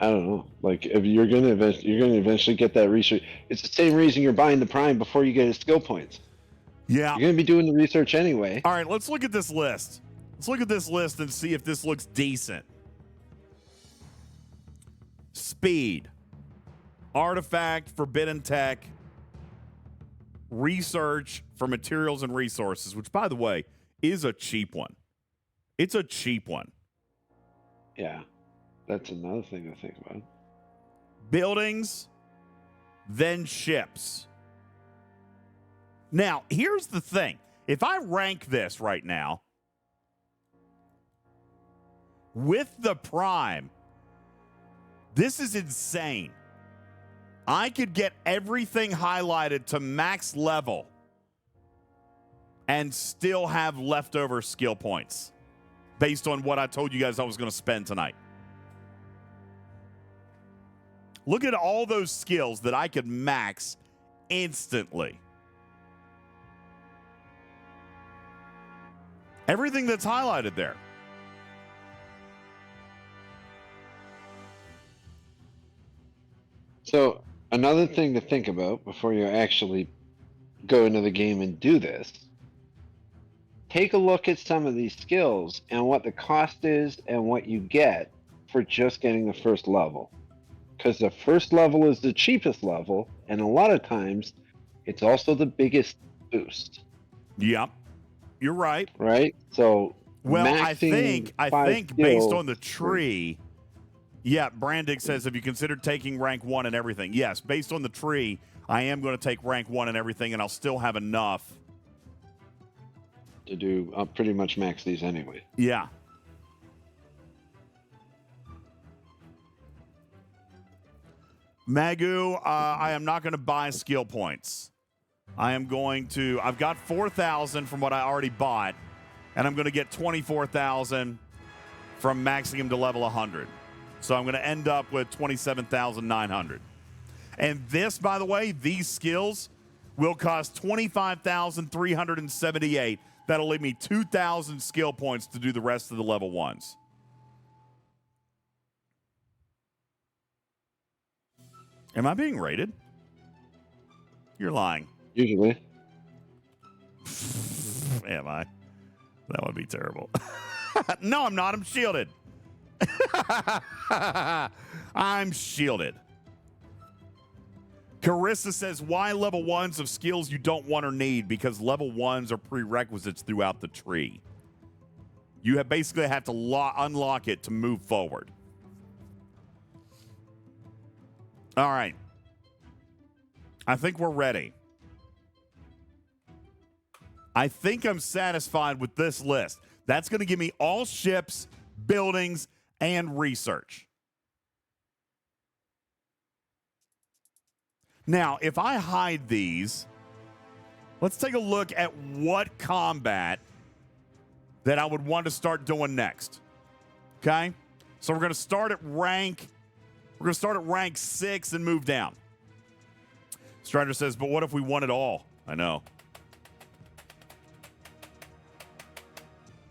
I don't know. Like, if you're gonna eventually get that research. It's the same reason you're buying the Prime before you get his skill points. Yeah. You're gonna be doing the research anyway. All right, let's look at this list. Let's look at this list and see if this looks decent. Speed, artifact, forbidden tech, research for materials and resources, which, by the way, is a cheap one. It's a cheap one. Yeah, that's another thing to think about. Buildings, then ships. Now, here's the thing. If I rank this right now, with the Prime, this is insane. I could get everything highlighted to max level and still have leftover skill points based on what I told you guys I was going to spend tonight. Look at all those skills that I could max instantly. Everything that's highlighted there. So another thing to think about before you actually go into the game and do this, take a look at some of these skills and what the cost is and what you get for just getting the first level. Because the first level is the cheapest level, and a lot of times it's also the biggest boost. Yep. You're right. Right? So well, I think based on the skills tree. Yeah, Brandick says, have you considered taking rank 1 and everything? Yes, based on the tree, I am going to take rank 1 and everything, and I'll still have enough to do pretty much max these anyway. Yeah. Magu, I am not going to buy skill points. I've got 4,000 from what I already bought, and I'm going to get 24,000 from maxing him to level 100. So I'm going to end up with 27,900. And this, by the way, these skills will cost 25,378. That'll leave me 2,000 skill points to do the rest of the level 1s. Am I being rated? You're lying. Usually. Am I? That would be terrible. No, I'm not. I'm shielded. I'm shielded. Carissa says, why level 1s of skills you don't want or need? Because level 1s are prerequisites throughout the tree. You basically have to unlock it to move forward. All right. I think we're ready. I think I'm satisfied with this list. That's going to give me all ships, buildings, and research. Now, if I hide these, let's take a look at what combat that I would want to start doing next. Okay? So we're going to start at rank 6 and move down. Strider says, but what if we want it all? I know.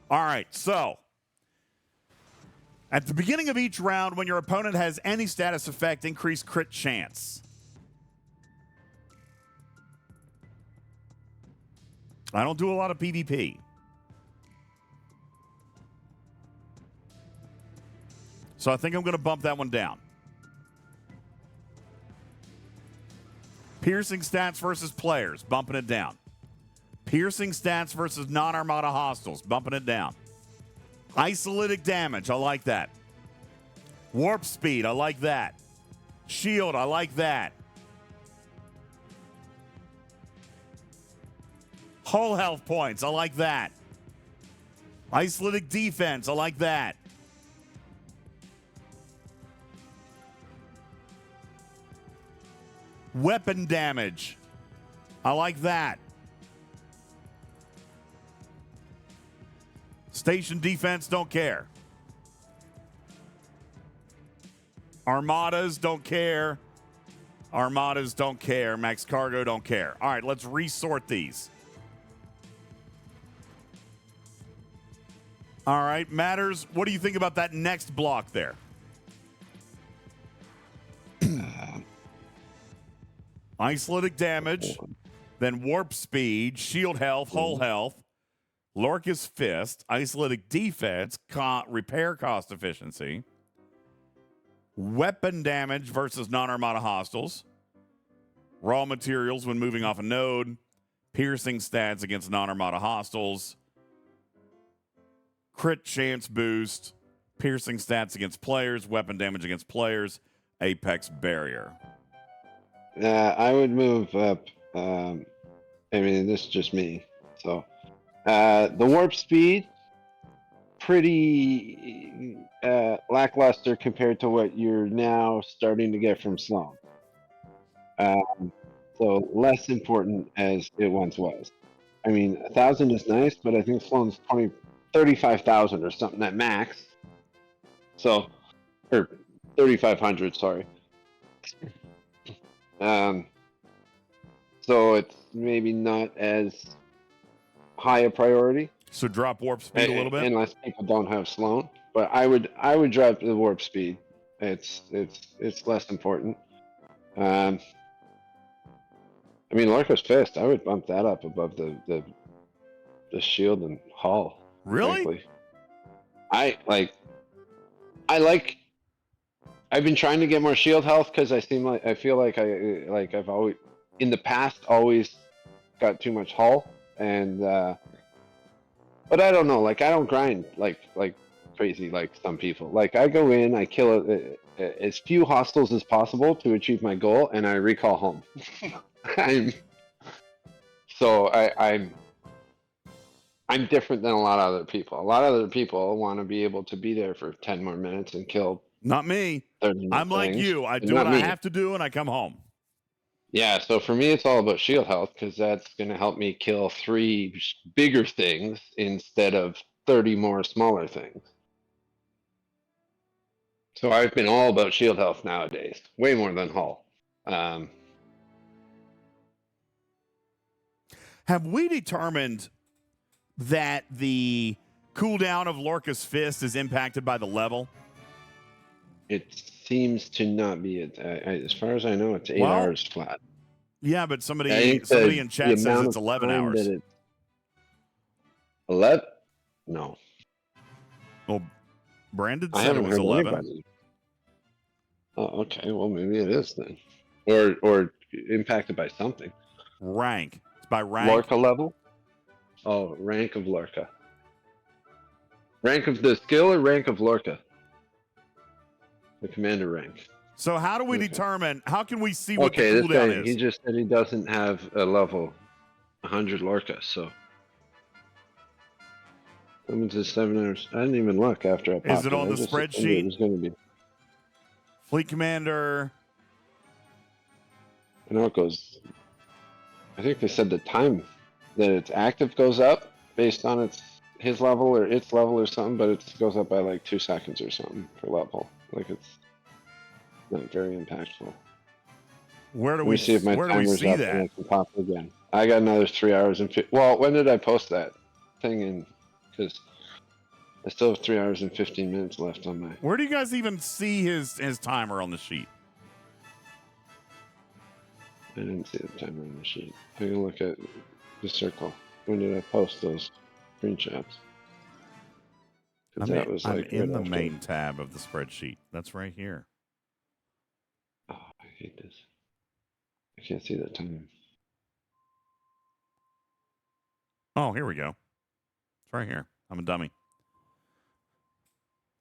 All right, so At the beginning of each round, when your opponent has any status effect, increase crit chance. I don't do a lot of PvP. So I think I'm going to bump that one down. Piercing stats versus players, bumping it down. Piercing stats versus non-Armada hostiles, bumping it down. Isolytic damage, I like that. Warp speed, I like that. Shield, I like that. Whole health points, I like that. Isolytic defense, I like that. Weapon damage, I like that. Station defense, don't care. Armadas, don't care. Armadas, don't care. Max cargo, don't care. All right, let's resort these. All right, Matters, what do you think about that next block there? Isolytic damage, then warp speed, shield health, whole health, Lorca's fist, isolytic defense, repair cost efficiency, weapon damage versus non-Armada hostiles, raw materials when moving off a node, piercing stats against non-Armada hostiles, crit chance boost, piercing stats against players, weapon damage against players, apex barrier. I would move up. I mean, this is just me. So, the warp speed, pretty lackluster compared to what you're now starting to get from Sloan. So less important as it once was. I mean, 1,000 is nice, but I think Sloan's 35,000 or something at max. So, or 3,500, sorry. So it's maybe not as high a priority. So drop warp speed a little bit, unless people don't have Sloan. But I would drop the warp speed. It's less important. I mean, Lorca's fist, I would bump that up above the shield and hull. Really? Frankly. I've been trying to get more shield health because I feel like I've always in the past always got too much hull, and but I don't know, like I don't grind like crazy like some people. Like I go in, I kill as few hostiles as possible to achieve my goal, and I recall home. I'm different than a lot of other people. A lot of other people want to be able to be there for 10 more minutes and kill. Not me. I'm like you. I do what I have to do, and I come home. Yeah, so for me, it's all about shield health because that's going to help me kill 3 bigger things instead of 30 more smaller things. So I've been all about shield health nowadays, way more than hull. Have we determined that the cooldown of Lorca's fist is impacted by the level? It seems to not be. As far as I know, it's 8 hours flat. Yeah, but somebody in chat says it's 11 hours. 11? No. Well, Brandon said it was 11. Anybody. Oh, okay. Well, maybe it is then, or impacted by something. Rank. It's by rank. Lorca level. Oh, rank of Lorca. Rank of the skill or rank of Lorca? The commander rank. So how do we determine, how can we see what the cooldown this guy, is? He just said he doesn't have a level 100 Lorca, so. Coming to 7 hours. I didn't even look after I popped Is it on the spreadsheet? It was going to be. Fleet commander. I know it goes. I think they said the time that it's active goes up based on his level or its level or something, but it goes up by like 2 seconds or something per level. Like it's not very impactful. Where do we see if my timer's see up that? and I can pop it again. I got another 3 hours and 50. Well, when did I post that thing in? Because I still have 3 hours and 15 minutes left on my. Where do you guys even see his timer on the sheet? I didn't see the timer on the sheet. Take a look at the circle. When did I post those screenshots? 'Cause that was I'm like in right the after. main tab of the spreadsheet. That's right here. Oh, I hate this. I can't see that time. Oh, here we go. It's right here. I'm a dummy.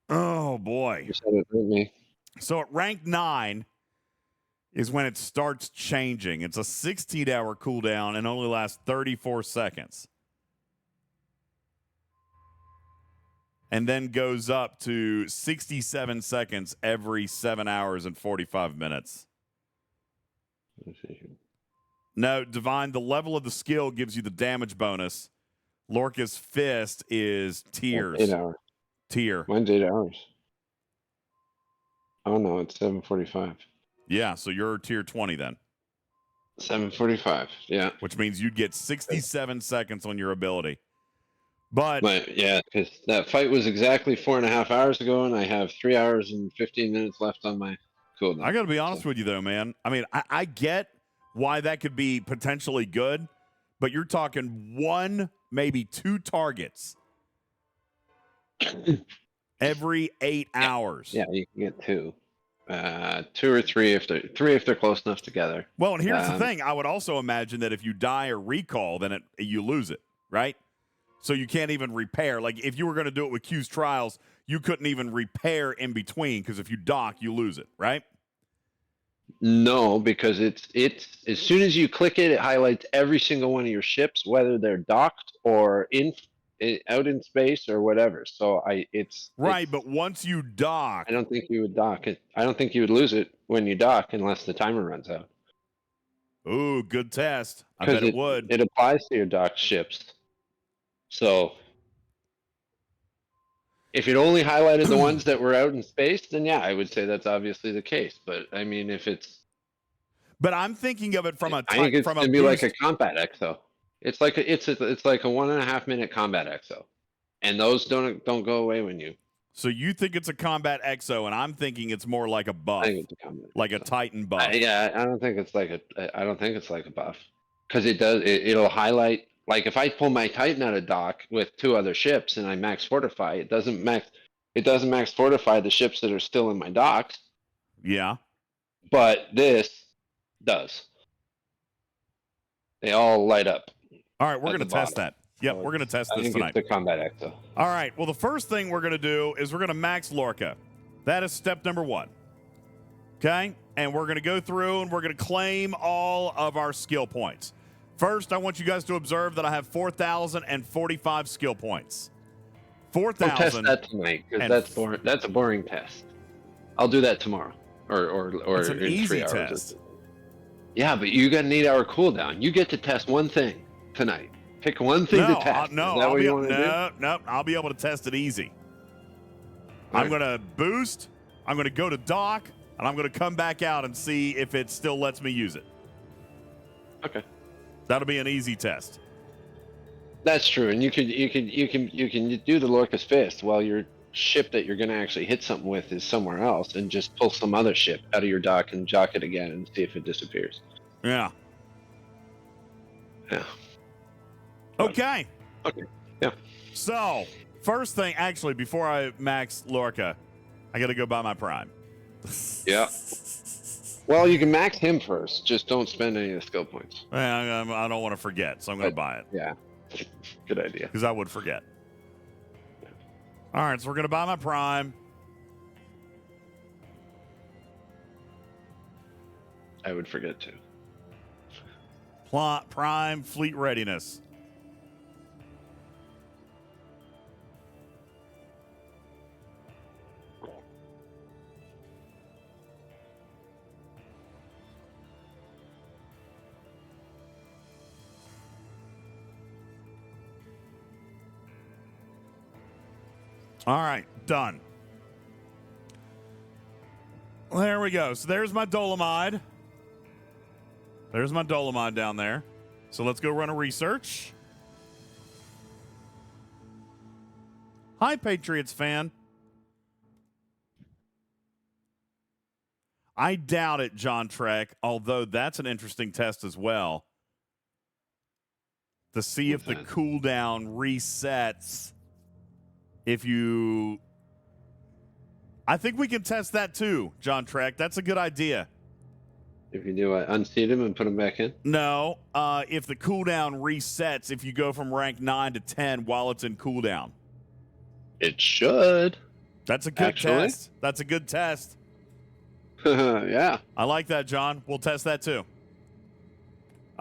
Oh boy. You said it, hurt me. So at rank 9 is when it starts changing. It's a 16-hour cooldown and only lasts 34 seconds. And then goes up to 67 seconds every 7 hours and 45 minutes. Let's see here. No, Divine, the level of the skill gives you the damage bonus. Lorca's fist is tears. 8 hours. Tier. Mine's 8 hours. Oh no, it's 7:45. Yeah, so you're tier 20 then. 7:45. Yeah. Which means you'd get 67 seconds on your ability. But Yeah, because that fight was exactly 4.5 hours ago, and I have 3 hours and 15 minutes left on my cooldown. I got to be honest with you, though, man. I mean, I get why that could be potentially good, but you're talking 1, maybe 2 targets every 8 hours. Yeah, you can get 2. 2 or 3 if they're close enough together. Well, and here's the thing. I would also imagine that if you die or recall, then you lose it, right? So you can't even repair. Like, if you were going to do it with Q's trials, you couldn't even repair in between, because if you dock, you lose it, right? No, because it's as soon as you click it, it highlights every single one of your ships, whether they're docked or out in space or whatever. So But once you dock, I don't think you would dock it. I don't think you would lose it when you dock unless the timer runs out. Ooh, good test. I bet it would. It applies to your docked ships. So if it only highlighted the ones that were out in space, then yeah, I would say that's obviously the case. But I mean, if it's, but I'm thinking of it from a I think it's gonna be boost. like a combat exo. It's like it's like a 1.5 minute combat exo, and those don't go away when you. So you think it's a combat exo, and I'm thinking it's more like a buff, I think it's a combat like exo. a Titan buff. I don't think it's like a buff, because it'll highlight. Like if I pull my Titan out of dock with 2 other ships and I max fortify, it doesn't max fortify the ships that are still in my docks. Yeah. But this does. They all light up. All right, we're going to test that. Yep, So we're going to test I this think tonight. it's the combat exo. All right, well, the first thing we're going to do is we're going to max Lorca. That is step number 1. Okay? And we're going to go through and we're going to claim all of our skill points. First, I want you guys to observe that I have 4,045 skill points. 4,000. We'll test that tonight, because that's boring. That's a boring test. I'll do that tomorrow, or it's an in easy 3 hours. test. Yeah, but you got an 8 hour cooldown. You get to test one thing tonight. Pick one thing to test. I'll be able to test it easy. I'm going to boost, I'm going to go to dock, and I'm going to come back out and see if it still lets me use it. Okay. That'll be an easy test. That's true, and you can do the Lorca's Fist while your ship that you're going to actually hit something with is somewhere else, and just pull some other ship out of your dock and jock it again and see if it disappears. Yeah. Yeah. Okay. Okay. Yeah. So, first thing, actually, before I max Lorca, I got to go buy my Prime. Yeah. Well, you can max him first. Just don't spend any of the skill points. I don't want to forget, so I'm going to buy it. Yeah. Good idea. Because I would forget. All right, so we're going to buy my Prime. I would forget too. Prime fleet readiness. All right, done. There we go. So there's my Dolomide. There's my Dolomide down there. So let's go run a research. Hi, Patriots fan. I doubt it, John Trek, although that's an interesting test as well. To see if the cooldown resets if you... I think we can test that too, John Trek. That's a good idea. If you do what, unseat him and put him back in? No, if the cooldown resets if you go from rank 9 to 10 while it's in cooldown. It should. That's a good test. That's a good test. Yeah. I like that, John. We'll test that too.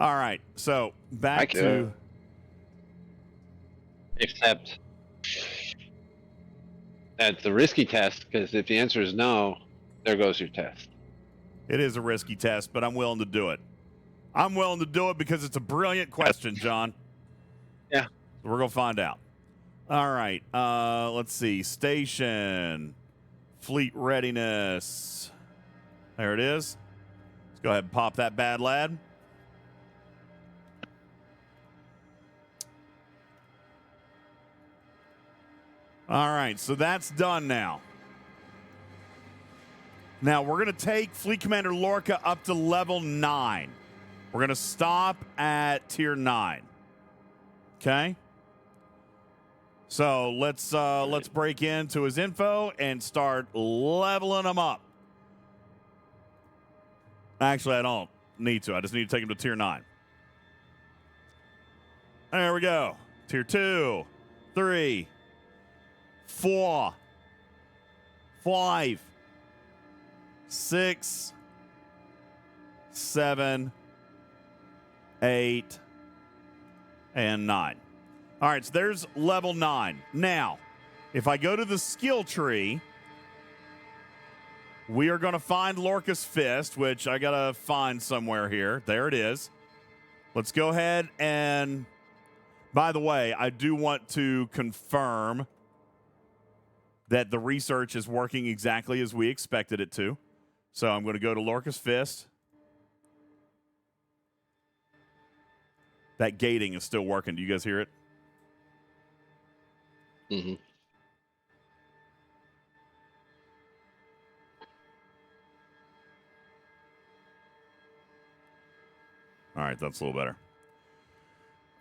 All right, so back to... Except that's a risky test, because if the answer is no, there goes your test. It is a risky test, but I'm willing to do it. I'm willing to do it because it's a brilliant question, John. Yeah. So we're going to find out. All right. Let's see. Station. Fleet readiness. There it is. Let's go ahead and pop that bad lad. All right. So that's done now. Now, we're going to take Fleet Commander Lorca up to level 9. We're going to stop at tier 9. Okay? So let's break into his info and start leveling him up. Actually, I don't need to. I just need to take him to tier 9. There we go. Tier 2, 3, 4, 5, 6, 7, 8, and 9. All right, so there's level 9. Now, if I go to the skill tree, we are going to find Lorca's Fist, which I got to find somewhere here. There it is. Let's go ahead and, by the way, I do want to confirm that the research is working exactly as we expected it to. So I'm going to go to Lorca's Fist. That gating is still working. Do you guys hear it? Mm-hmm. All right, that's a little better.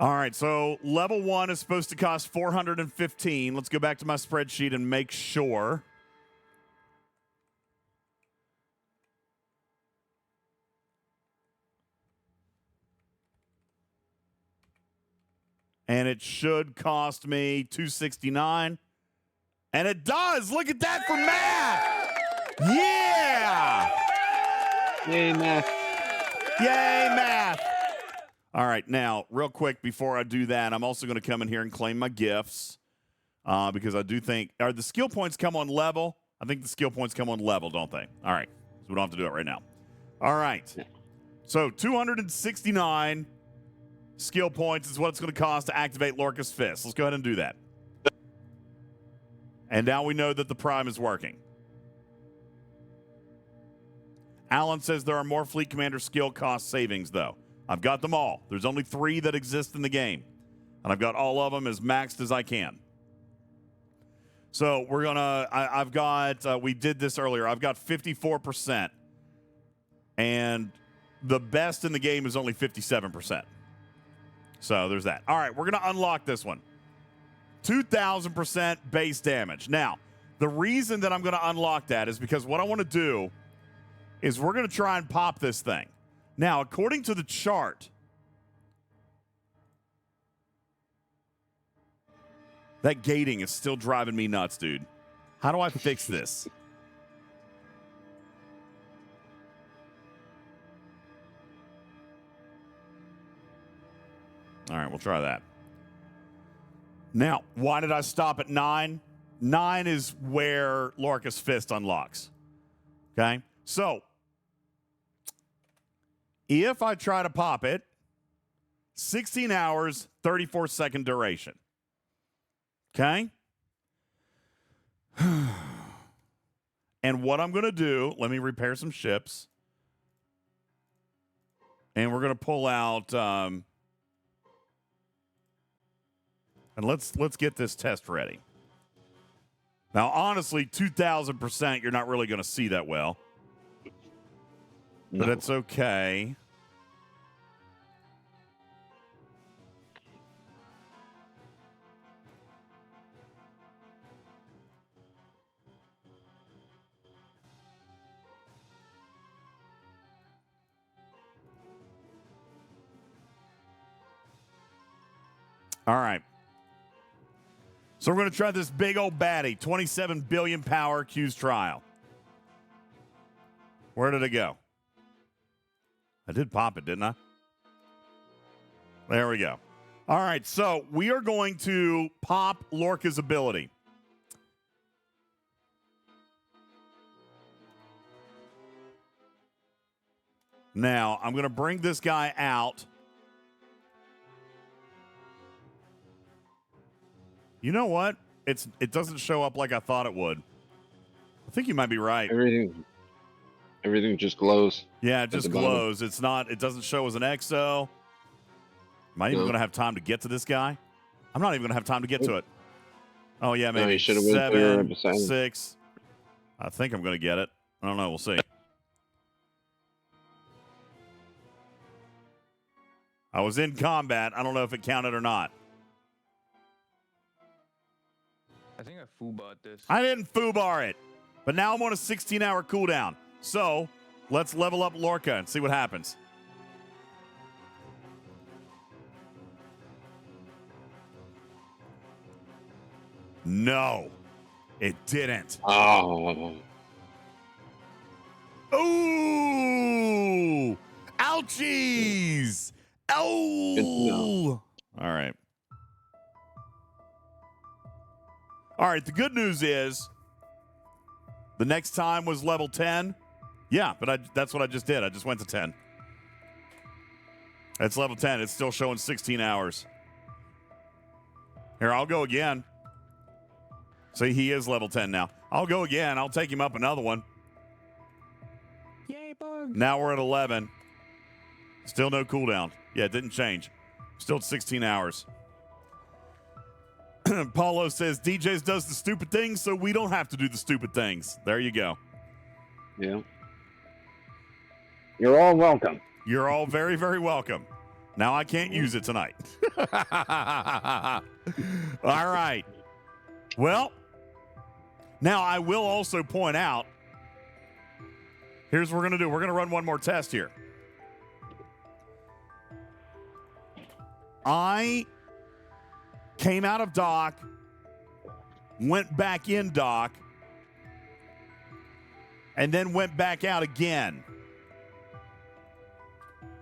All right, so level 1 is supposed to cost 415. Let's go back to my spreadsheet and make sure. And it should cost me 269. And it does. Look at that for math. Yeah. Yay, math. Yay, math. All right, now, real quick, before I do that, I'm also going to come in here and claim my gifts because I do think, are the skill points come on level? I think the skill points come on level, don't they? All right, so we don't have to do it right now. All right, so 269 skill points is what it's going to cost to activate Lorca's Fist. Let's go ahead and do that. And now we know that the Prime is working. Alan says there are more Fleet Commander skill cost savings, though. I've got them all. There's only 3 that exist in the game. And I've got all of them as maxed as I can. So we're going to... I've got... we did this earlier. I've got 54%. And the best in the game is only 57%. So there's that. All right, we're going to unlock this one. 2,000% base damage. Now, the reason that I'm going to unlock that is because what I want to do is we're going to try and pop this thing. Now, according to the chart, that gating is still driving me nuts, dude. How do I fix this? All right, we'll try that. Now, why did I stop at 9? 9 is where Lorca's Fist unlocks. Okay? So, if I try to pop it, 16 hours, 34-second duration. Okay? And what I'm going to do, let me repair some ships. And we're going to pull out... and let's get this test ready. Now, honestly, 2,000%, you're not really going to see that well. But it's okay. All right. So we're going to try this big old baddie, 27 billion power Q's trial. Where did it go? I did pop it, didn't I? There we go. All right, so we are going to pop Lorca's ability. Now, I'm going to bring this guy out. You know what? It doesn't show up like I thought it would. I think you might be right. Everything just glows. Yeah, it just glows. It's not. It doesn't show as an exo. Am I even going to have time to get to this guy? I'm not even going to have time to get to it. Oh yeah, maybe you should have went 7, 6. I think I'm going to get it. I don't know. We'll see. I was in combat. I don't know if it counted or not. I think I foobarred this. I didn't foobar it, but now I'm on a 16-hour cooldown. So let's level up Lorca and see what happens. No, it didn't. Oh. Ooh! Ouchies! Oh! All right. All right, the good news is the next time was level 10. Yeah, but that's what I just did. I just went to 10. It's level 10. It's still showing 16 hours. Here, I'll go again. See, he is level 10 now. I'll go again. I'll take him up another one. Yay, bug. Now we're at 11. Still no cooldown. Yeah, it didn't change. Still at 16 hours. Paulo says, DJz does the stupid things, so we don't have to do the stupid things. There you go. Yeah. You're all welcome. You're all very, very welcome. Now I can't use it tonight. All right. Well, now I will also point out, here's what we're going to do. We're going to run one more test here. I came out of dock, went back in dock, and then went back out again.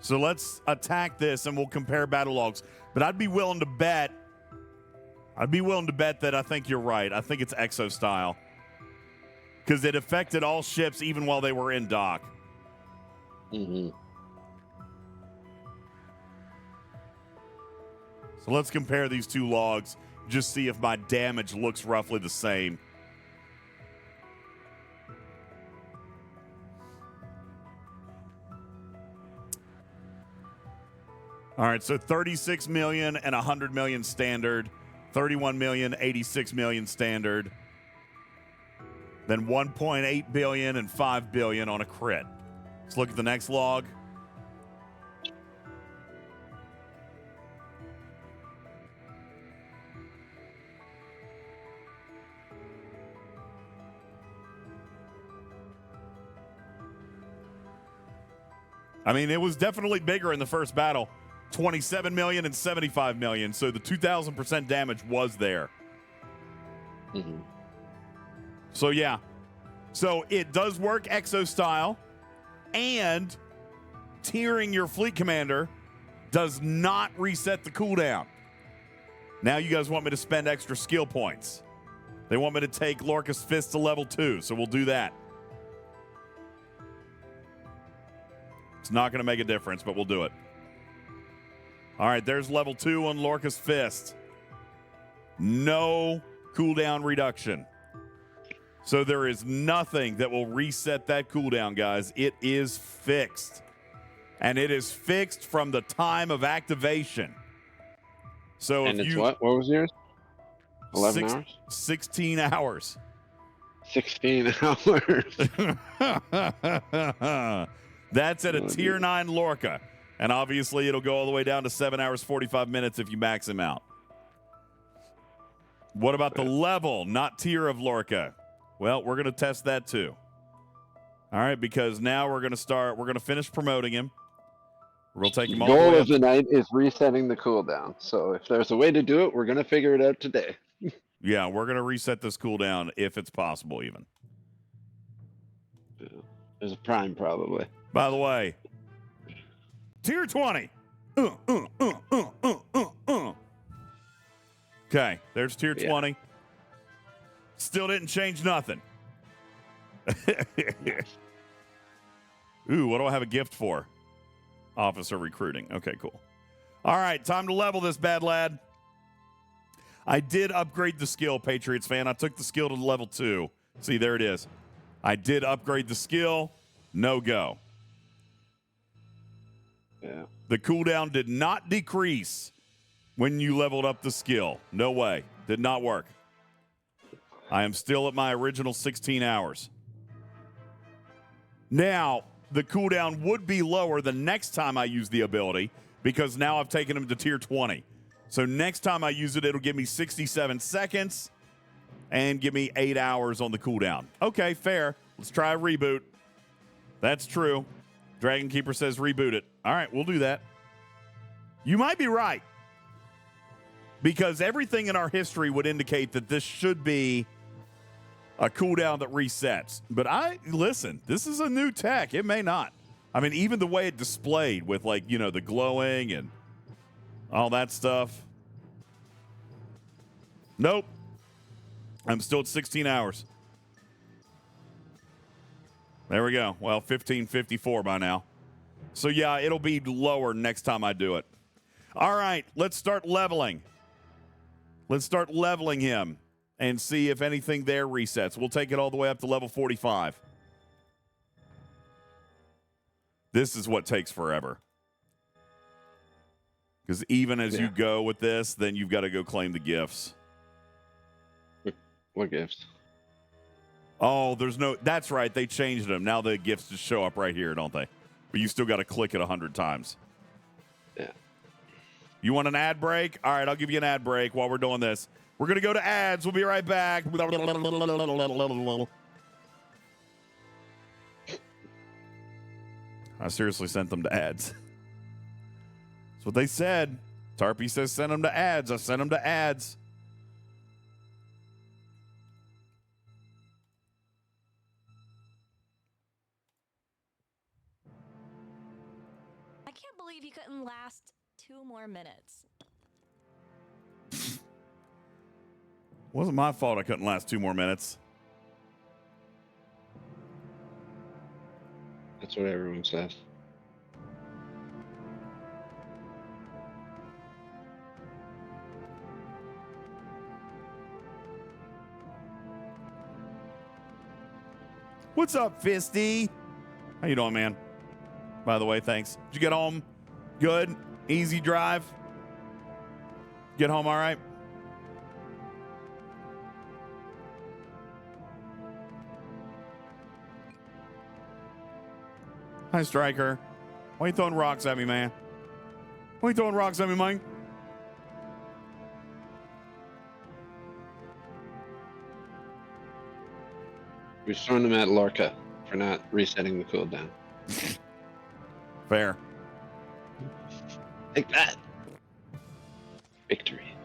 So let's attack this and we'll compare battle logs. But I'd be willing to bet that I think you're right. I think it's Exo style. Because it affected all ships even while they were in dock. Mm-hmm. So let's compare these two logs. Just see if my damage looks roughly the same. All right, so 36 million and 100 million standard, 31 million, 86 million standard, then 1.8 billion and 5 billion on a crit. Let's look at the next log. I mean, it was definitely bigger in the first battle. 27 million and 75 million. So the 2,000% damage was there. Mm-hmm. So, yeah. So it does work Exo style. And tiering your fleet commander does not reset the cooldown. Now you guys want me to spend extra skill points. They want me to take Lorca's Fist to level 2. So we'll do that. It's not going to make a difference, but we'll do it. All right, there's level 2 on Lorca's Fist. No cooldown reduction. So there is nothing that will reset that cooldown, guys. It is fixed. And it is fixed from the time of activation. So and if it's you, what? What was yours? 11 hours? 16 hours. 16 hours. That's at a Oh, tier dude. 9 Lorca. And obviously, it'll go all the way down to 7 hours, 45 minutes if you max him out. What about the level, not tier of Lorca? Well, we're going to test that too. All right, because now we're going to finish promoting him. We'll take him all the Goal way of up. the night is resetting the cooldown. So if there's a way to do it, we're gonna figure it out today. Yeah, we're going to reset this cooldown if it's possible even. There's a prime probably. By the way, tier 20. Okay, there's tier 20. Still didn't change nothing. Ooh, what do I have a gift for? Officer recruiting. Okay, cool. All right, time to level this bad lad. I did upgrade the skill, Patriots fan. I took the skill to level 2. See, there it is. I did upgrade the skill. No go. Yeah. The cooldown did not decrease when you leveled up the skill. No way. Did not work. I am still at my original 16 hours. Now, the cooldown would be lower the next time I use the ability because now I've taken him to tier 20. So next time I use it, it'll give me 67 seconds and give me 8 hours on the cooldown. Okay, fair. Let's try a reboot. That's true. Dragon Keeper says reboot it. All right, we'll do that. You might be right because everything in our history would indicate that this should be a cooldown that resets. But listen, this is a new tech. It may not. I mean, even the way it displayed with the glowing and all that stuff. Nope. I'm still at 16 hours. There we go. Well, 15:54 by now. So yeah, it'll be lower next time I do it. All right, let's start leveling. Let's start leveling him and see if anything there resets. We'll take it all the way up to level 45. This is what takes forever. Because even as you go with this, then you've got to go claim the gifts. What gifts? Oh, that's right. They changed them. Now the gifts just show up right here, don't they? But you still got to click it 100 times. Yeah. You want an ad break? All right, I'll give you an ad break while we're doing this. We're going to go to ads. We'll be right back. I seriously sent them to ads. That's what they said. Tarpy says send them to ads. I sent them to ads. I can't believe you couldn't last 2 more minutes. Wasn't my fault I couldn't last 2 more minutes. That's what everyone says. What's up, Fisty? How you doing, man? By the way, thanks. Did you get home good? Easy drive? Get home all right? Hi, Striker. Why you throwing rocks at me, man? Why you throwing rocks at me, man? We've thrown them at Lorca for not resetting the cooldown. Fair. Take that. Victory.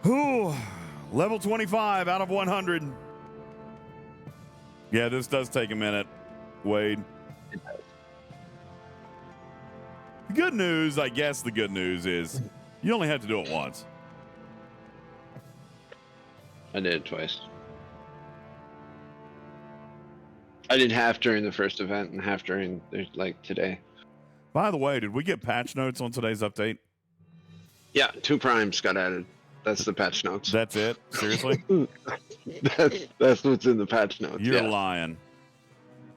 Whew. Level 25 out of 100. Yeah, this does take a minute, Wade. It does. The good news, I guess the good news is you only have to do it once. I did it twice. I did half during the first event and half during today. By the way, did we get patch notes on today's update? Yeah, 2 primes got added. That's the patch notes. That's it? Seriously? that's what's in the patch notes. You're yeah. lying.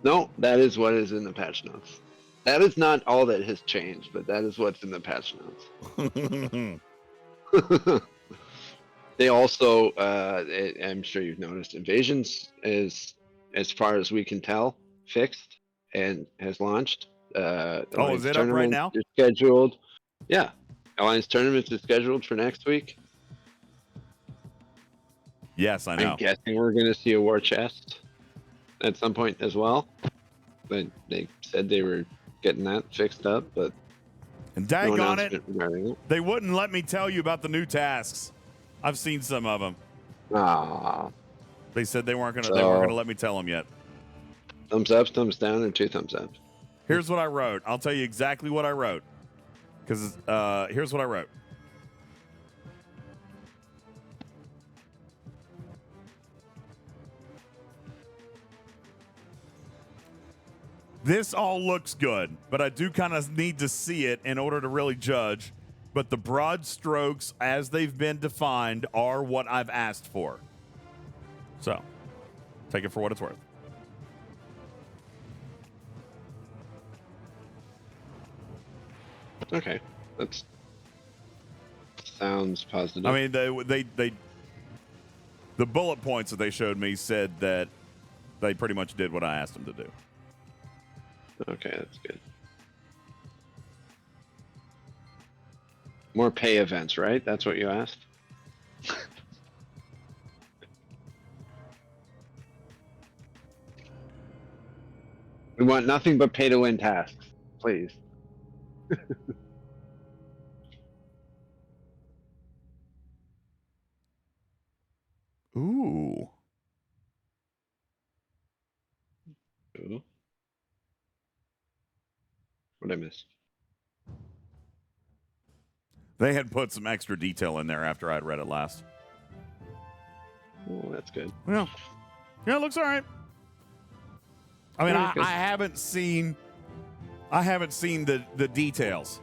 No, that is what is in the patch notes. That is not all that has changed, but that is what's in the patch notes. They also, I'm sure you've noticed, Invasions is, as far as we can tell, fixed and has launched. Is it up right now? Is scheduled. Yeah, Alliance tournaments is scheduled for next week. Yes, I know. I'm guessing we're going to see a war chest at some point as well. But they said they were getting that fixed up, but And no daggone announcement regarding it. they wouldn't let me tell you about the new tasks. I've seen some of them. Ah, They said they weren't gonna let me tell them yet. thumbs up, thumbs down, or 2 thumbs up. Here's what I wrote. I'll tell you exactly what I wrote. Because here's what I wrote. This all looks good, but I do kind of need to see it in order to really judge. But the broad strokes, as they've been defined, are what I've asked for. So, take it for what it's worth. Okay, that sounds positive. I mean, the bullet points that they showed me said that they pretty much did what I asked them to do. Okay, that's good. More pay events, right? That's what you asked? We want nothing but pay to win tasks, please. Ooh. Ooh. What'd I miss? They had put some extra detail in there after I'd read it last. Oh, that's good. Yeah, it looks all right. I mean, Very good. I haven't seen the details.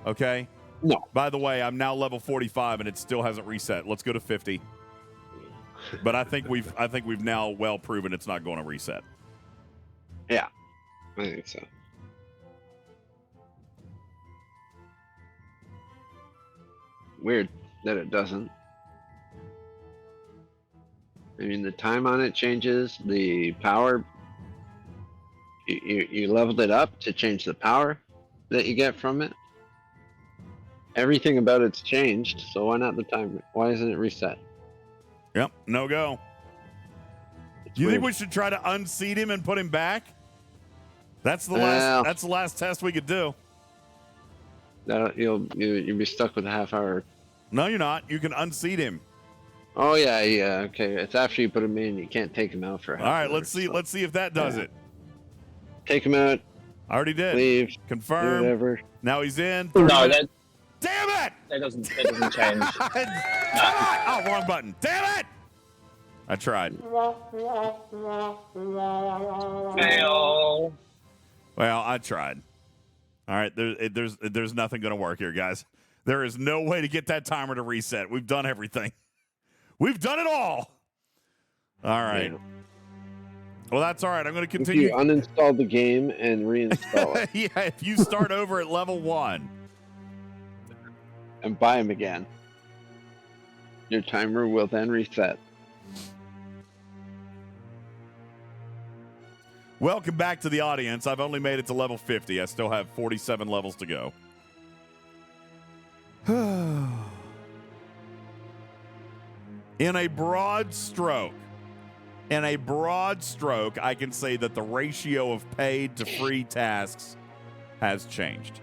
Okay. No. By the way, I'm now level 45 and it still hasn't reset. Let's go to 50. But I think we've now well proven it's not going to reset. Yeah, I think so. Weird that it doesn't. I mean, the time on it changes, the power. You leveled it up to change the power that you get from it. Everything about it's changed, so why not the timer? Why isn't it reset? Yep, no go. You weird. think we should try to unseat him and put him back? That's the Well, last test we could do. That you'll be stuck with a half hour. No, you're not. You can unseat him. Oh yeah. Okay, it's after you put him in. You can't take him out for a half All right, hour, let's see. so. Let's see if that does it. Take him out. I already did. Leave. Do Confirm. whatever. Now he's in. No, 30 that Damn it! doesn't change. Oh, wrong button. Damn it! I tried. Fail. Well, I tried. All right, there's nothing going to work here, guys. There is no way to get that timer to reset. We've done everything. We've done it all. All right. Yeah. Well, that's all right. I'm going to If continue. you uninstall the game and reinstall it Yeah, if you start over at level 1. and buy him again, your timer will then reset. Welcome back to the audience. I've only made it to level 50. I still have 47 levels to go. In a broad stroke, I can say that the ratio of paid to free tasks has changed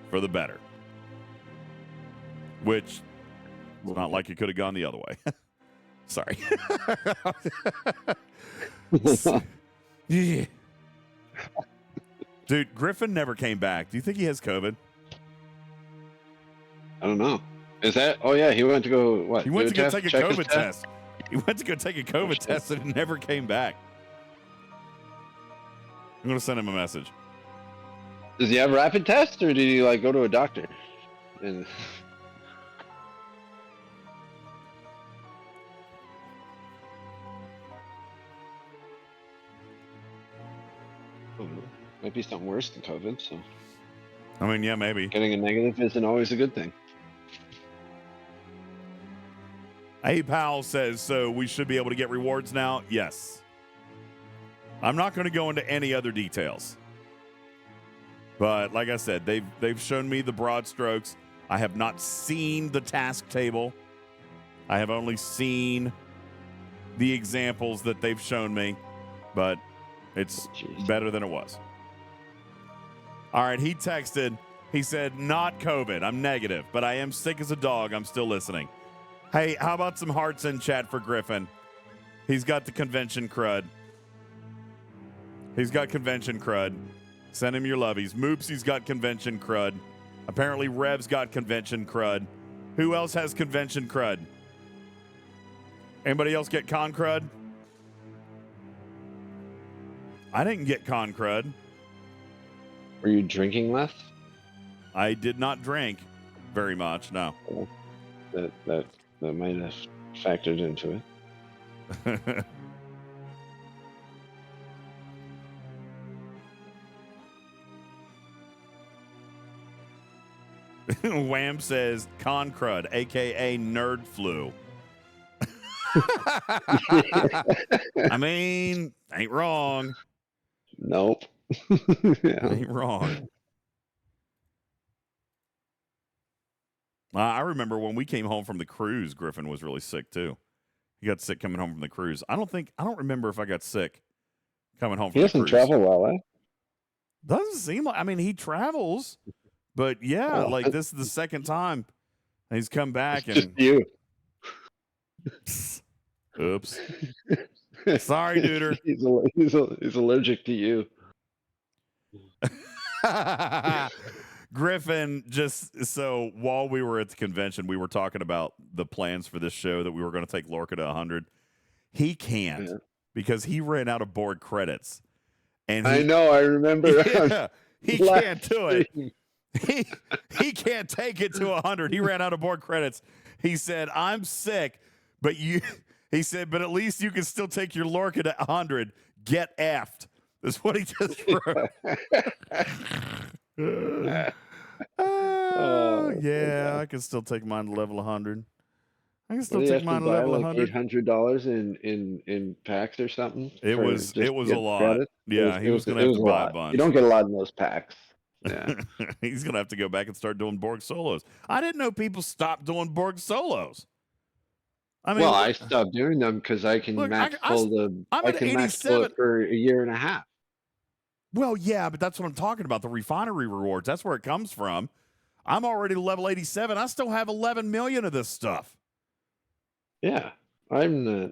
for the better. Which it's not like it could have gone the other way. Sorry. Yeah. Dude, Griffin never came back. Do you think he has COVID? I don't know. Is that? Oh yeah, he went to go. What? He went to go take a check his COVID test. He went to go take a COVID test and it never came back. I'm going to send him a message. Does he have a rapid test, or did he like go to a doctor? And Might be something worse than COVID. So I mean, yeah, maybe. getting a negative isn't always a good thing. Hey, Powell says, so we should be able to get rewards now? Yes. I'm not going to go into any other details. But like I said, they've shown me the broad strokes. I have not seen the task table. I have only seen the examples that they've shown me, but it's better than it was. All right, he texted. He said, not COVID. I'm negative, but I am sick as a dog. I'm still listening. Hey, how about some hearts in chat for Griffin? He's got the convention crud. He's got convention crud. Send him your lovies. Moopsy's got convention crud. Apparently Rev's got convention crud. Who else has convention crud? Anybody else get con crud? I didn't get con crud. Were you drinking less? I did not drink very much, no. Oh, that might have factored into it. Wham says con crud, aka nerd flu. I mean, ain't wrong. Nope. Yeah. Ain't wrong. I remember when we came home from the cruise, Griffin was really sick too. He got sick coming home from the cruise. I don't remember if I got sick coming home from He the cruise. doesn't travel well, eh? Doesn't seem like, I mean, he travels, but yeah, like this is the second time he's come back It's and just you. Oops. Sorry, Duder. He's allergic to you. Griffin, just so while we were at the convention, we were talking about the plans for this show that we were going to take Lorca to 100. He can't because he ran out of board credits. And I know, I remember. Yeah, he can't do it. He can't take it to 100. He ran out of board credits. He said, I'm sick, but he said, but at least you can still take your Lorca to 100. Get effed. That's what he just wrote. Yeah, I can still take mine to level 100. I can still take mine to level 100. $800 in packs or something. It was a lot. Yeah, he was going to have to buy a bunch. You don't get a lot in those packs. Yeah. He's going to have to go back and start doing Borg solos. I didn't know people stopped doing Borg solos. I mean, well, I stopped doing them because I can max pull it for a year and a half. Well, yeah, but that's what I'm talking about. The refinery rewards. That's where it comes from. I'm already level 87. I still have 11 million of this stuff. Yeah, I'm not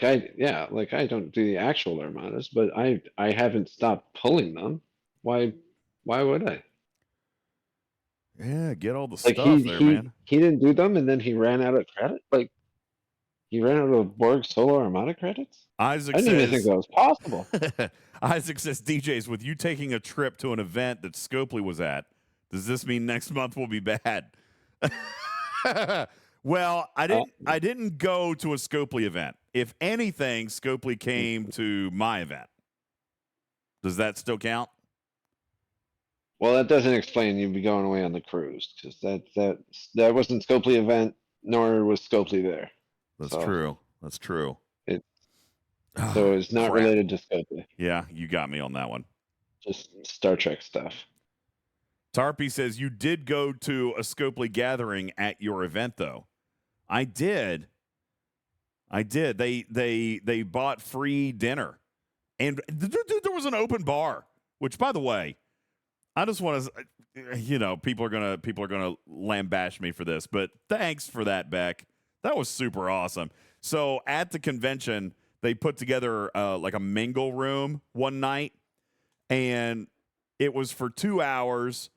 I don't do the actual armadas, but I haven't stopped pulling them. Why would I? Yeah, get all the stuff man. He didn't do them, and then he ran out of credit. Like he ran out of Borg Solo Armada credits. Isaac I didn't even think that was possible. Isaac says, DJs, with you taking a trip to an event that Scopely was at, does this mean next month will be bad? Well, I didn't go to a Scopely event. If anything, Scopely came to my event. Does that still count? Well, that doesn't explain you'd be going away on the cruise because that wasn't Scopely event, nor was Scopely there. That's true. That's true. So it's not related to Scopely. Yeah, you got me on that one. Just Star Trek stuff. Tarpy says you did go to a Scopely gathering at your event, though. I did. They bought free dinner, and there was an open bar. Which, by the way, I just want to, people are gonna lambash me for this, but thanks for that, Beck. That was super awesome. So at the convention, they put together like a mingle room one night, and it was for 2 hours,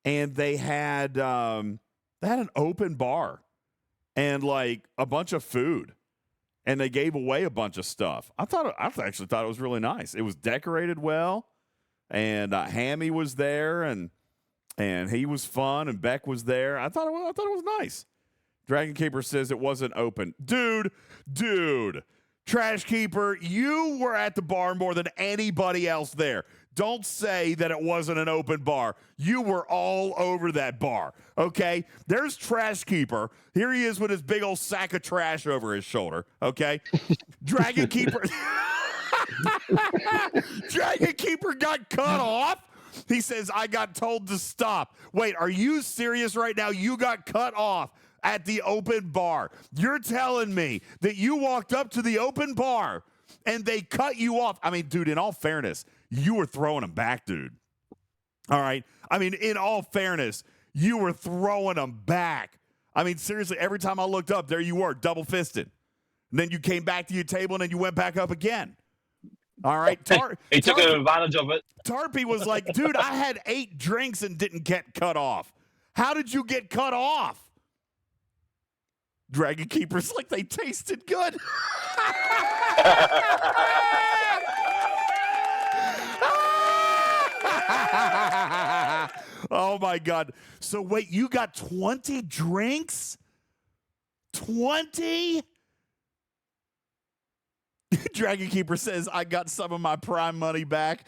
and they had an open bar and like a bunch of food, and they gave away a bunch of stuff. I actually thought it was really nice. It was decorated well, and Hammy was there, and he was fun, and Beck was there. I thought it was nice. Dragon Keeper says it wasn't open. Dude, Trash Keeper, you were at the bar more than anybody else there. Don't say that it wasn't an open bar. You were all over that bar, okay? There's Trash Keeper. Here he is with his big old sack of trash over his shoulder, okay? Dragon Keeper. Dragon Keeper got cut off. He says, I got told to stop. Wait, are you serious right now? You got cut off at the open bar. You're telling me that you walked up to the open bar and they cut you off. I mean, dude, in all fairness, you were throwing them back, dude. All right? I mean, in all fairness, you were throwing them back. I mean, seriously, every time I looked up, there you were, double-fisted. And then you came back to your table and then you went back up again. All right? He took advantage of it. Tarpy was like, dude, I had 8 drinks and didn't get cut off. How did you get cut off? Dragon Keeper's like, they tasted good. Oh, my God. So, wait, you got 20 drinks? 20? Dragon Keeper says, I got some of my Prime money back.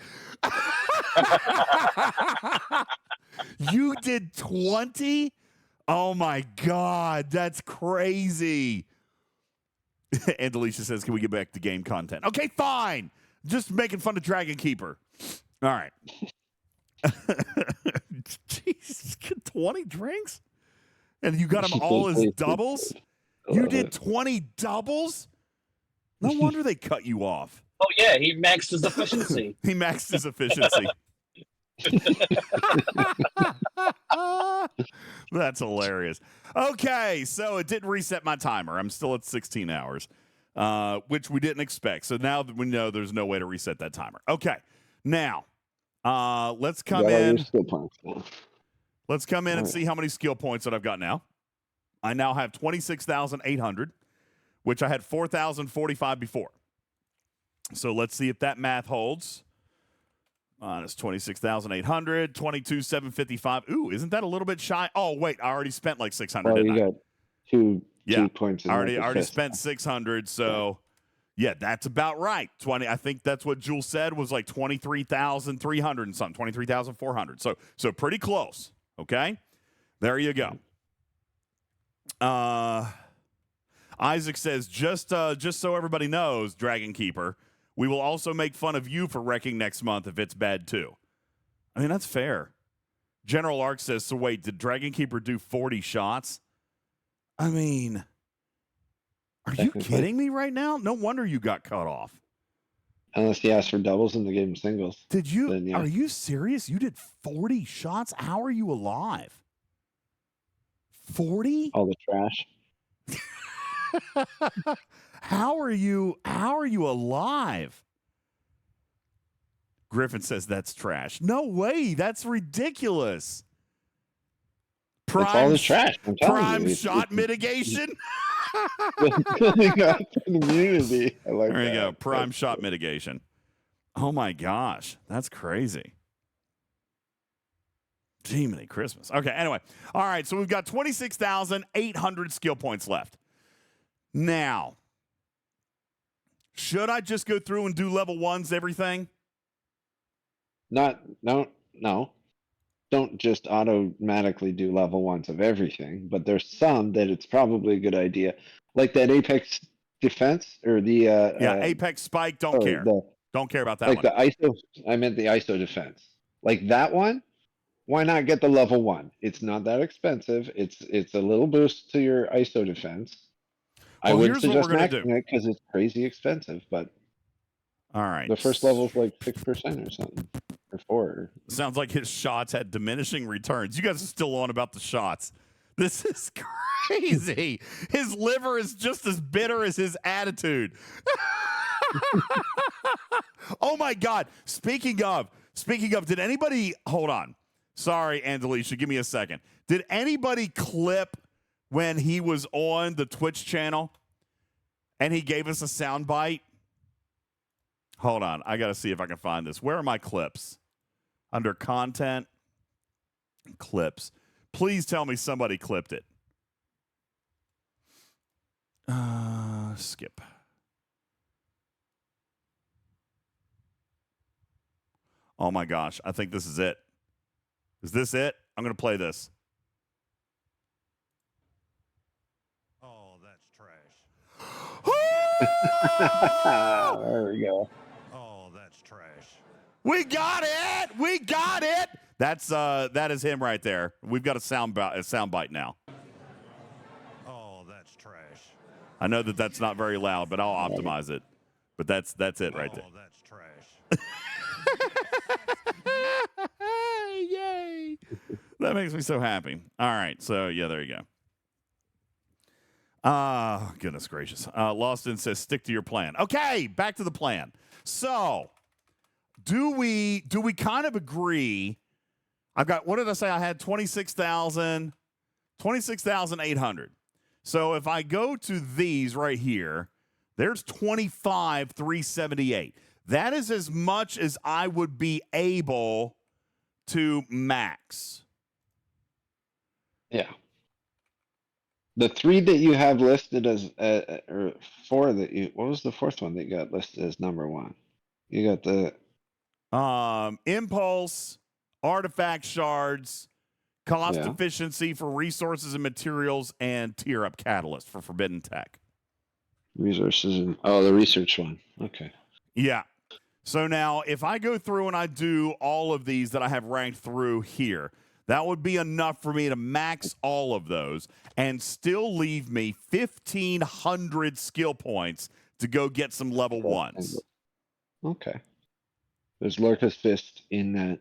You did 20? Oh, my God. That's crazy. And Alicia says, can we get back to game content? Okay, fine. Just making fun of Dragon Keeper. All right. Jesus, 20 drinks? And you got them all as doubles? You did 20 doubles? No wonder they cut you off. Oh yeah, he maxed his efficiency. He maxed his efficiency. That's hilarious. Okay, so it didn't reset my timer. I'm still at 16 hours, which we didn't expect. So now that we know there's no way to reset that timer. Okay, now let's come in. Let's come in and see how many skill points that I've got now. I now have 26,800, which I had 4,045 before. So let's see if that math holds. It's 26,800, 22,755. Ooh, isn't that a little bit shy? Oh, wait, I already spent like 600. Well, you got two points. I already spent 600. So, yeah, that's about right. 20. I think that's what Jules said was like 23,300 and something, 23,400. So pretty close. Okay, there you go. Isaac says, just so everybody knows, Dragon Keeper, we will also make fun of you for wrecking next month if it's bad too. I mean, that's fair. General Arc says, so wait, did Dragon Keeper do 40 shots? I mean, are you kidding me right now? No wonder you got cut off. Unless he asked for doubles in the game singles. Did you? Then, yeah. Are you serious? You did 40 shots? How are you alive? 40? All the trash. How are you alive? Griffin says that's trash. No way. That's ridiculous. It's all the trash. Prime shot mitigation. Immunity. I like there you that. go. Prime shot mitigation. Oh my gosh. That's crazy. Jiminy Christmas. Okay, anyway. All right, so we've got 26,800 skill points left. Now, should I just go through and do level 1s everything? No. Don't just automatically do level 1s of everything, but there's some that it's probably a good idea. Like that Apex defense or the Apex spike, don't care. Don't care about that like one. The ISO, I meant the ISO defense. Like that one, why not get the level 1? It's not that expensive. It's a little boost to your ISO defense. I would suggest maxing it because it's crazy expensive, but all right. The first level is like 6% or something. Or 4. Sounds like his shots had diminishing returns. You guys are still on about the shots. This is crazy. His liver is just as bitter as his attitude. Oh my God. Speaking of, did anybody hold on? Sorry, Andalisha, give me a second. Did anybody clip when he was on the Twitch channel and he gave us a sound bite? Hold on. I got to see if I can find this. Where are my clips? Under content, clips. Please tell me somebody clipped it. Skip. Oh my gosh, I think this is it. Is this it? I'm going to play this. Oh, that's trash. There we go. Oh, that's trash. We got it. We got it. That is him right there. We've got a sound bite now. Oh, that's trash. I know that that's not very loud, but I'll optimize it. But that's it right there. Oh, that's trash. Yay. That makes me so happy. All right. So, yeah, there you go. Goodness gracious. Lawson says, stick to your plan. Okay, back to the plan. So, do we kind of agree? I've got, what did I say? I had 26,800. So, if I go to these right here, there's 25,378. That is as much as I would be able to max. Yeah. The 3 that you have listed as, or 4 that you, what was the fourth one that got listed as number 1? You got the Impulse, artifact shards, cost Yeah. efficiency for resources and materials, and tier up catalyst for forbidden tech. resources and, the research one. Okay. Yeah. So now if I go through and I do all of these that I have ranked through here, that would be enough for me to max all of those and still leave me 1,500 skill points to go get some level ones. Okay. There's Lorca's Fist in that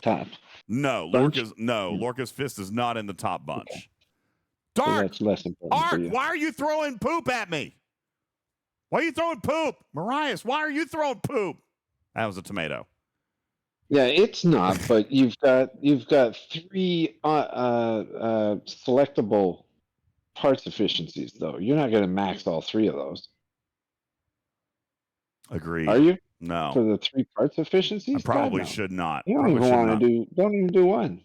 top. No, Bunch? Lorca's Fist is not in the top bunch. Okay. So Dark, that's less important for Ark, you. why are you throwing poop at me? Why are you throwing poop? Marias, why are you throwing poop? That was a tomato. Yeah, it's not, but you've got 3 selectable parts efficiencies though. You're not going to max all 3 of those. Agreed. Are you? No. For the 3 parts efficiencies? I probably God, no. should not. You don't Probably even should want not. to don't even do 1.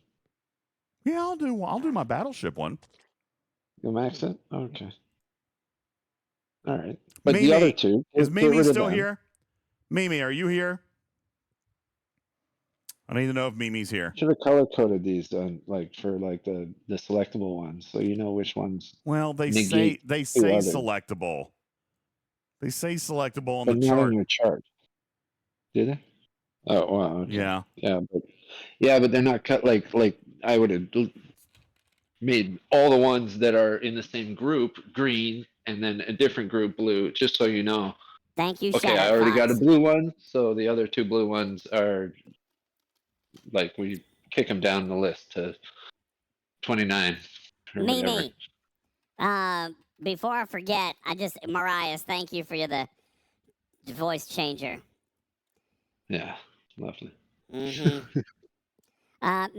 Yeah, I'll do my battleship one. You'll max it? Okay. All right. But Mimi, the other 2, is get Mimi rid of still them. here? Mimi, are you here? I need to know if Mimi's here. Should have color coded these on for the selectable ones, so you know which ones. Well, they negate say others. selectable. They say selectable on But the not chart. in your chart. Did they? Oh wow. Okay. Yeah. But they're not cut like I would have made all the ones that are in the same group green and then a different group blue, just so you know. Thank you, Okay, Shadow I already got a Fox. blue one, so the other 2 blue ones are we kick them down the list to 29 or whatever. Mimi, before I forget, Marias, thank you for the voice changer. Yeah, lovely. Mm-hmm.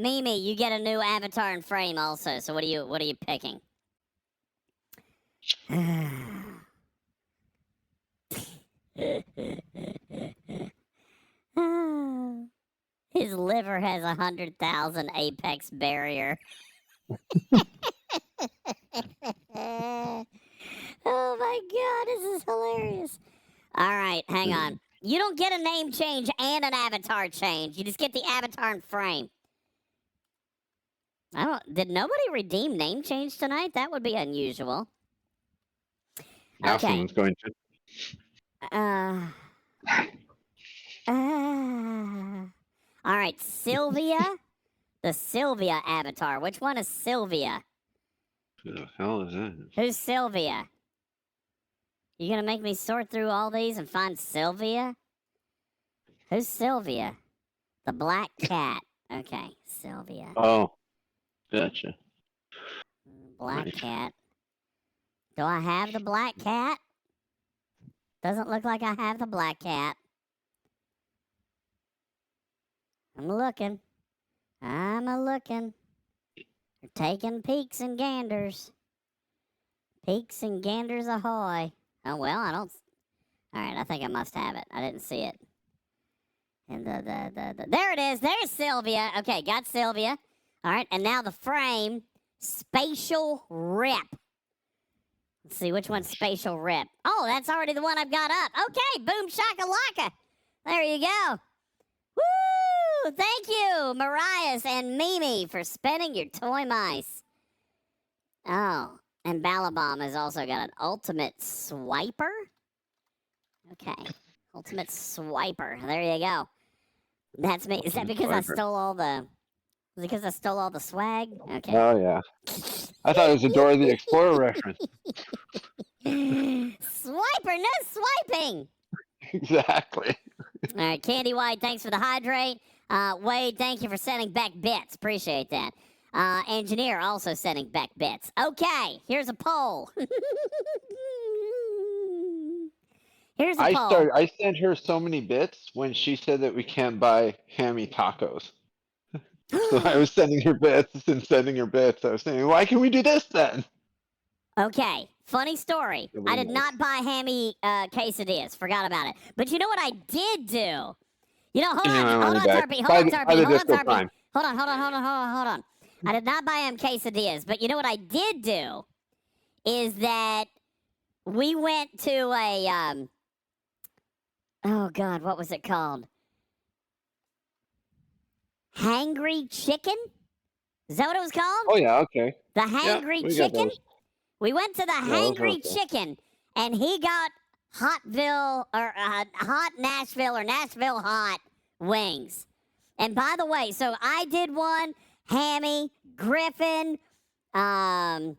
Mimi, you get a new avatar and frame also. So what are you picking? His liver has 100,000 apex barrier. Oh my god, this is hilarious. All right, hang on. You don't get a name change and an avatar change. You just get the avatar and frame. Did nobody redeem name change tonight? That would be unusual. Now Okay. someone's going to. All right, Sylvia. The Sylvia avatar. Which one is Sylvia? Who the hell is that? Who's Sylvia? You gonna make me sort through all these and find Sylvia? Who's Sylvia? The black cat. Okay, Sylvia. Oh, gotcha. Black Right. cat. Do I have the black cat? Doesn't look like I have the black cat. I'm looking. I'm a-looking. We're taking peeks and ganders. Peeks and ganders ahoy. Oh, well, I don't... All right, I think I must have it. I didn't see it. And there it is. There's Sylvia. Okay, got Sylvia. All right, and now the frame. Spatial Rip. Let's see, which one's Spatial Rip? Oh, that's already the one I've got up. Okay, boom shakalaka. There you go. Thank you, Marias and Mimi, for spending your toy mice. Oh, and Balabom has also got an ultimate swiper. Okay, ultimate swiper. There you go. That's me. Is that because I stole all the? Is it because I stole all the swag? Okay. Oh yeah. I thought it was a Dora the Explorer reference. Swiper, no swiping. Exactly. All right, Candy White, thanks for the hydrate. Wade, thank you for sending back bits. Appreciate that. Engineer also sending back bits. Okay, here's a poll. Here's a poll. I sent her so many bits when she said that we can't buy hammy tacos. So I was sending her bits and sending her bits. I was saying, why can we do this then? Okay, funny story. I did not buy hammy quesadillas. Forgot about it. But you know what I did do? You know, hold on, Tarpy. Hold on. I did not buy him quesadillas, but you know what I did do is that we went to a oh God, what was it called? Hangry Chicken? Is that what it was called? Oh yeah, okay. The Hangry Chicken? We went to the Hangry Chicken, and he got hot Nashville or Nashville hot wings. And by the way, so I did one, Hammy, Griffin, I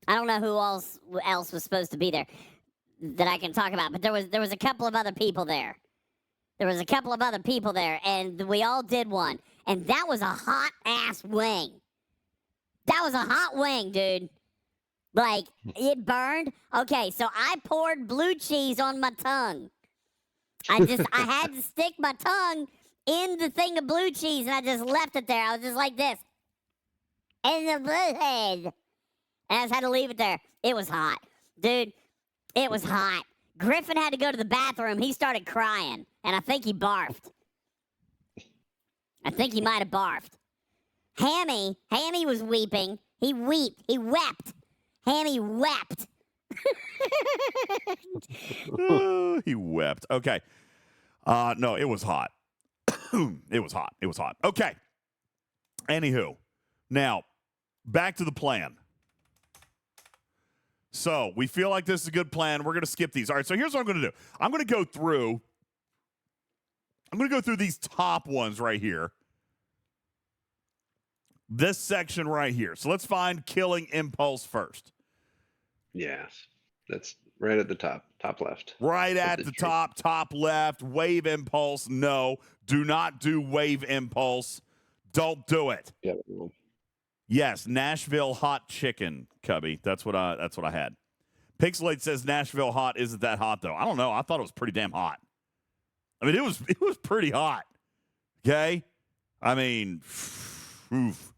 don't know who else was supposed to be there that I can talk about, but there was a couple of other people there. And we all did one. And that was a hot ass wing. That was a hot wing, dude. Like, it burned. Okay, so I poured blue cheese on my tongue. I had to stick my tongue in the thing of blue cheese, and I just left it there. I was just like this. In the blue head. And I just had to leave it there. It was hot. Dude, it was hot. Griffin had to go to the bathroom. He started crying, and I think he barfed. I think he might have barfed. Hammy was weeping. He wept. Hammy wept. He wept. Okay. No, it was hot. It was hot. Okay. Anywho, now back to the plan. So we feel like this is a good plan. We're going to skip these. All right. So here's what I'm going to do. I'm going to go through these top ones right here. This section right here. So let's find Killing Impulse first. Yes. That's right at the top left. Right at the top left. Wave Impulse. No. Do not do Wave Impulse. Don't do it. Yeah. Yes, Nashville hot chicken, Cubby. That's what I had. Pixelate says Nashville hot isn't that hot though. I don't know. I thought it was pretty damn hot. I mean, it was pretty hot. Okay? I mean, oof.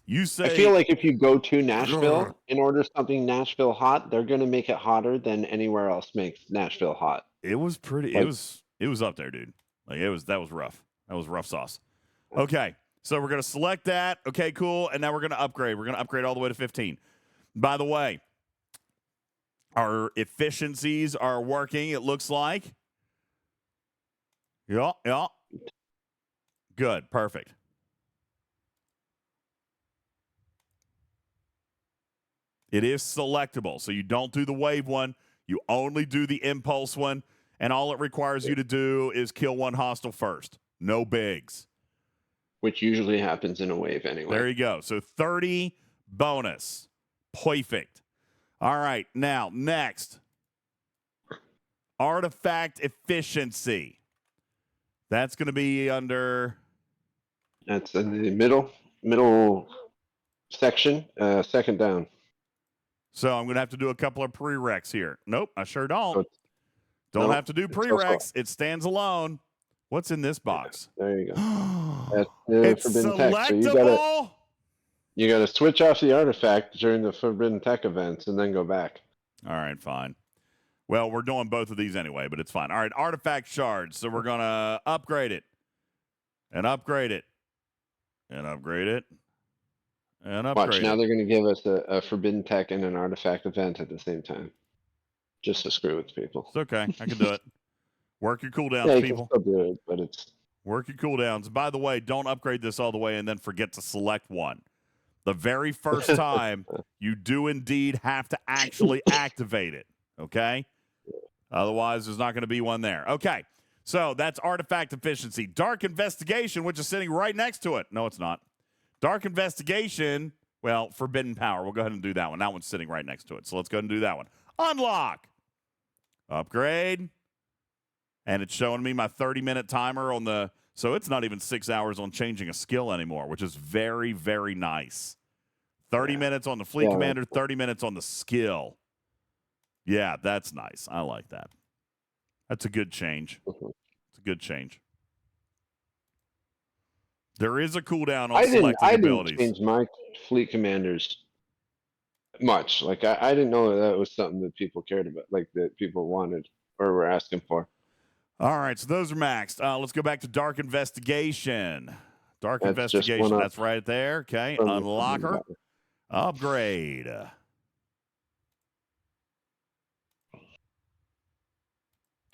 You say I feel like if you go to Nashville and order something Nashville hot, they're going to make it hotter than anywhere else makes Nashville hot. It was pretty. Like, it was up there, dude. Like that was rough. That was rough sauce. Okay, so we're gonna select that. Okay, cool. And now we're gonna upgrade. We're gonna upgrade all the way to 15. By the way, our efficiencies are working. It looks like. Yeah. Good. Perfect. It is selectable, so you don't do the wave one. You only do the impulse one, and all it requires you to do is kill one hostile first. No bigs. Which usually happens in a wave anyway. There you go. So 30 bonus. Perfect. All right, now, next. Artifact efficiency. That's going to be under... That's in the middle section, second down. So I'm going to have to do a couple of prereqs here. Nope, I sure don't. Don't Nope, have to do prereqs. It stands alone. What's in this box? There you go. That's It's Forbidden Tech. selectable. So you gotta switch off the artifact during the Forbidden Tech events and then go back. All right, fine. Well, we're doing both of these anyway, but it's fine. All right, artifact shards. So we're going to upgrade it. And upgrade it. And upgrade it. And upgrade Watch, it. now they're going to give us a Forbidden Tech and an artifact event at the same time. Just to screw with people. It's okay. I can do it. Work your cooldowns, Yeah, you people. can still do it, but it's Work your cooldowns. By the way, don't upgrade this all the way and then forget to select one. The very first time, you do indeed have to actually activate it, okay? Otherwise, there's not going to be one there. Okay, so that's Artifact Efficiency. Dark Investigation, which is sitting right next to it. No, it's not. Dark Investigation, well, Forbidden Power. We'll go ahead and do that one. That one's sitting right next to it, so let's go ahead and do that one. Unlock. Upgrade. And it's showing me my 30-minute timer on the... So it's not even 6 hours on changing a skill anymore, which is very, very nice. 30 minutes on the Fleet Commander, 30 minutes on the skill. Yeah, that's nice. I like that. That's a good change. It's a good change. There is a cooldown on selecting abilities. I didn't change my Fleet Commanders much. Like, I didn't know that was something that people cared about, like that people wanted or were asking for. All right, so those are maxed. Let's go back to Dark Investigation. Dark That's just Investigation, one up that's right there. Okay, from the Unlocker. Upgrade. I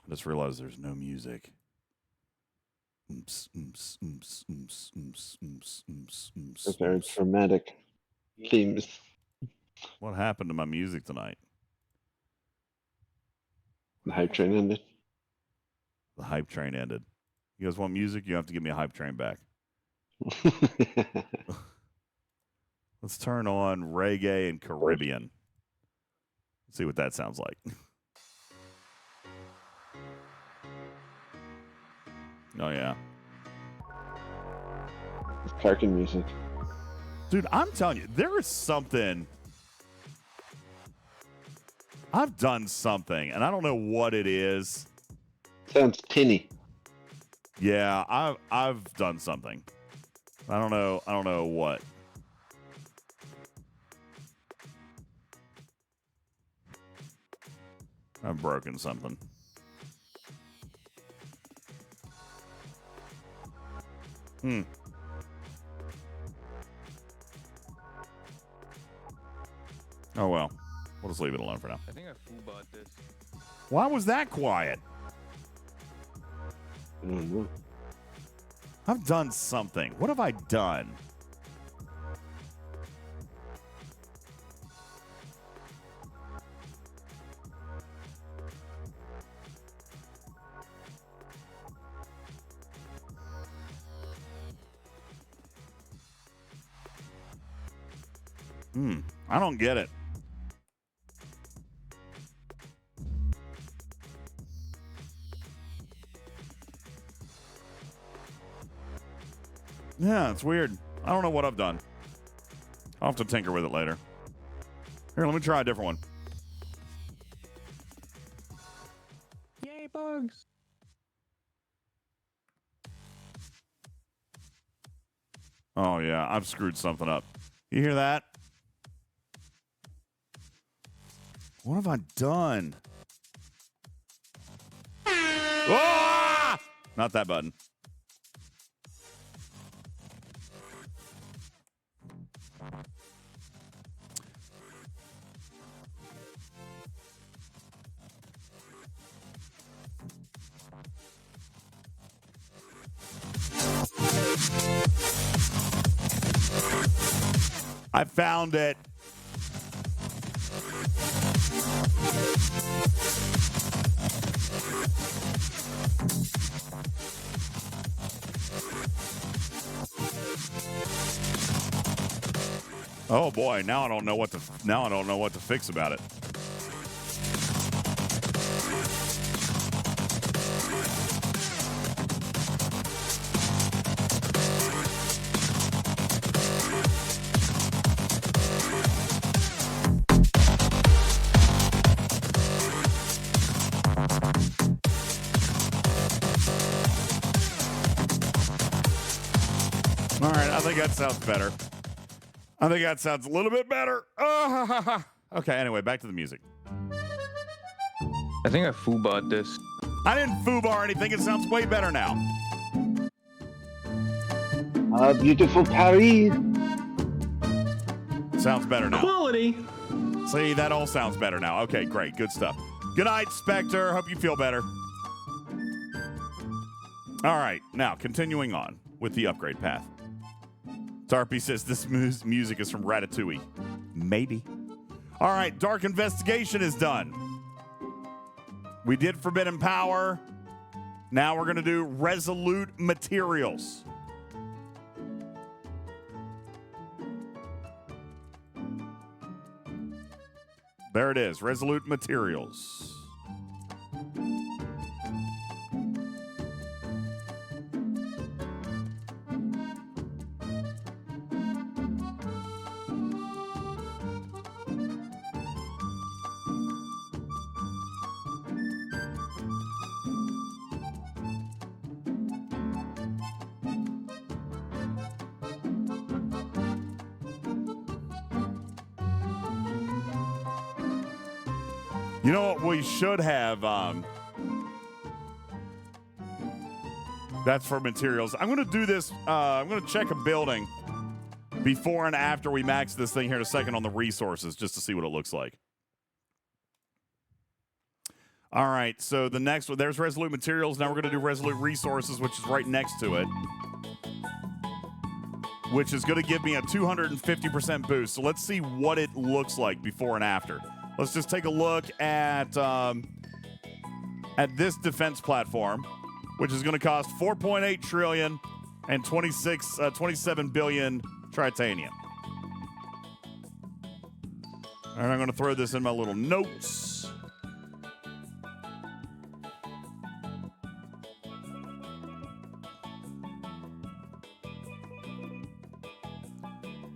just realized there's no music. Very dramatic themes. What happened to my music tonight? The hype train ended. The hype train ended. You guys want music? You have to give me a hype train back. Let's turn on reggae and Caribbean. Let's see what that sounds like. Oh, yeah. It's parking music. Dude, I'm telling you, there is something. I've done something, and I don't know what it is. Sounds tinny. Yeah, I've done something. I don't know what. I've broken something. Oh, well. We'll just leave it alone for now. I think I fool-bought this. Why was that quiet? I don't know. I've done something. What have I done? I don't get it. Yeah, it's weird. I don't know what I've done. I'll have to tinker with it later. Here, let me try a different one. Yay, bugs. Oh, yeah, I've screwed something up. You hear that? What have I done? Ah! Not that button. I found it. Oh boy, now I don't know what to fix about it. All right, I think that sounds better. I think that sounds a little bit better. Okay, anyway, back to the music. I think I fool-bought this. I didn't foobar anything. It sounds way better now. Beautiful Paris. Sounds better now. Quality. See, that all sounds better now. Okay, great. Good stuff. Good night, Spectre. Hope you feel better. All right, now continuing on with the upgrade path. Tarpy says this music is from Ratatouille. Maybe. All right, Dark Investigation is done. We did Forbidden Power. Now we're going to do Resolute Materials. There it is, Resolute Materials. You know what we should have? That's for materials. I'm going to do this. I'm going to check a building before and after we max this thing here in a second on the resources just to see what it looks like. All right, so the next one, there's Resolute Materials. Now we're going to do Resolute Resources, which is right next to it, which is going to give me a 250% boost. So let's see what it looks like before and after. Let's just take a look at this defense platform, which is going to cost 4.8 trillion and 27 billion tritanium. And I'm going to throw this in my little notes.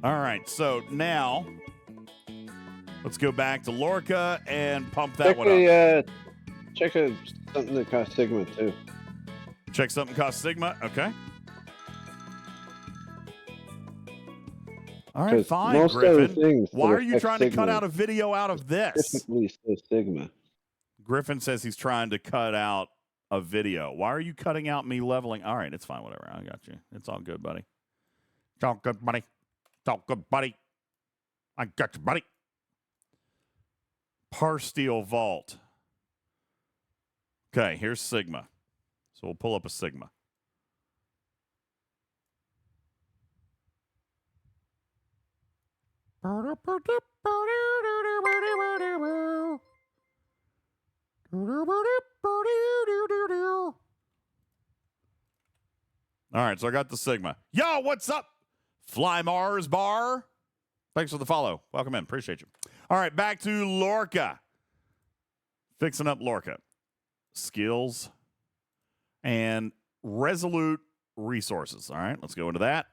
All right, so now let's go back to Lorca and pump that one up. Check something that costs Sigma, too. Check something cost Sigma. Okay. All right, fine, Griffin. Why are you trying to cut out a video out of this? Specifically says Sigma. Griffin says he's trying to cut out a video. Why are you cutting out me leveling? All right, it's fine. Whatever. I got you. It's all good, buddy. It's all good, buddy. It's all good, buddy. I got you, buddy. Parsteel Vault. Okay, here's Sigma. So we'll pull up a Sigma. All right, so I got the Sigma. Yo, what's up? Fly Mars Bar. Thanks for the follow. Welcome in. Appreciate you. All right, back to Lorca. Fixing up Lorca. Skills and Resolute Resources. All right, let's go into that.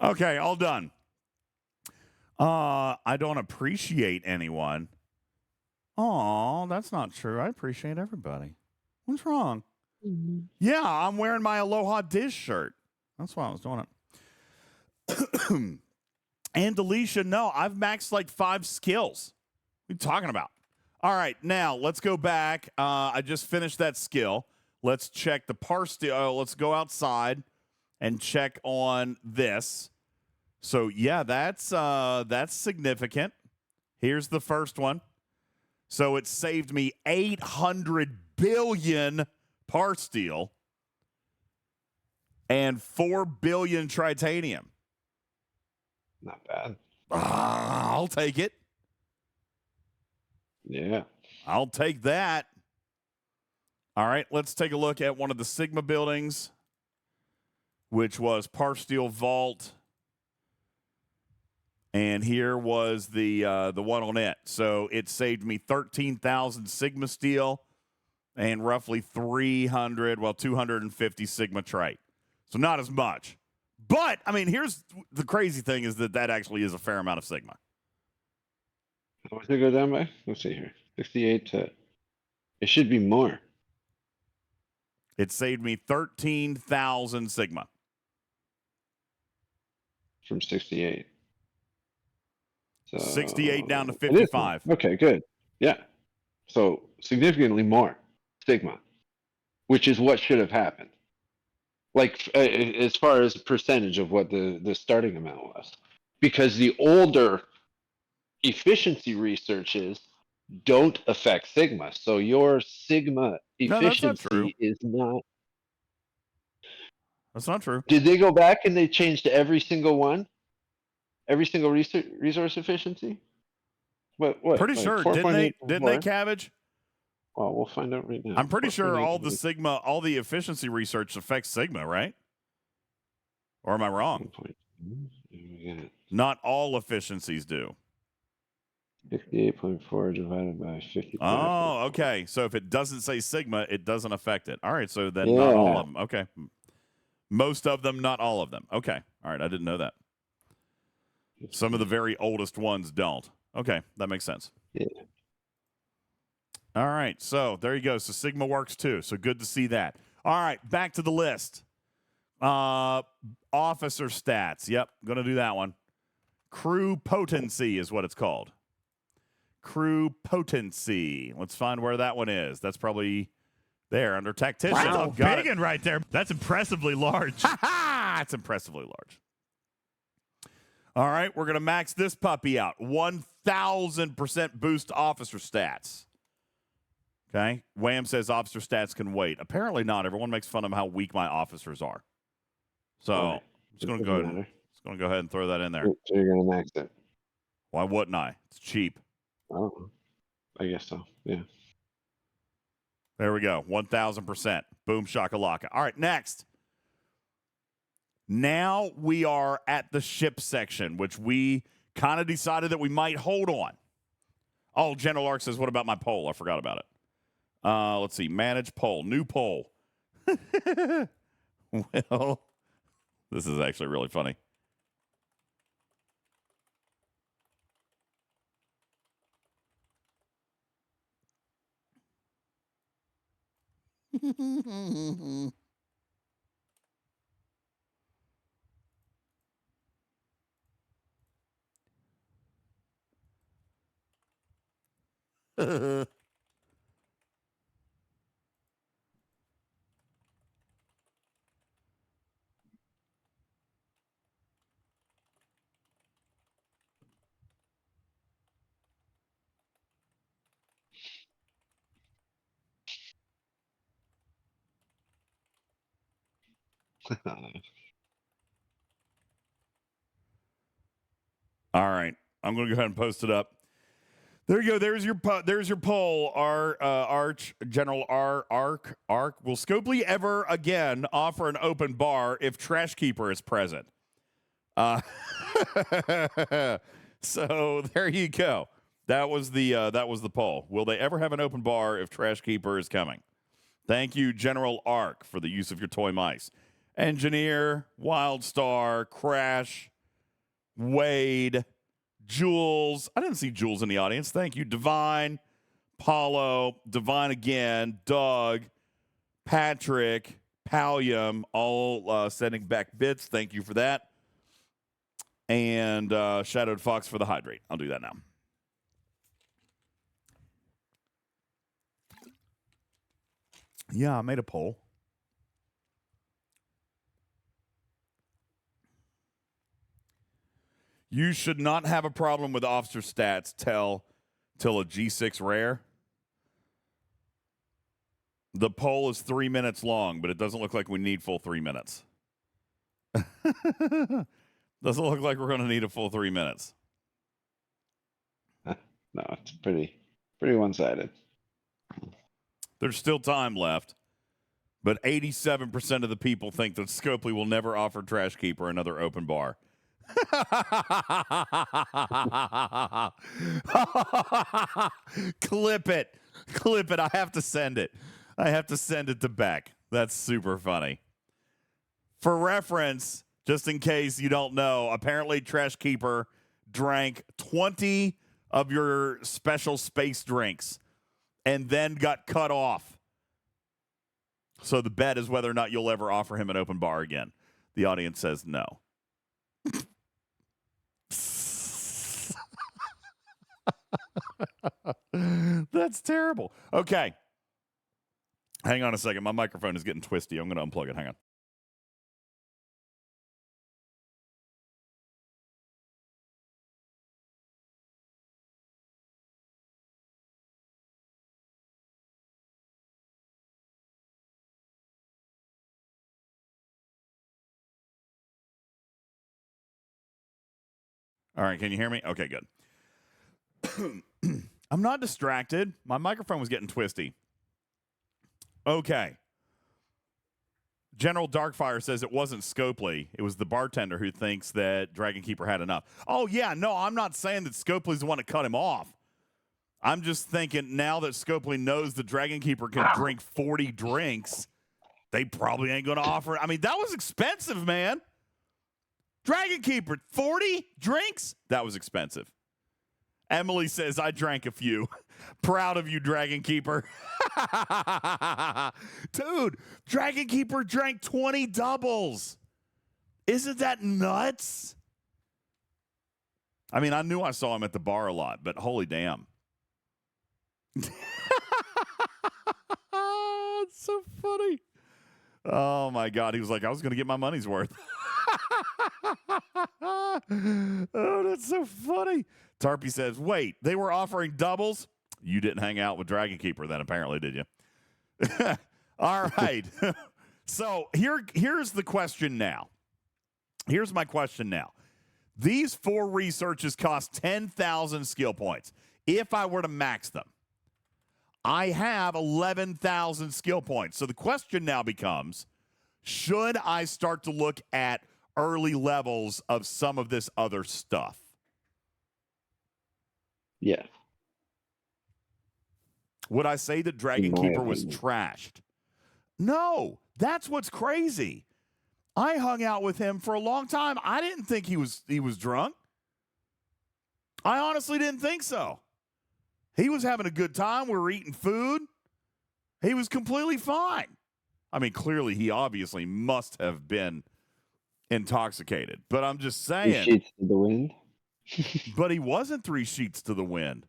Okay, all done. I don't appreciate anyone. Oh, that's not true. I appreciate everybody. What's wrong? Mm-hmm. Yeah, I'm wearing my Aloha Diz shirt. That's why I was doing it. And Alicia, no, I've maxed like 5 skills. What are you talking about? All right, now let's go back. I just finished that skill. Let's check the parsteel. Let's go outside and check on this. So yeah, that's significant. Here's the first one. So it saved me 800 billion parsteel and 4 billion tritanium. Not bad. I'll take it. Yeah. I'll take that. All right, let's take a look at one of the Sigma buildings, which was Parsteel Vault. And here was the one on it. So it saved me 13,000 Sigma steel and roughly 250 Sigma trite. So not as much. But, I mean, here's the crazy thing is that actually is a fair amount of Sigma. How much did it go down by? Let's see here. 68 to... It should be more. It saved me 13,000 Sigma. from 68. So 68 down to it is 55. more. Okay, good. Yeah. So significantly more sigma, which is what should have happened. Like as far as percentage of what the starting amount was, because the older efficiency researches don't affect sigma. So your sigma No, that's not true. efficiency is not. That's not true. Did they go back and they changed every single one? Every single resource efficiency? What? Pretty Like sure, 4.8? didn't they, Cabbage? Well, we'll find out right now. I'm pretty sure 4.8. all the efficiency research affects sigma, right? Or am I wrong? Not all efficiencies do. 58.4 divided by 50. Oh, okay. So if it doesn't say sigma, it doesn't affect it. All right. So then not all of them. Okay. Most of them, not all of them. Okay. All right. I didn't know that. Some of the very oldest ones don't. Okay. That makes sense. Yeah. All right. So there you go. So sigma works too. So good to see that. All right. Back to the list. Officer stats. Yep. Going to do that one. Crew potency is what it's called. Crew potency. Let's find where that one is. That's probably there under tactician. Wow, big one right there. That's impressively large. Ha ha! It's impressively large. All right, we're going to max this puppy out. 1,000% boost officer stats. Okay? Wham says officer stats can wait. Apparently not. Everyone makes fun of how weak my officers are. So I'm just going to go ahead and throw that in there. So you're going to max it. Why wouldn't I? It's cheap. Oh, I guess so. Yeah. There we go. 1,000%. Boom shakalaka. All right, next. Now we are at the ship section, which we kind of decided that we might hold on. Oh, General Ark says, what about my poll? I forgot about it. Let's see. Manage poll. New poll. Well, this is actually really funny. All right, I'm going to go ahead and post it up. There you go. There's your poll. Arch General Ark. Will Scopely ever again offer an open bar if Trash Keeper is present? So there you go. That was the poll. Will they ever have an open bar if Trash Keeper is coming? Thank you, General Ark, for the use of your toy mice. Engineer, Wildstar, Crash, Wade, Jules. I didn't see Jules in the audience. Thank you. Divine, Paulo, Divine again, Doug, Patrick, Pallium, all sending back bits. Thank you for that. And Shadowed Fox for the hydrate. I'll do that now. Yeah, I made a poll. You should not have a problem with officer stats till a G6 rare. The poll is 3 minutes long, but it doesn't look like we need full 3 minutes. Doesn't look like we're going to need a full 3 minutes. No, it's pretty one-sided. There's still time left, but 87% of the people think that Scopely will never offer Trash Keeper another open bar. Clip it. I have to send it. To Beck. That's super funny. For reference, just in case you don't know, apparently Trash Keeper drank 20 of your special space drinks and then got cut off. So the bet is whether or not you'll ever offer him an open bar again. The audience says no. That's terrible. Okay. Hang on a second. My microphone is getting twisty. I'm going to unplug it. Hang on. All right. Can you hear me? Okay, good. I'm not distracted. My microphone was getting twisty. Okay. General Darkfire says it wasn't Scopely. It was the bartender who thinks that Dragon Keeper had enough. Oh, yeah. No, I'm not saying that Scopely's the one to cut him off. I'm just thinking now that Scopely knows the Dragon Keeper can drink 40 drinks, they probably ain't going to offer it. I mean, that was expensive, man. Dragon Keeper, 40 drinks? That was expensive. Emily says, I drank a few. Proud of you, Dragon Keeper. Dude, Dragon Keeper drank 20 doubles. Isn't that nuts? I mean, I knew I saw him at the bar a lot, but holy damn. It's so funny. Oh, my God. He was like, I was going to get my money's worth. Oh, that's so funny. Tarpy says, wait, they were offering doubles? You didn't hang out with Dragon Keeper then, apparently, did you? All right. So here's the question now. Here's my question now. These 4 researches cost 10,000 skill points. If I were to max them, I have 11,000 skill points. So the question now becomes, should I start to look at early levels of some of this other stuff? Yeah. Would I say that Dragon Keeper was trashed? No, that's what's crazy. I hung out with him for a long time. I didn't think he was drunk. I honestly didn't think so. He was having a good time. We were eating food. He was completely fine. I mean, clearly he obviously must have been intoxicated. But I'm just saying. 3 sheets to the wind. But he wasn't 3 sheets to the wind.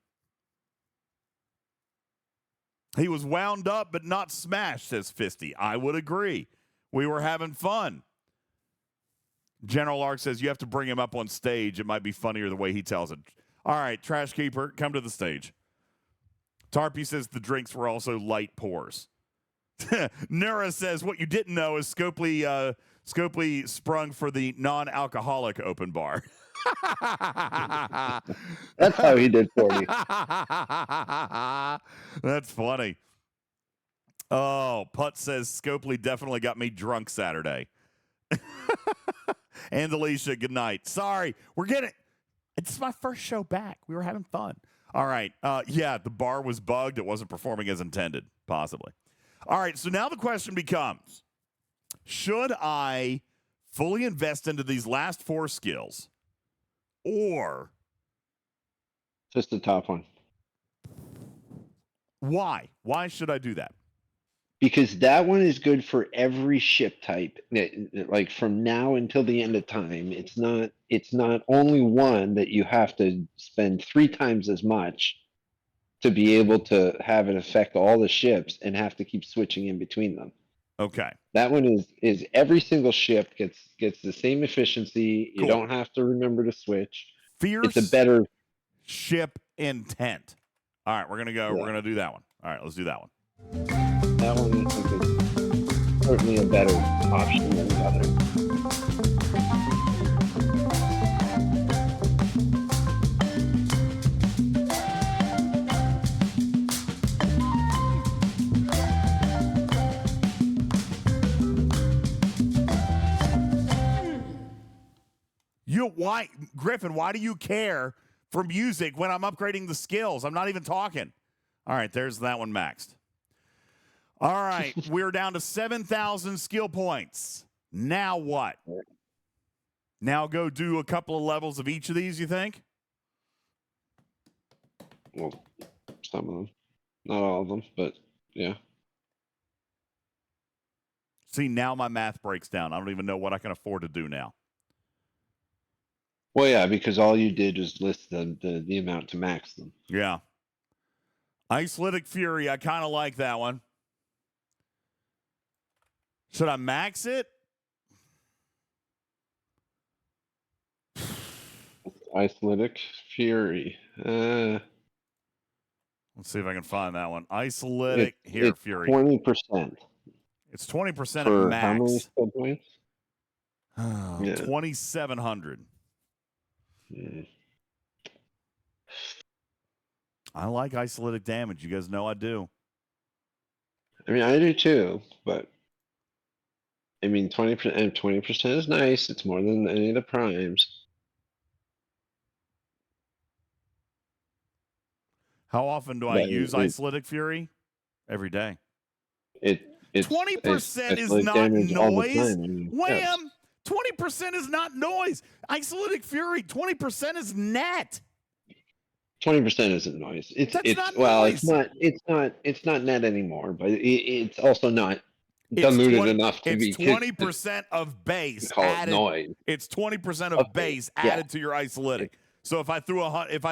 He was wound up but not smashed, says Fisty. I would agree. We were having fun. General Ark says you have to bring him up on stage. It might be funnier the way he tells it. All right, Trash Keeper, come to the stage. Tarpy says the drinks were also light pours. Nura says what you didn't know is Scopely sprung for the non-alcoholic open bar. That's how he did 40. That's funny. Oh, Putt says Scopely definitely got me drunk Saturday. And Alicia, good night. Sorry, it's my first show back. We were having fun. All right. Yeah, the bar was bugged. It wasn't performing as intended, possibly. All right, so now the question becomes, should I fully invest into these last 4 skills or Just the top one. why? Why should I do that? Because that one is good for every ship type. Like from now until the end of time, it's not only one that you have to spend 3 times as much to be able to have it affect all the ships and have to keep switching in between them. Okay. That one is every single ship gets the same efficiency. You Cool. don't have to remember to switch. Fierce It's a better ship intent. All right, we're gonna go. Yeah. We're gonna do that one. All right, let's do that one. that one. I think is certainly a better option than the other. Why, Griffin? Why do you care for music when I'm upgrading the skills? I'm not even talking. All right, there's that one maxed. All right, we're down to 7,000 skill points. Now what? Now go do a couple of levels of each of these, you think? Well, some of them, not all of them, but yeah. See, now my math breaks down. I don't even know what I can afford to do now. Well, yeah, because all you did was list the amount to max them. Yeah. Isolytic Fury, I kind of like that one. Should I max it? Isolytic Fury. Let's see if I can find that one. Isolytic It's Fury. 20%. It's 20% at For max. how many skill points? Yeah. 2,700. I like isolytic damage. You guys know I do. I mean, I do too, but I mean, 20% and 20% is nice. It's more than any of the primes. How often do I use isolytic fury? Every day. It's 20% is like not damage all the noise. time. I mean, Wham! 20% is not noise. Isolytic fury, 20% is net. 20% isn't noise. It's not well, noise. it's not net anymore, but it's also not diluted enough to be 20% of base call added. it noise. It's 20% of base added to your isolytic. So if I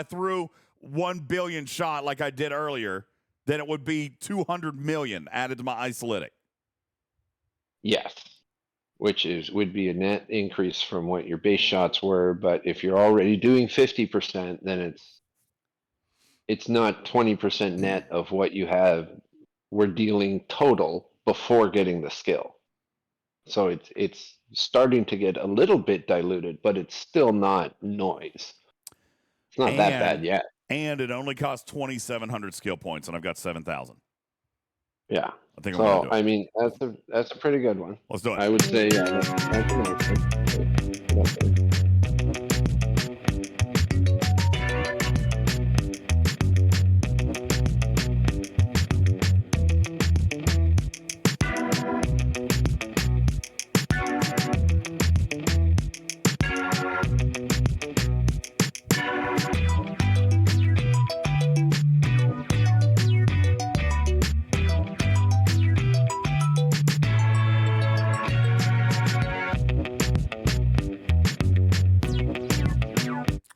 threw 1 billion shot like I did earlier, then it would be 200 million added to my isolytic. Yes. Which would be a net increase from what your base shots were, but if you're already doing 50%, then it's not 20% net of what you have. We're dealing total before getting the skill. So it's starting to get a little bit diluted, but it's still not noise. It's not that bad yet. And it only costs 2,700 skill points, and I've got 7,000. Yeah. I think I'm gonna do it. I mean, that's a pretty good one. Let's do it. I would say, yeah, that's an option.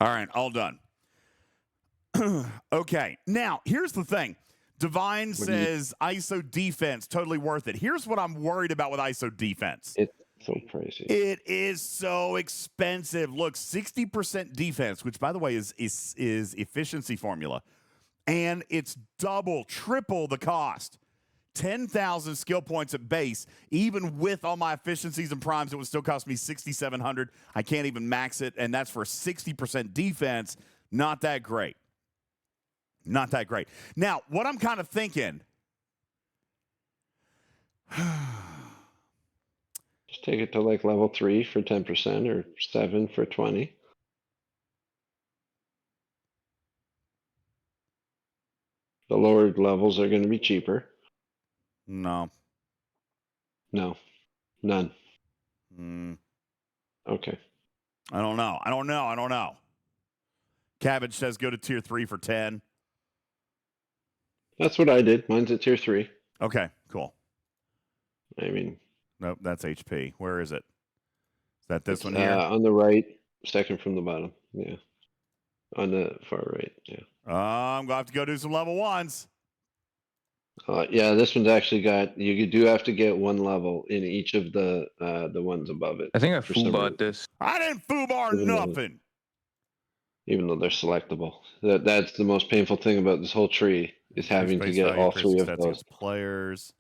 All right, all done. Okay, now here's the thing. Divine says ISO defense, totally worth it. Here's what I'm worried about with ISO defense. It's so crazy. It is so expensive. Look, 60% defense, which by the way is efficiency formula, and it's double, triple the cost. 10,000 skill points at base. Even with all my efficiencies and primes, it would still cost me 6,700. I can't even max it, and that's for 60% defense. Not that great. Not that great. Now, what I'm kind of thinking. Just take it to like level 3 for 10% or 7 for 20. The lower levels are going to be cheaper. No. No. None. Okay. I don't know. Cabbage says go to tier 3 for 10. That's what I did. Mine's at tier 3. Okay, cool. I mean, nope, that's HP. Where is it? Is that this one here? On the right, second from the bottom. Yeah. On the far right. Yeah. I'm going to have to go do some level 1s. Yeah, this one's actually got, you do have to get 1 level in each of the ones above it. I think I foobarred this. I didn't foobar nothing. Even though they're selectable. That's the most painful thing about this whole tree, is having to get all 3 of those. Players.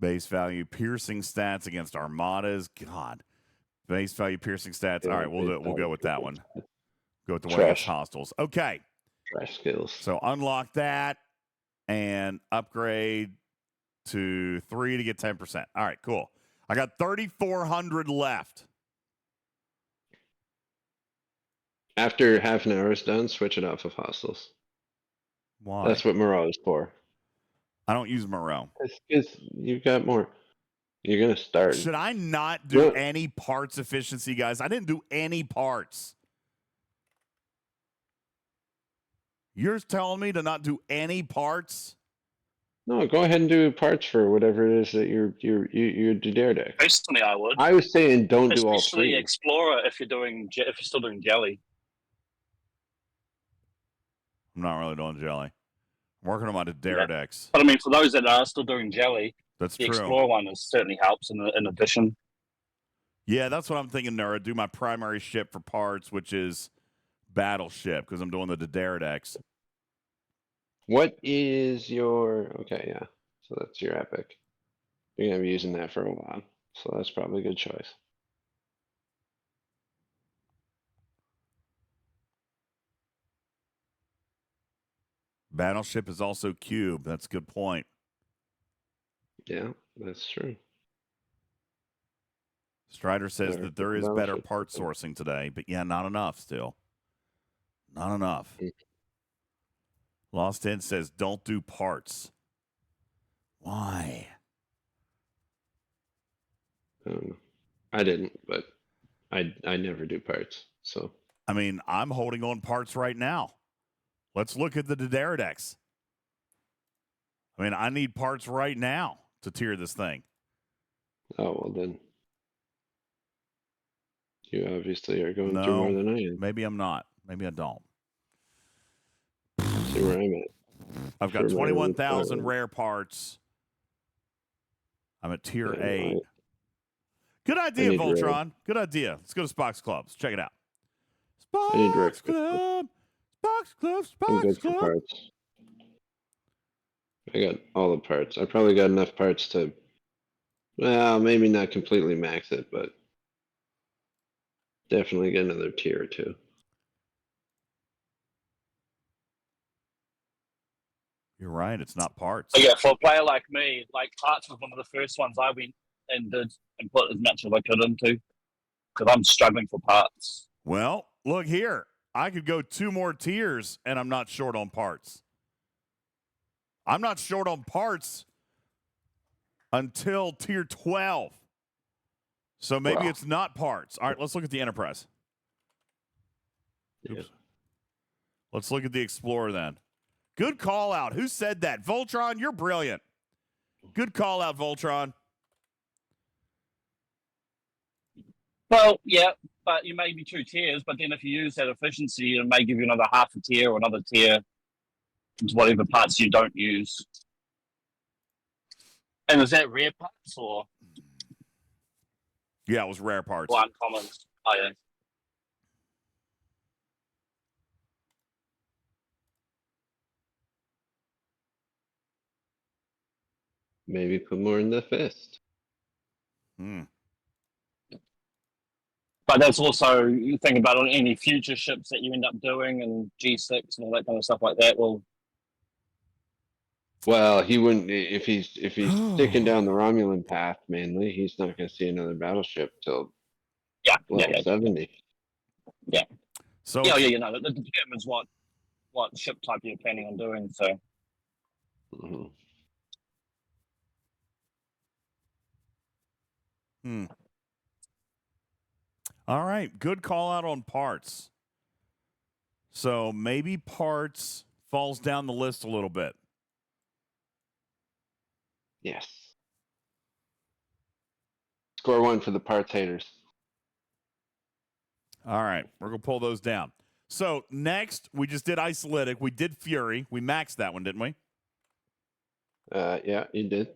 Base value piercing stats against armadas. God. Base value piercing stats. All right, we'll go with that one. Go with the one against hostiles. Okay. Trash skills. So unlock that and upgrade to 3 to get 10%. All right, cool. I got 3,400 left. After half an hour is done, switch it off of hostiles. Why? That's what Moreau is for. I don't use Moreau. Because you've got more. You're going to start. Should I not do any parts efficiency, guys? I didn't do any parts. You're telling me to not do any parts? No, go ahead and do parts for whatever it is that your Dare deck. Personally, I would. I was saying don't do all Especially three. Explorer if you're still doing jelly. I'm not really doing jelly. I'm working on my Dare decks. But I mean, for those that are still doing jelly, That's the true. Explorer one certainly helps in addition. Yeah, that's what I'm thinking, Nura. Do my primary ship for parts, which is Battleship, because I'm doing the Dare decks. What is your okay? Yeah, so that's your epic. You're gonna be using that for a while, so that's probably a good choice. Battleship is also cube. That's a good point. Yeah, that's true. Strider says that there is better part Battleship. sourcing today, but yeah, not enough still. Not enough. Lost End says don't do parts. Why? I didn't, but I never do parts. So I mean, I'm holding on parts right now. Let's look at the Dare decks. I mean, I need parts right now to tier this thing. oh well then. You obviously are going through more than I am. Maybe I'm not. Maybe I don't. See where I'm at. I've got 21,000 rare parts. I'm at tier 8. Good idea, Voltron. Good idea. Let's go to Spox Club. Let's check it out. Spox Club. Spox Club. Spox Club. Parts. I got all the parts. I probably got enough parts to, well, maybe not completely max it, but definitely get another tier or two. You're right. It's not parts. But yeah, for a player like me, like parts was one of the first ones I went and did and put as much as I could into because I'm struggling for parts. Well, look here. I could go 2 more tiers and I'm not short on parts. I'm not short on parts until tier 12. So maybe it's not parts. All right, let's look at the Enterprise. Oops. Let's look at the Explorer then. Good call out. Who said that? Voltron, you're brilliant. Good call out, Voltron. Well, yeah, but you may be 2 tiers, but then if you use that efficiency, it may give you another half a tier or another tier into whatever parts you don't use. And is that rare parts or? Yeah, it was rare parts. Or uncommons. Oh, yeah. Maybe put more in the fist. But that's also, you think about on any future ships that you end up doing and G6 and all that kind of stuff like that. Well, he wouldn't if he's sticking down the Romulan path mainly. He's not going to see another battleship till level 70. Yeah. So yeah, you know, that determines what ship type you're planning on doing. So. All right, good call out on parts. So maybe parts falls down the list a little bit. Yes. Score 1 for the parts haters. All right, we're going to pull those down. So next, we just did Isolytic. We did Fury. We maxed that one, didn't we? Yeah, you did.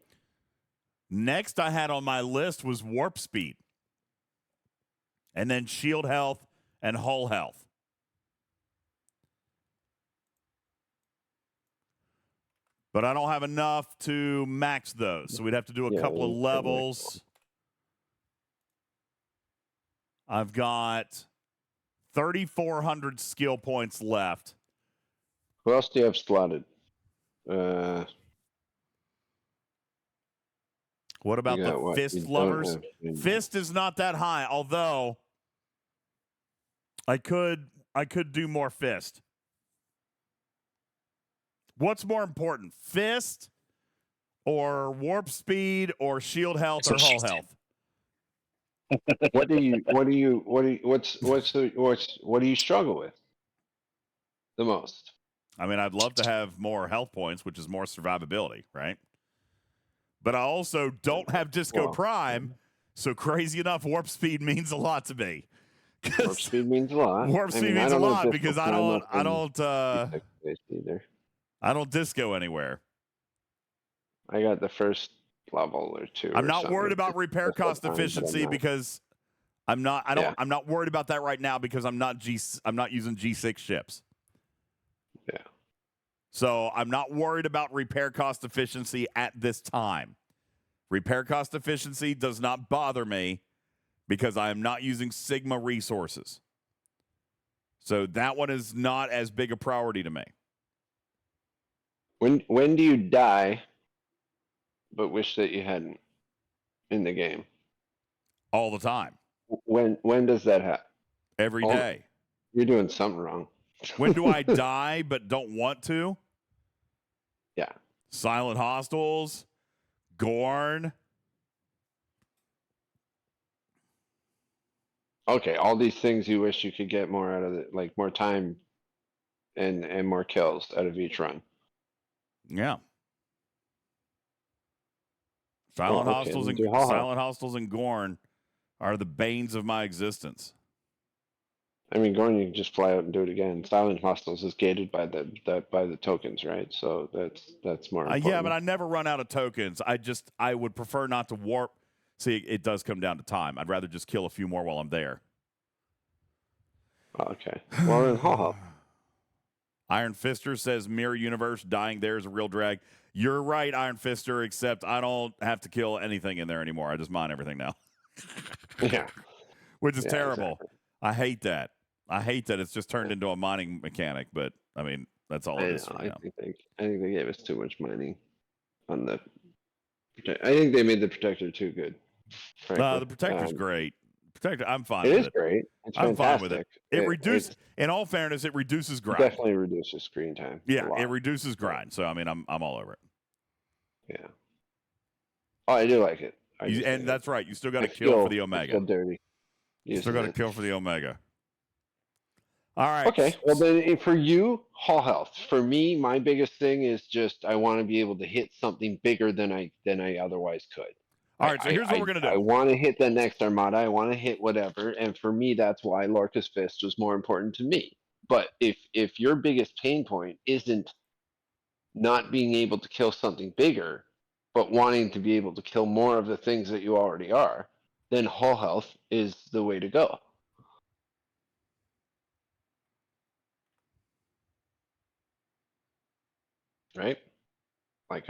Next I had on my list was Warp Speed. And then Shield Health and Hull Health. But I don't have enough to max those, so we'd have to do a couple of levels. I've got 3,400 skill points left. Who else do you have slotted? What about the Fist lovers? Fist is not that high, although I could do more Fist. What's more important, Fist or Warp Speed or Shield Health or Hull Health? What do you struggle with the most? I mean, I'd love to have more health points, which is more survivability, right? But I also don't have Disco Prime, so crazy enough, warp speed means a lot to me. Warp speed means a lot. Warp speed means a lot because I don't either. I don't disco anywhere. I got the first level or two. I'm not worried about repair cost efficiency because I'm not worried about that right now because I'm not using G6 ships. Yeah. So I'm not worried about repair cost efficiency at this time. Repair cost efficiency does not bother me because I am not using Sigma resources. So that one is not as big a priority to me. When do you die but wish that you hadn't in the game? All the time. When does that happen? Every day. You're doing something wrong. When do I die but don't want to? Yeah. Silent Hostiles, Gorn. Okay, all these things you wish you could get more out of it, like more time and more kills out of each run. Yeah. Silent Hostiles and Gorn are the banes of my existence. I mean, Gorn, you can just fly out and do it again. Silent Hostiles is gated by the tokens, right? So that's more important. Yeah, but I never run out of tokens. I would prefer not to warp. See, it does come down to time. I'd rather just kill a few more while I'm there. Okay. Well, then, Iron Fister says Mirror Universe dying there is a real drag. You're right, Iron Fister, except I don't have to kill anything in there anymore. I just mine everything now. Yeah. Which is terrible. Exactly. I hate that. I hate that it's just turned into a mining mechanic, but I mean, that's all it is. I think they gave us too much mining on the. I think they made the Protector too good. The Protector's great. Protector, I'm fine with it. It is great. It's I'm fantastic. fine with it. It reduces, in all fairness, it reduces grind. Definitely reduces screen time. Yeah, it reduces grind. So I mean, I'm all over it. Yeah. Oh, I do like it. And that's right. You still got to kill for the Omega. Still dirty. You still got to kill for the Omega. All right. Okay. Well, then for you, Hall Health. For me, my biggest thing is just I want to be able to hit something bigger than I otherwise could. All right. So here's what we're gonna do. I want to hit the next Armada. I want to hit whatever, and for me, that's why Lorca's Fist was more important to me. But if your biggest pain point isn't not being able to kill something bigger, but wanting to be able to kill more of the things that you already are, then Hall Health is the way to go. Right? Like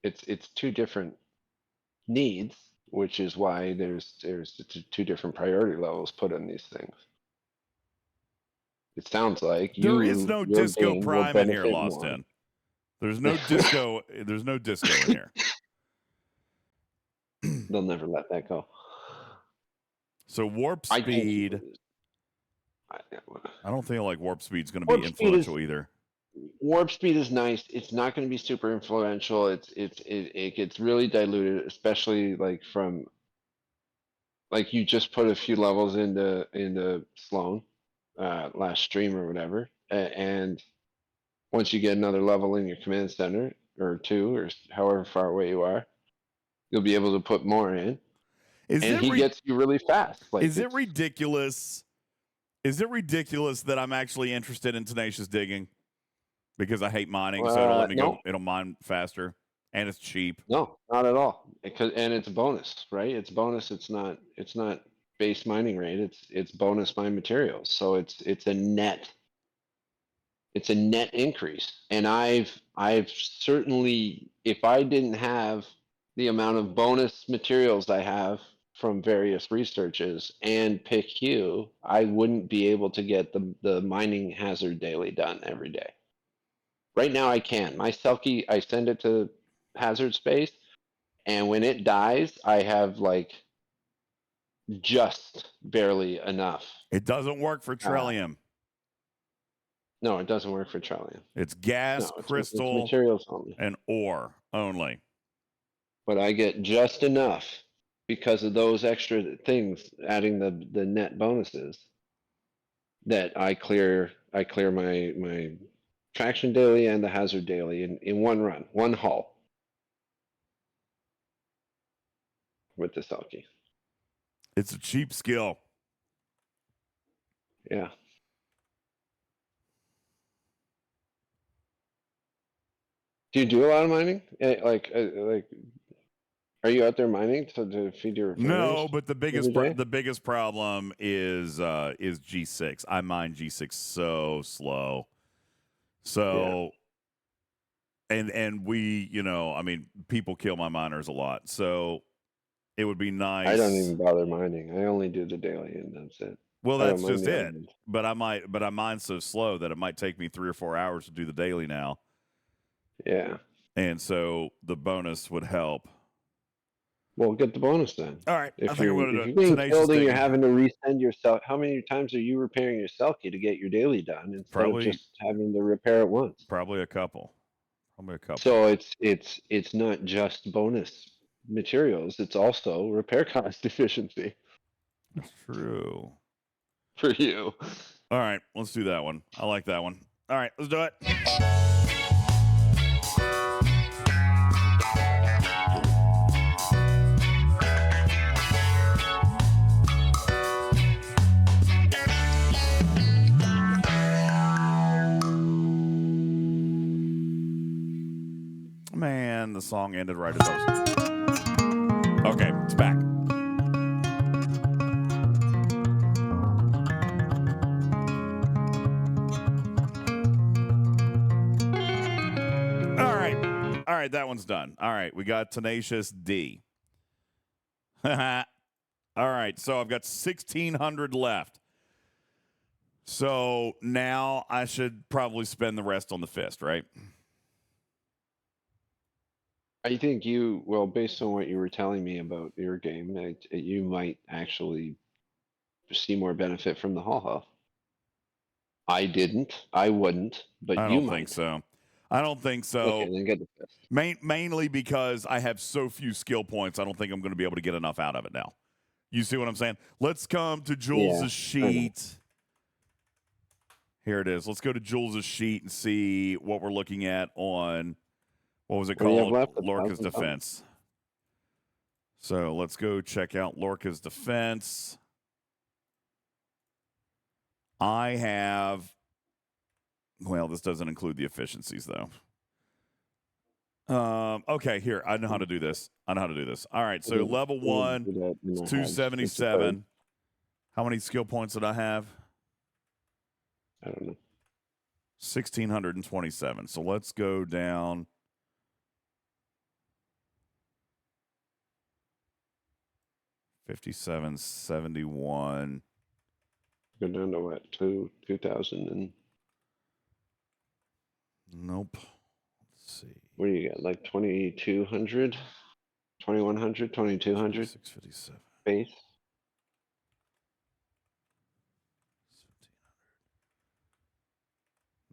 it's two different needs, which is why there's two different priority levels put on these things. It sounds like there is no Disco Prime in here, Lost In. There's no disco. There's no disco in here. They'll never let that go. So warp speed. I don't feel like warp speed's going to be influential either. Warp speed is nice. It's not going to be super influential. It gets really diluted, especially like from like you just put a few levels into Sloan last stream or whatever, and once you get another level in your command center or two or however far away you are, you'll be able to put more in. He gets you really fast. Like, is it ridiculous? Is it ridiculous that I'm actually interested in Tenacious Digging? Because I hate mining, so it'll let me go. It'll mine faster, and it's cheap. No, not at all. And it's a bonus, right? It's bonus. It's not base mining rate. It's bonus mine materials. So it's a net increase. And I've certainly, if I didn't have the amount of bonus materials I have from various researches and pick Q, I wouldn't be able to get the mining hazard daily done every day. Right now I can. My Selkie, I send it to hazard space, and when it dies, I have like just barely enough. It doesn't work for Trillium. No, it doesn't work for Trillium. It's gas, crystal, it's materials only. And ore only. But I get just enough because of those extra things, adding the net bonuses, that I clear I clear my traction daily and the hazard daily in one run, one haul with the Selkie. It's a cheap skill. Yeah. Do you do a lot of mining? Like, are you out there mining to feed your refineries? No, but the biggest every day? the biggest problem is G6. I mine G6 so slow. So and we, I mean, people kill my miners a lot. So it would be nice. I don't even bother mining. I only do the daily and that's it. Well, I that's don't mind just the it. island. But I mine so slow that it might take me 3 or 4 hours to do the daily now. Yeah. And so the bonus would help. Well, get the bonus then. All right. I If think I'm you're going to if you're being Tenacious killed and D. you're having to resend your Selkie, how many times are you repairing your Selkie to get your daily done instead Probably- of just having to repair it once? Probably a couple. Probably a couple. So it's not just bonus materials; it's also repair cost efficiency That's true. for you. All right, let's do that one. I like that one. All right, let's do it. Man, the song ended right as I was. Okay, it's back. All right, that one's done. All right, we got Tenacious D. All right, so I've got 1,600 left. So now I should probably spend the rest on the fist, right? I think well, based on what you were telling me about your game, you might actually see more benefit from the Hall Health. I didn't. I wouldn't, but I you don't might. think so. I don't think so. Okay, then get the fist. Mainly because I have so few skill points, I don't think I'm going to be able to get enough out of it now. You see what I'm saying? Let's come to Jules' sheet. Here it is. Let's go to Jules' sheet and see what we're looking at on, what was it What do you have called? left? Lorca's 1,000 defense. So let's go check out Lorca's defense. I have, well, this doesn't include the efficiencies, though. Okay, here. I know how to do this. All right, so level 1 is 277. How many skill points did I have? I don't know. 1,627. So let's go down. $5,771. Go down to what? 2,000 and. Nope. Let's see. What do you get? Like 2,200, 2,100, 2,200 657. base.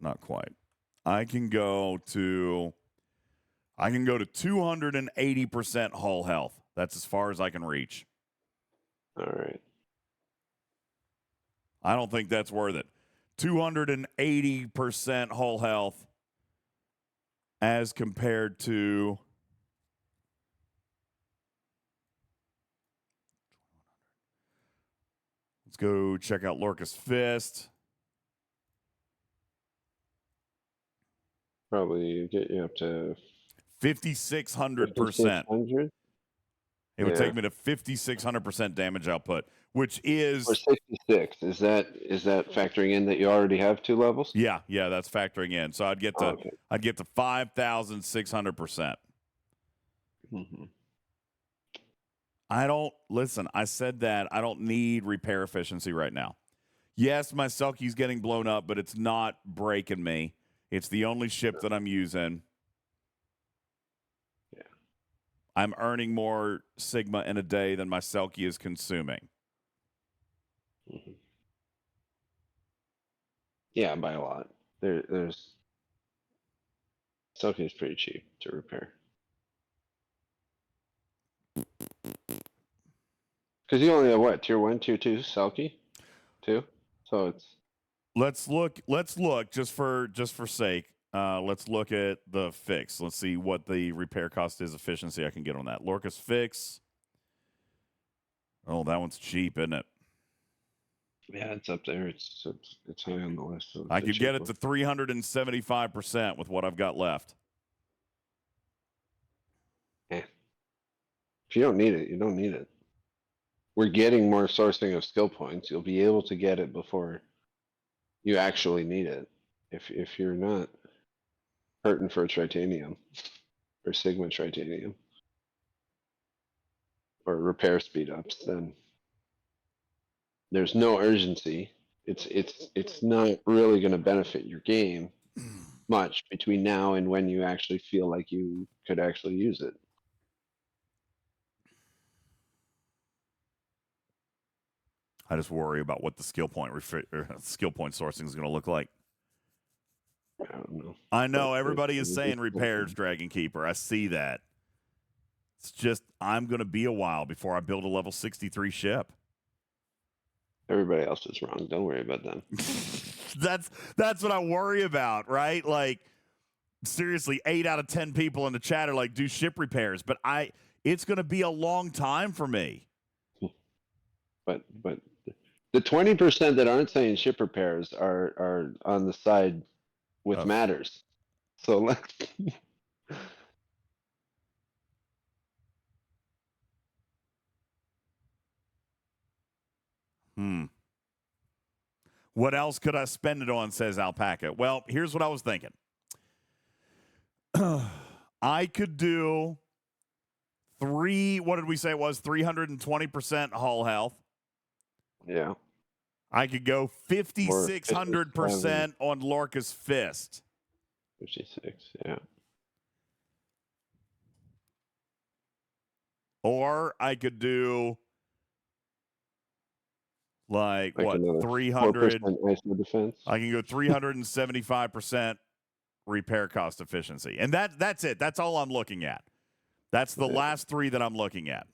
1,700. Not quite. I can go to 280% hull health. That's as far as I can reach. All right. I don't think that's worth it. 280% hull health as compared to let's go check out Lorca's fist. Probably get you up to 5,600%. 5,600. It would take me to 5,600% damage output, which is Or 66. Is that factoring in that you already have 2 levels? yeah, that's factoring in. So I'd get to I'd get to 5,600%. Mm-hmm. I don't listen. I said that I don't need repair efficiency right now. Yes, my Selkie's getting blown up, but it's not breaking me. It's the only ship that I'm using. Yeah. I'm earning more Sigma in a day than my Selkie is consuming. Mm-hmm. Yeah, by a lot. There's Selkie is pretty cheap to repair. Because you only have what, tier 1, tier 2 Selkie? 2? So it's Let's look just for sake. Let's look at the fix. Let's see what the repair cost is, efficiency I can get on that. Lorca's fix. Oh, that one's cheap, isn't it? Yeah, it's up there. It's high on the list. So I could get it to 375% with what I've got left. Yeah. If you don't need it, you don't need it. We're getting more sourcing of skill points. You'll be able to get it before you actually need it. If you're not hurting for titanium or Sigma titanium or repair speed ups, then there's no urgency. It's not really going to benefit your game much between now and when you actually feel like you could actually use it. I just worry about what the skill point sourcing is going to look like. I don't know. I know everybody is saying repairs, Dragon Keeper. I see that. It's just I'm going to be a while before I build a level 63 ship. Everybody else is wrong. Don't worry about them. That's what I worry about, right? Like, seriously, 8 out of 10 people in the chat are like, do ship repairs. But it's going to be a long time for me. But the 20% that aren't saying ship repairs are on the side with matters. So let's. What else could I spend it on, says Alpaca? Well, here's what I was thinking. I could do what did we say it was? 320% hull health. Yeah. I could go 5,600% on Lorca's Fist. 56, yeah. Or I could do like what, 300 ISO defense. I can go 375% repair cost efficiency. And that's it. That's all I'm looking at. That's the last 3 that I'm looking at.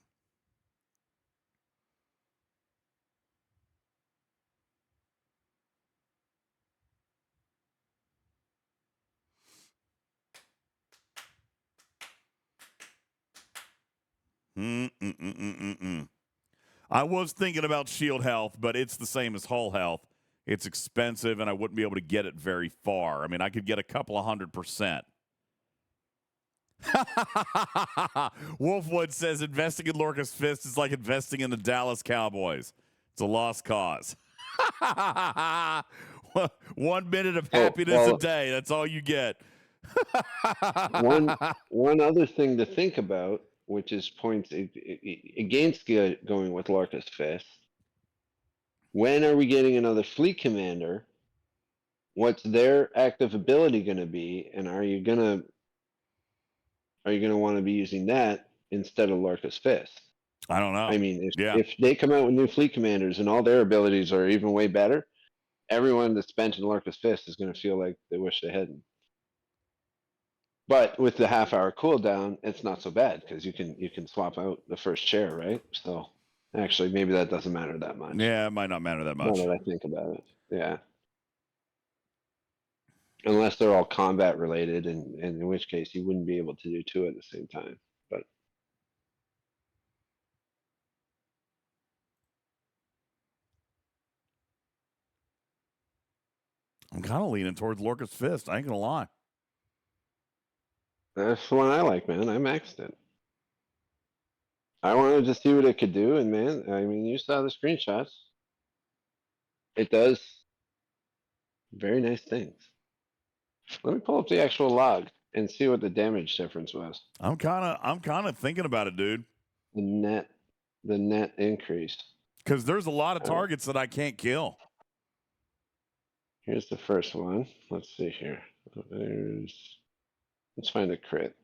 I was thinking about shield health, but it's the same as hull health. It's expensive, and I wouldn't be able to get it very far. I mean, I could get a couple of 100%. Wolfwood says investing in Lorca's Fist is like investing in the Dallas Cowboys. It's a lost cause. 1 minute of happiness a day. That's all you get. one other thing to think about, which is points against going with Lorca's Fist. When are we getting another fleet commander? What's their active ability going to be, and are you going to want to be using that instead of Lorca's Fist? I don't know. I mean, if they come out with new fleet commanders and all their abilities are even way better, everyone that's spent in Lorca's Fist is going to feel like they wish they hadn't. But with the half-hour cooldown, it's not so bad because you can swap out the first chair, right? So actually, maybe that doesn't matter that much. Yeah, it might not matter that much. Now that I think about it, yeah. Unless they're all combat related, and in which case you wouldn't be able to do 2 at the same time. But I'm kind of leaning towards Lorca's Fist. I ain't gonna lie. that's the one I like, man. I maxed it. I wanted to see what it could do, and man, I mean, you saw the screenshots. It does very nice things. Let me pull up the actual log and see what the damage difference was. I'm kind of thinking about it, dude. The net increase. Because there's a lot of targets that I can't kill. Here's the first one. Let's see here. Let's find a crit.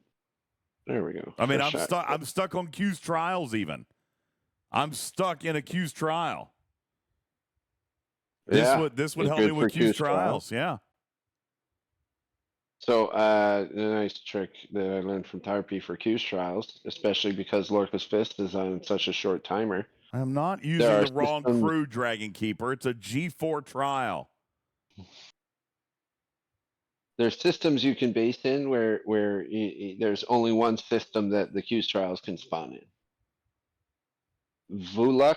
There we go. I mean, I'm stuck on Q's trials even. I'm stuck in a Q's trial. This would help me with Q's trials. Yeah. So a nice trick that I learned from Tarpy for Q's trials, especially because Lorca's Fist is on such a short timer. I'm not using the wrong crew, Dragon Keeper. It's a G4 trial. There's systems you can base in where there's only one system that the Q's trials can spawn in. Vulex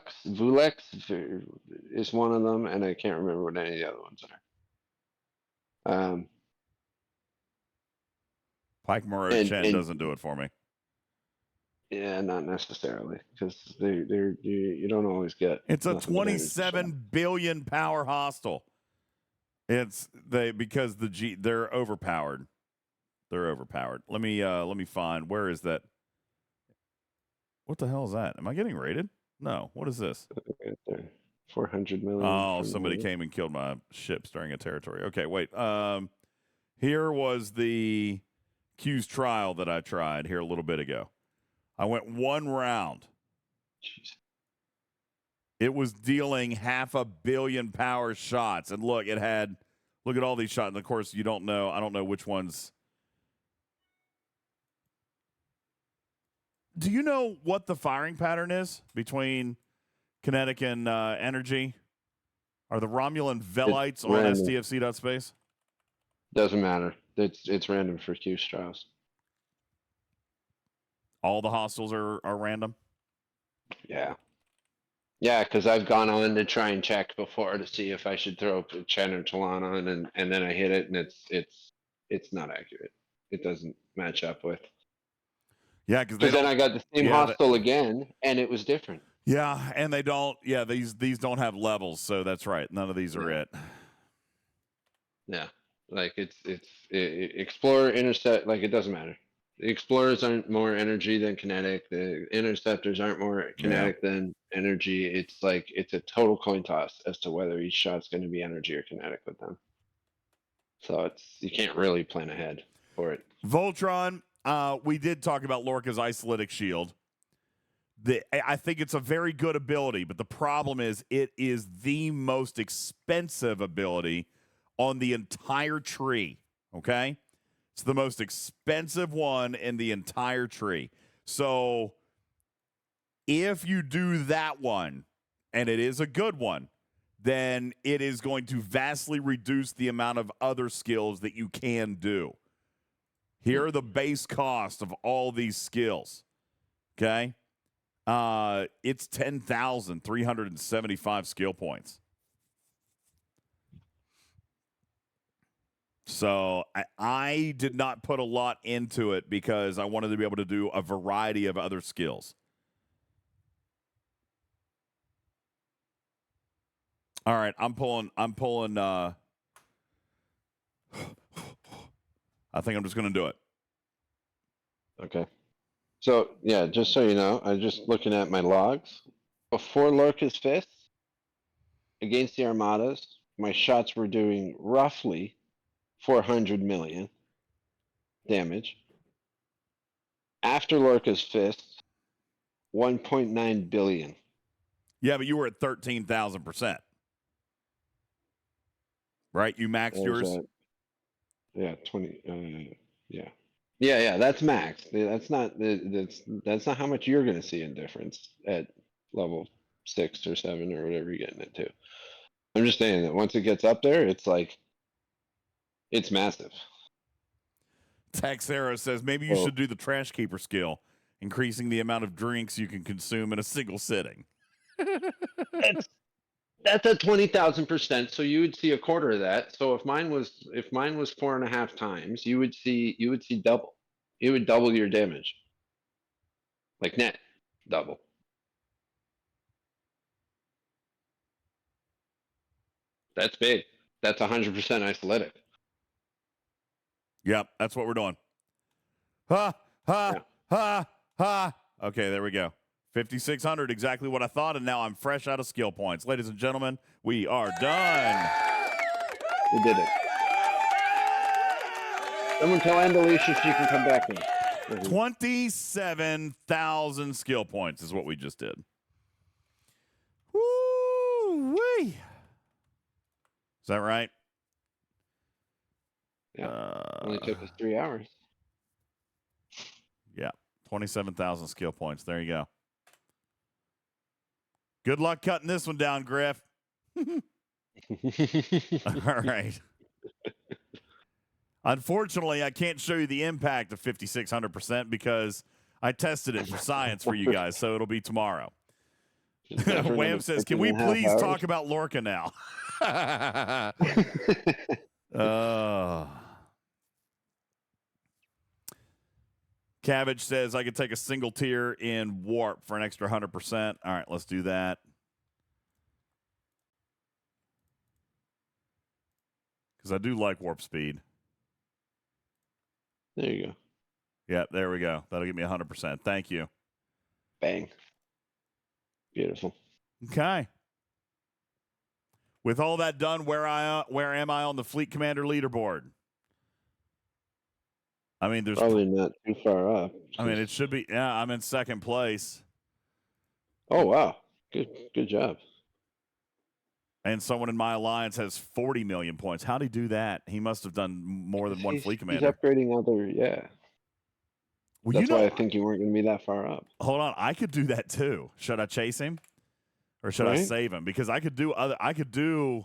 is one of them, and I can't remember what any of the other ones are. Pike Moro Chen doesn't do it for me. Yeah, not necessarily, because you don't always get. It's a nothing but energy 27 billion power hostile. It's because they're overpowered. They're overpowered. Let me find, where is that? What the hell is that? Am I getting raided? No. What is this? right there. 400 million. Oh, somebody came and killed my ships during a territory. Okay, wait. Here was the Q's trial that I tried here a little bit ago. I went one round. Jeez. It was dealing 500 million power shots. And look, look at all these shots. And of course, I don't know which ones. Do you know what the firing pattern is between kinetic and energy? Are the Romulan Velites on STFC.space? Doesn't matter. It's random for Q trials. All the hostiles are random? Yeah. Yeah, because I've gone on to try and check before to see if I should throw Chen or Talon on, and then I hit it, and it's not accurate. It doesn't match up with. Yeah, because then I got the same hostile again, and it was different. Yeah, and they don't. Yeah, these don't have levels, so that's right. None of these are it. Yeah, like it's Explorer, Intercept. Like it doesn't matter. The Explorers aren't more energy than kinetic. The Interceptors aren't more kinetic than energy. It's like it's a total coin toss as to whether each shot's going to be energy or kinetic with them. So you can't really plan ahead for it. Voltron, we did talk about Lorca's Isolytic Shield. I think it's a very good ability, but the problem is it is the most expensive ability on the entire tree, okay? It's the most expensive one in the entire tree. So if you do that one, and it is a good one, then it is going to vastly reduce the amount of other skills that you can do. Here are the base cost of all these skills, okay? It's 10,375 skill points. So I did not put a lot into it because I wanted to be able to do a variety of other skills. All right, I'm pulling I think I'm just going to do it. Okay. So, yeah, just so you know, I'm just looking at my logs. Before Lorca's Fist, against the Armadas, my shots were doing roughly 400 million damage. After Lorca's Fist, 1.9 billion. Yeah, but you were at 13,000%. Right? You maxed yours? Yeah, 20. Yeah. Yeah, that's max. That's not how much you're going to see in difference at level 6 or 7 or whatever you're getting it to. I'm just saying that once it gets up there, it's like it's massive. Texera says maybe you should do the Trash Keeper skill, increasing the amount of drinks you can consume in a single sitting. That's at 20,000%. So you would see a quarter of that. So if mine was 4.5 times, you would see double. It would double your damage, like net double. That's big. That's 100% isolytic. Yep, that's what we're doing. Okay, there we go. 5,600, exactly what I thought, and now I'm fresh out of skill points. Ladies and gentlemen, we are done. We did it. Someone tell Andalicious she can come back in. 27,000 skill points is what we just did. Woo-wee. Is that right? Yeah. Only took us 3 hours. Yeah. 27,000 skill points. There you go. Good luck cutting this one down, Griff. All right. Unfortunately, I can't show you the impact of 5,600% because I tested it for science for you guys, so it'll be tomorrow. Wham says, "Can we please talk about Lorca now?" Cabbage says, "I could take a single tier in warp for an extra 100%. All right, let's do that. Because I do like warp speed. There you go. Yeah, there we go. That'll give me 100%. Thank you. Bang. Beautiful. Okay. With all that done, where am I on the Fleet Commander leaderboard? I mean, there's probably not too far up. I mean, it should be. Yeah, I'm in second place. Oh wow, good job. And someone in my alliance has 40 million points. How'd he do that? He must have done more than one Fleet Commander. He's upgrading other, yeah. Well, that's why I think you weren't going to be that far up. Hold on, I could do that too. Should I chase him, or should I save him? Because I could do other. I could do.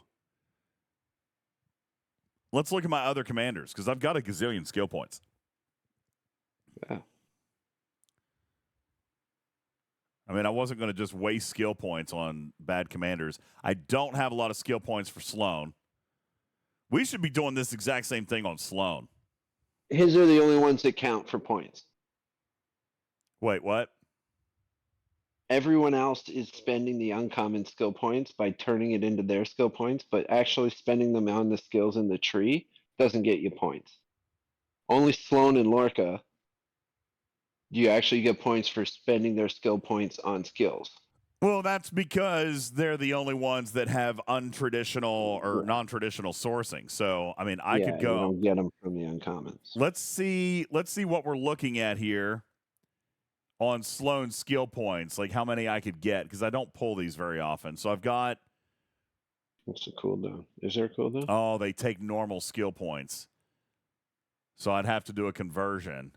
Let's look at my other commanders because I've got a gazillion skill points. Yeah. I mean, I wasn't going to just waste skill points on bad commanders. I don't have a lot of skill points for Sloan. We should be doing this exact same thing on Sloan. His are the only ones that count for points. Wait, what? Everyone else is spending the uncommon skill points by turning it into their skill points, but actually spending them on the skills in the tree doesn't get you points. Only Sloan and Lorca do you actually get points for spending their skill points on skills. Well, that's because they're the only ones that have untraditional or non-traditional sourcing. So, I mean, I could go. You don't get them from the uncommons. Let's see what we're looking at here on Sloan's skill points, like how many I could get, because I don't pull these very often. So I've got. What's the cooldown? Is there a cooldown? Oh, they take normal skill points. So I'd have to do a conversion.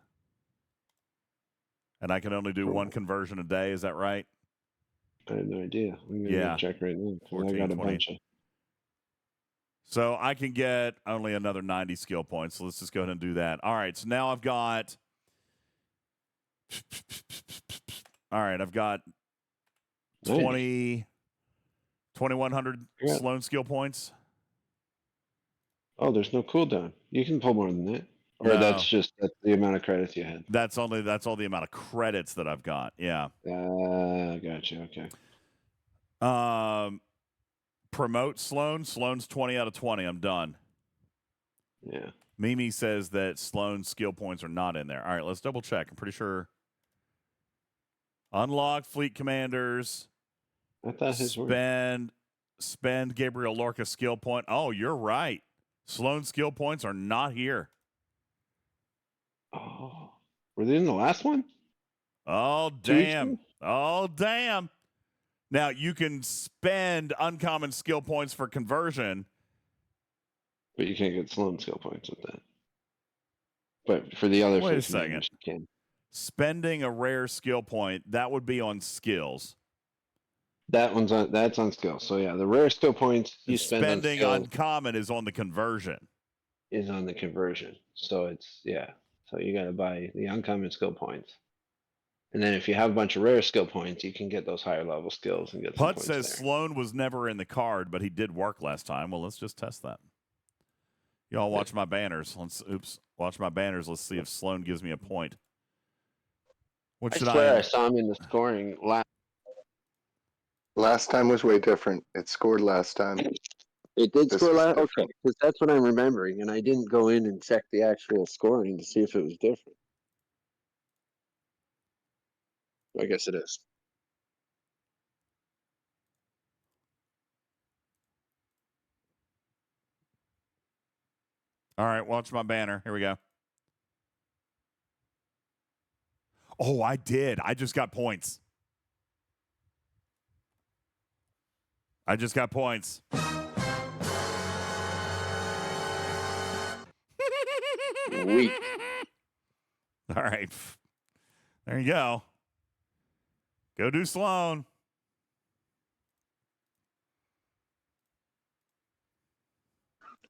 And I can only do one conversion a day. Is that right? I had no idea. I'm going to check right now. 14, I got a 20. bunch of. So I can get only another 90 skill points. So let's just go ahead and do that. All right. So now I've got. All right. I've got 2,100 Sloan skill points. Oh, there's no cooldown. You can pull more than that. Or that's the amount of credits you had. That's all the amount of credits that I've got. Yeah. Gotcha. Okay. Promote Sloan. Sloan's 20 out of 20. I'm done. Yeah. Mimi says that Sloan's skill points are not in there. All right, let's double check. I'm pretty sure. Unlock fleet commanders. I thought his spend Gabriel Lorca skill point. Oh, you're right. Sloan's skill points are not here. Oh, were they in the last one? Oh, damn. Oh, damn. Now, you can spend uncommon skill points for conversion. But you can't get Sloan skill points with that. But for the other Wait a second. You can. Spending a rare skill point, that would be on skills. That's on skills. So, yeah, the rare skill points you spend on skills. Spending uncommon is on the conversion. Is on the conversion. So, it's, yeah. So, you got to buy the uncommon skill points. And then if you have a bunch of rare skill points, you can get those higher level skills and get some points says there. Sloan was never in the card, but he did work last time. Well, let's just test that. Y'all watch my banners. Watch my banners. Let's see if Sloan gives me a point. I swear I saw him in the scoring last time was way different. It scored last time. It did score last? Okay, because that's what I'm remembering, and I didn't go in and check the actual scoring to see if it was different. I guess it is. All right, watch my banner. Here we go. Oh, I did. I just got points. Sweet. All right. There you go. Go do Sloan.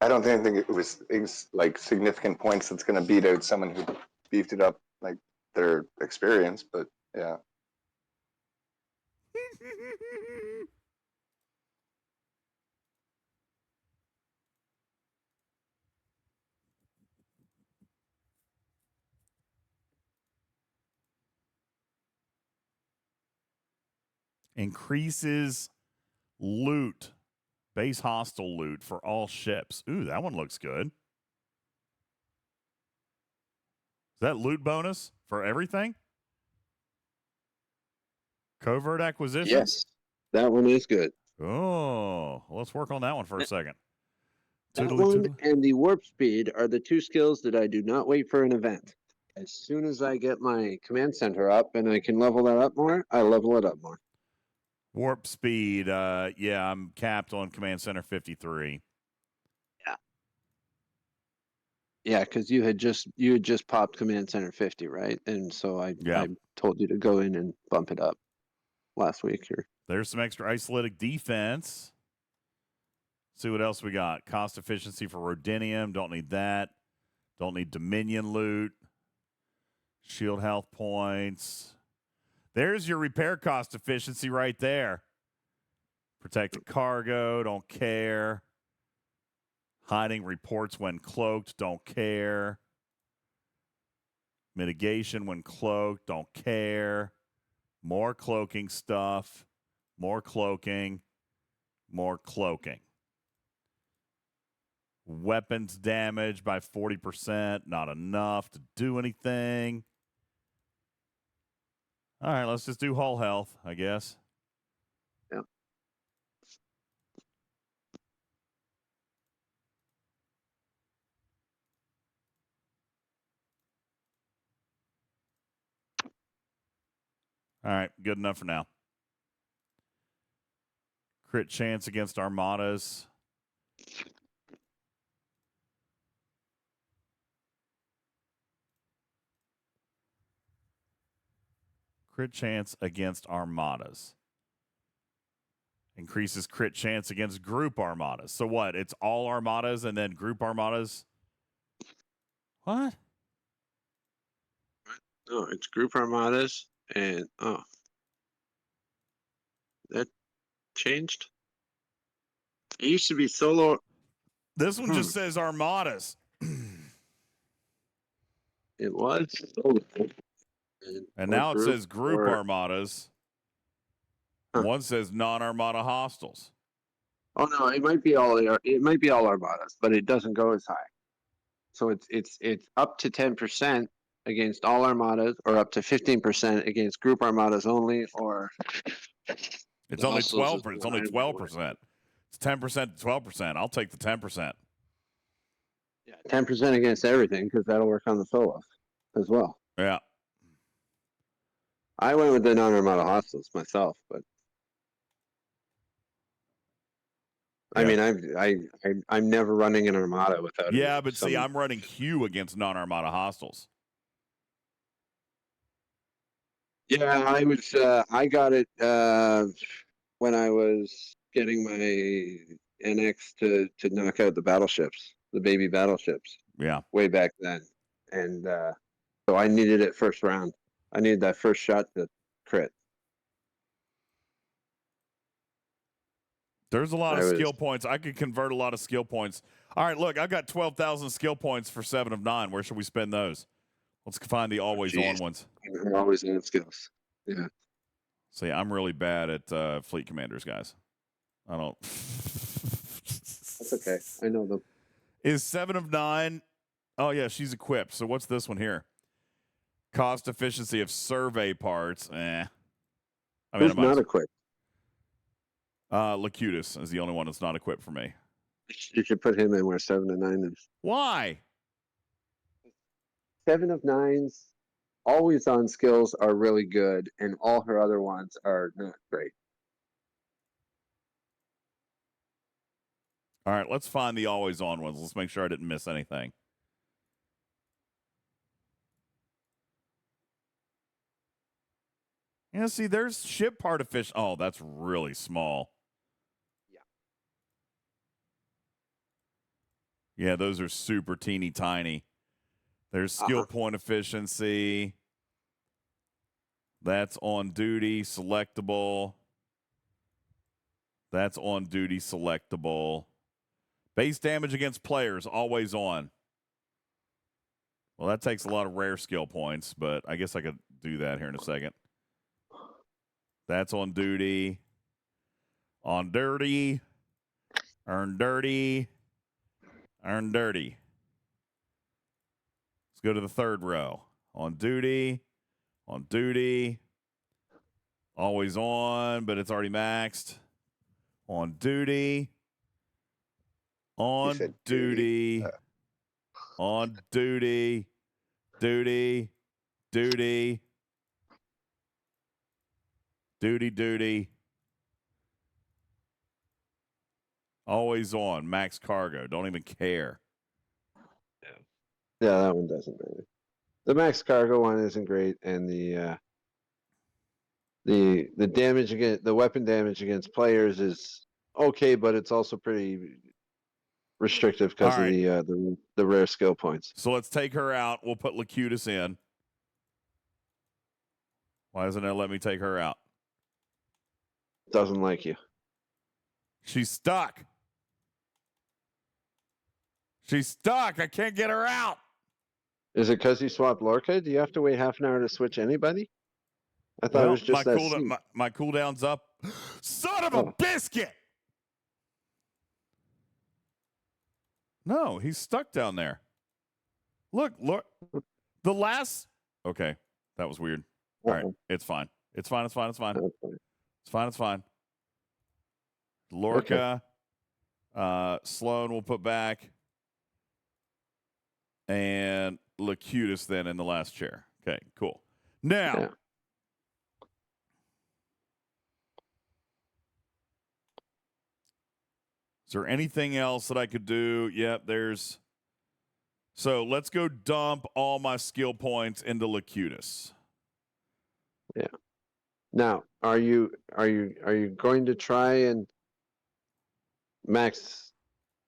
I don't think it was like significant points that's going to beat out someone who beefed it up like their experience, but yeah. Increases loot, base hostile loot for all ships. Ooh, that one looks good. Is that loot bonus for everything? Covert acquisitions? Yes, that one is good. Oh, well, let's work on that one for a second. That Toodaloo, one toodaloo. and the warp speed are the two skills that I do not wait for an event. As soon as I get my command center up and I can level that up more, I level it up more. Warp speed. Yeah, I'm capped on Command Center 53. Yeah, because you had just popped command center 50, right? And so I told you to go in and bump it up last week here. There's some extra isolytic defense. See what else we got. Cost efficiency for Rhodinium. Don't need that. Don't need Dominion loot. Shield health points. There's your repair cost efficiency right there. Protected cargo. Don't care. Hiding reports when cloaked. Don't care. Mitigation when cloaked. Don't care. More cloaking stuff. More cloaking. More cloaking. Weapons damage by 40%. Not enough to do anything. All right, let's just do hull health, I guess. Yep. All right, good enough for now. Crit chance against armadas. Crit chance against armadas. Increases crit chance against group armadas. So what? It's all armadas and then group armadas? What? No, it's group armadas and that changed. It used to be solo. This one just says armadas. It was solo. And now it says group or- armadas. Huh. One says non-armada hostiles. Oh no, it might be all armadas, but it doesn't go as high. So it's up to 10% against all armadas, or up to 15% against group armadas only, or It's only 12. It's only 12%. It's 10% to 12%. I'll take the 10%. Yeah, 10% against everything, because that'll work on the solos as well. Yeah. I went with the non-armada hostiles myself, but I mean, I'm never running an armada without. Yeah, but see, I'm running Q against non-armada hostiles. Yeah, I got it when I was getting my NX to knock out the battleships, the baby battleships. Yeah. Way back then, and so I needed it first round. I needed that first shot to crit. There's a lot of skill points. I could convert a lot of skill points. All right, look, I've got 12,000 skill points for 7 of 9. Where should we spend those? Let's find the always-on ones. Always on skills. Yeah. See, I'm really bad at fleet commanders, guys. I don't. That's okay. I know them. Is 7 of 9? Oh, yeah, she's equipped. So what's this one here? Cost efficiency of survey parts. I mean, Who's not equipped? Locutus is the only one that's not equipped for me. You should put him in where 7 of 9 is. Why? 7 of 9's always on skills are really good, and all her other ones are not great. All right, let's find the always on ones. Let's make sure I didn't miss anything. Yeah, see, there's ship part efficient. Oh, that's really small. Yeah, those are super teeny tiny. There's skill point efficiency. That's on duty selectable. That's on duty selectable. Base damage against players, always on. Well, that takes a lot of rare skill points, but I guess I could do that here in a second. That's on duty. On dirty. Earn dirty. Earn dirty. Let's go to the third row. On duty. On duty. Always on, but it's already maxed. On duty. On duty. On duty. Duty. Duty. Duty. Always on. Max cargo. Don't even care. Yeah, that one doesn't matter. The max cargo one isn't great, and the damage against the weapon damage against players is okay, but it's also pretty restrictive because of the rare skill points. So let's take her out. We'll put Locutus in. Why doesn't it let me take her out? Doesn't like you. She's stuck. She's stuck. I can't get her out. Is it because you swapped Lorca? Do you have to wait half an hour to switch anybody? I thought it was just that seat. My cooldown's up. Son of a biscuit! No, he's stuck down there. Look. The last... Okay, that was weird. All right, it's fine. It's fine. Lorca, Sloan will put back, and Locutus then in the last chair. Okay, cool. Now, is there anything else that I could do? Yep, there's... So let's go dump all my skill points into Locutus. Yeah. Now, are you going to try and max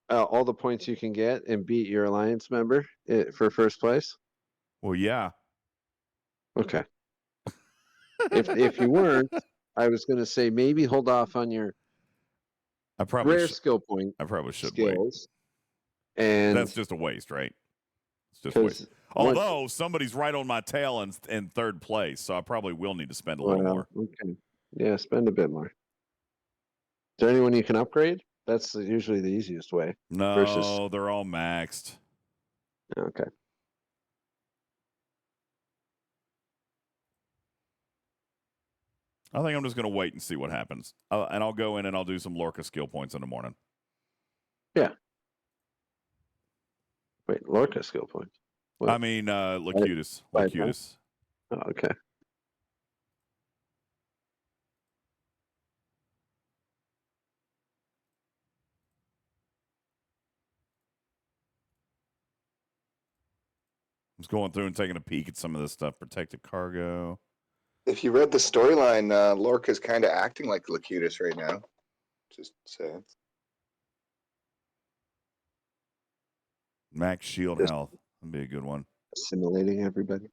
all the points you can get and beat your alliance member for first place? Well, yeah. Okay. if you weren't, I was going to say maybe hold off on your rare skill point. I probably should skills, wait. And that's just a waste, right? It's just a waste. Although somebody's right on my tail in third place, so I probably will need to spend a little more. Okay. Yeah, spend a bit more. Is there anyone you can upgrade? That's usually the easiest way. No, they're all maxed. Okay. I think I'm just going to wait and see what happens. And I'll go in and I'll do some Lorca skill points in the morning. Yeah. Wait, Lorca skill points? What? I mean, Locutus. Locutus. Oh, okay. I'm just going through and taking a peek at some of this stuff. Protected cargo. If you read the storyline, Lorca's kind of acting like Locutus right now. Just saying. Max shield health. That'd be a good one. Assimilating everybody.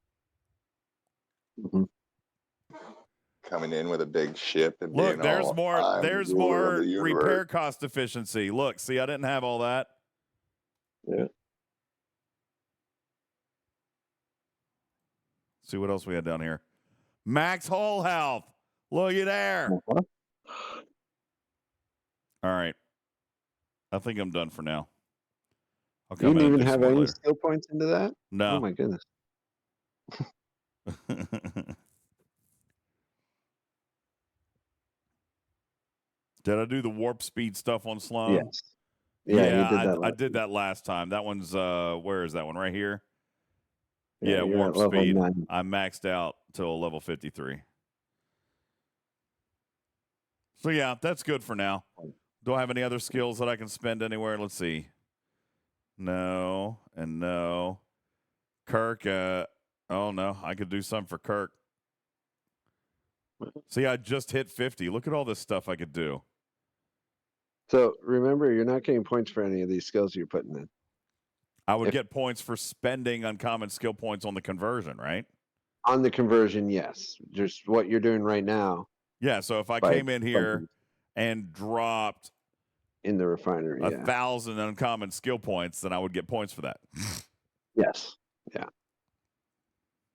Mm-hmm. Coming in with a big ship and look, being there's all, more. There's more the repair cost efficiency. Look, see, I didn't have all that. Yeah. See what else we had down here. Max hull health. Look at there. Uh-huh. All right. I think I'm done for now. You didn't even have any skill points into that? No. Oh my goodness. Did I do the warp speed stuff on Sloan? Yes. Yeah, you did that. I did that last time. That one's where is that one? Right here? Yeah, warp speed. 9. I maxed out till level 53. So yeah, that's good for now. Do I have any other skills that I can spend anywhere? Let's see. No and no. Kirk, oh no, I could do something for Kirk. See, I just hit 50. Look at all this stuff I could do. So remember, you're not getting points for any of these skills you're putting in. I would get points for spending uncommon skill points on the conversion, right? On the conversion, yes. Just what you're doing right now. Yeah, so if I came in here and dropped in the refinery, 1,000 uncommon skill points, then I would get points for that. Yes. Yeah.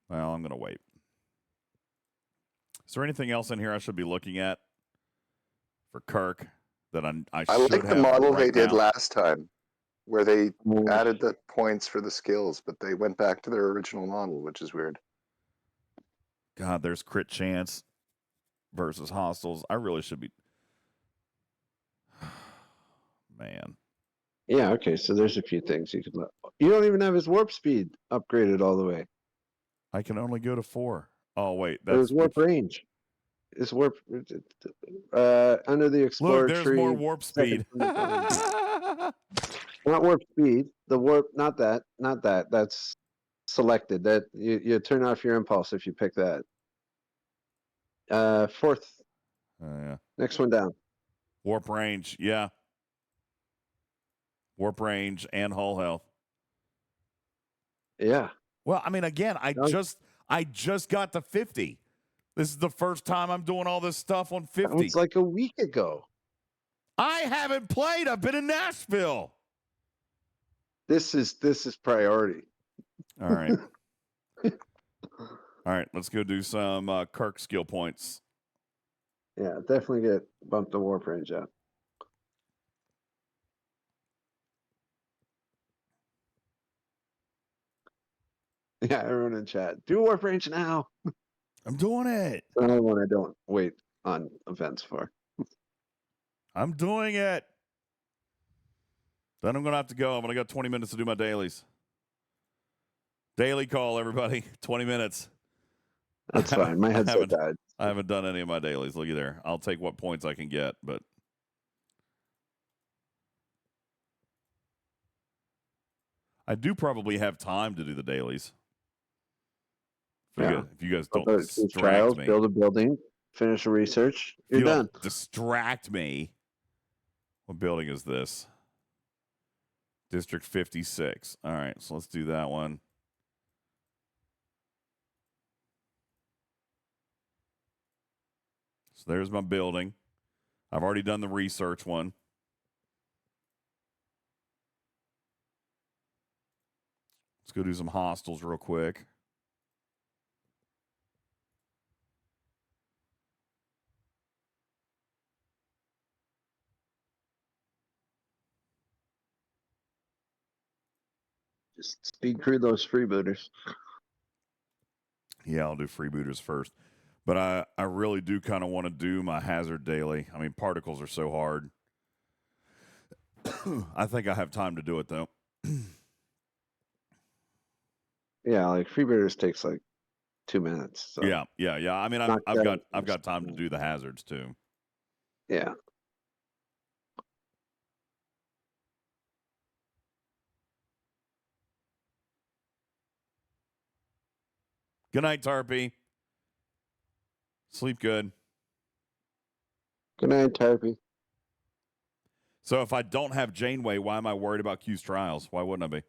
Well, I'm going to wait. Is there anything else in here I should be looking at for Kirk that I should like the have model right they did now? last time, where they added the points for the skills, but they went back to their original model, which is weird. God, there's crit chance versus hostiles. I really should be. Man. Yeah, okay, so there's a few things you could look. You don't even have his warp speed upgraded all the way. I can only go to 4. Oh, wait. That's his warp range. His warp under the explorer Look, there's tree. more warp speed. Not warp speed. The warp, not that. That's selected. That you turn off your impulse if you pick that. Fourth. Yeah. Next one down. Warp range, yeah. Warp range and hull health. Yeah. Well, I mean, again, I just got to 50. This is the first time I'm doing all this stuff on 50. That was like a week ago. I haven't played. I've been in Nashville. This is priority. All right. All right, let's go do some Kirk skill points. Yeah, definitely bump the warp range up. Yeah, everyone in chat, do warp range now. I'm doing it. The only one I don't wait on events for. I'm doing it. Then I'm going to have to go. I'm going to got 20 minutes to do my dailies. Daily call, everybody. 20 minutes. That's fine. My headset died. I haven't done any of my dailies. Looky there. I'll take what points I can get, but I do probably have time to do the dailies. If you guys don't distract me. Build a building, finish a research, you're done. Distract me. What building is this? District 56. All right, so let's do that one. So there's my building. I've already done the research one. Let's go do some hostels real quick. Just speed through those freebooters. Yeah, I'll do freebooters first. But I really do kind of want to do my hazard daily. I mean, particles are so hard. I think I have time to do it, though. Yeah, like freebooters takes like 2 minutes. So. Yeah. I mean, I've got time to do the hazards, too. Yeah. Good night, Tarpy. Sleep good. Good night, Tarpy. So if I don't have Janeway, why am I worried about Q's trials? Why wouldn't I be?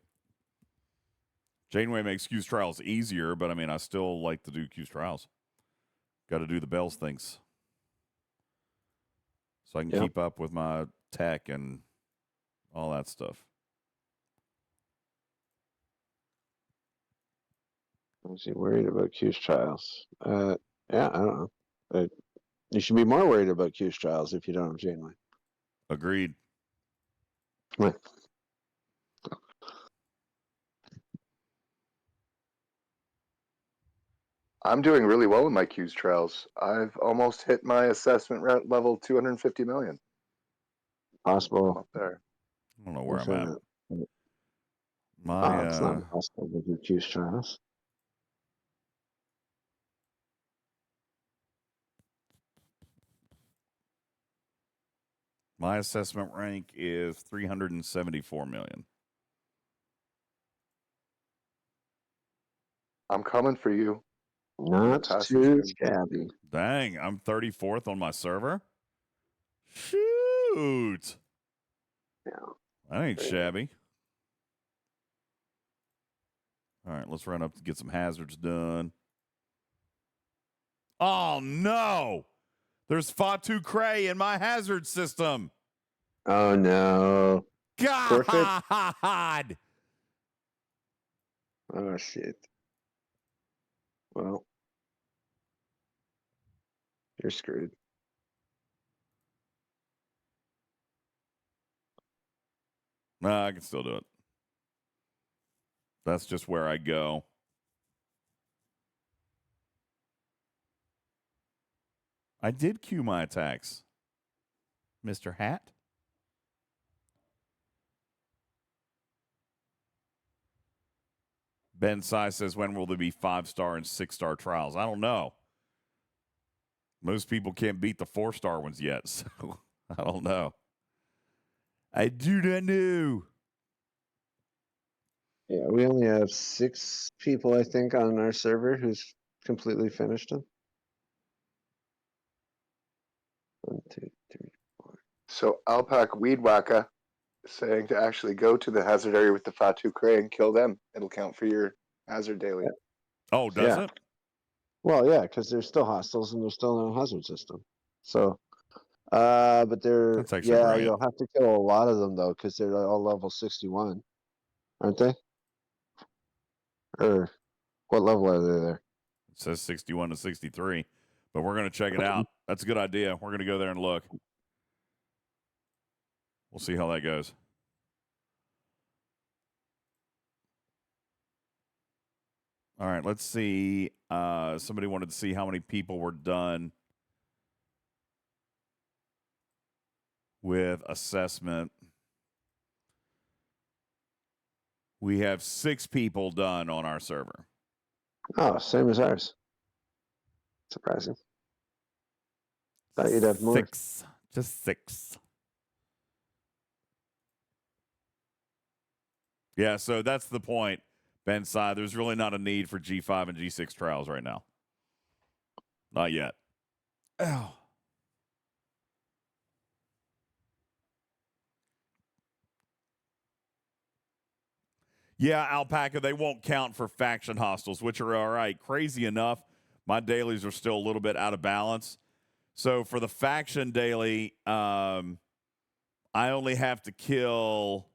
Janeway makes Q's trials easier, but I mean, I still like to do Q's trials. Got to do the bells things. So I can keep up with my tech and all that stuff. Was he worried about Q's trials? Yeah, I don't know. You should be more worried about Q's trials if you don't have Janeway. Agreed. I'm doing really well with my Q's trials. I've almost hit my assessment level 250 million. Possible. Up there. I don't know where I'm at. It's not possible with your Q's trials. My assessment rank is 374 million. I'm coming for you. Not too scabby. Dang, I'm 34th on my server? Shoot. Yeah. That ain't shabby. All right, let's run up to get some hazards done. Oh, no. There's Fatu Cray in my hazard system. Oh, no. Forfeit? God. Oh, shit. Well, you're screwed. No, I can still do it. That's just where I go. I did cue my attacks, Mr. Hat. Ben Sai says, when will there be 5-star and 6-star trials? I don't know. Most people can't beat the 4-star ones yet, so I don't know. I do not know. Yeah, we only have 6 people, I think, on our server who's completely finished them. 1, 2, 3, 4. So Alpac Weed Whacker is saying to actually go to the hazard area with the Fatu Cray and kill them. It'll count for your hazard daily. Oh, does Yeah. it? Well, yeah, because they're still hostiles and they're still in a hazard system. So, but they're, That's actually yeah, brilliant. you'll have to kill a lot of them, though, because they're all level 61, aren't they? Or what level are they there? It says 61 to 63, but we're going to check it out. That's a good idea. We're going to go there and look. We'll see how that goes. All right, let's see. Somebody wanted to see how many people were done with assessment. We have 6 people done on our server. Oh, same as ours. Surprising. Thought you'd have more. 6. Just 6. Yeah, so that's the point, Ben Sai. There's really not a need for G5 and G6 trials right now. Not yet. Oh. Yeah, Alpaca, they won't count for faction hostiles, which are all right. Crazy enough, my dailies are still a little bit out of balance. So for the faction daily, I only have to kill,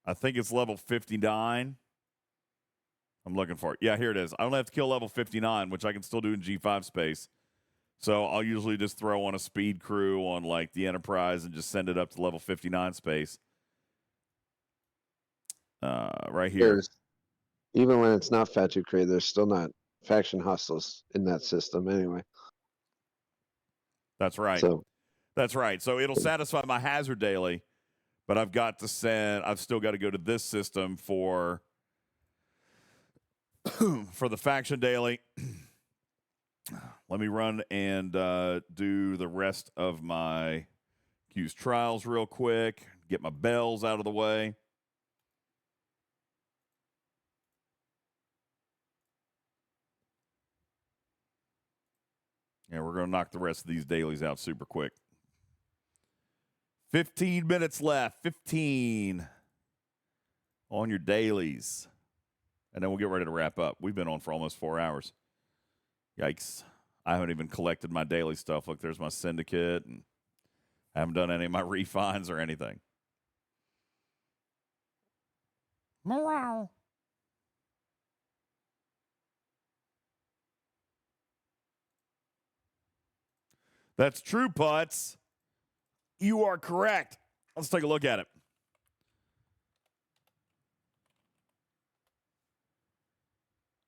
I think it's level 59. I'm looking for it. Yeah, here it is. I only have to kill level 59, which I can still do in G5 space. So I'll usually just throw on a speed crew on like the Enterprise and just send it up to level 59 space. Right here. Even when it's not Fatu Cray, there's still not faction hostiles in that system anyway. That's right. So that's right. So it'll satisfy my hazard daily, but I've still got to go to this system for the faction daily. Let me run and do the rest of my Q's trials real quick. Get my bells out of the way. Yeah, we're going to knock the rest of these dailies out super quick. 15 minutes left. 15 on your dailies. And then we'll get ready to wrap up. We've been on for almost 4 hours. Yikes. I haven't even collected my daily stuff. Look, there's my syndicate. And I haven't done any of my refines or anything. Morale. That's true, Putz. You are correct. Let's take a look at it.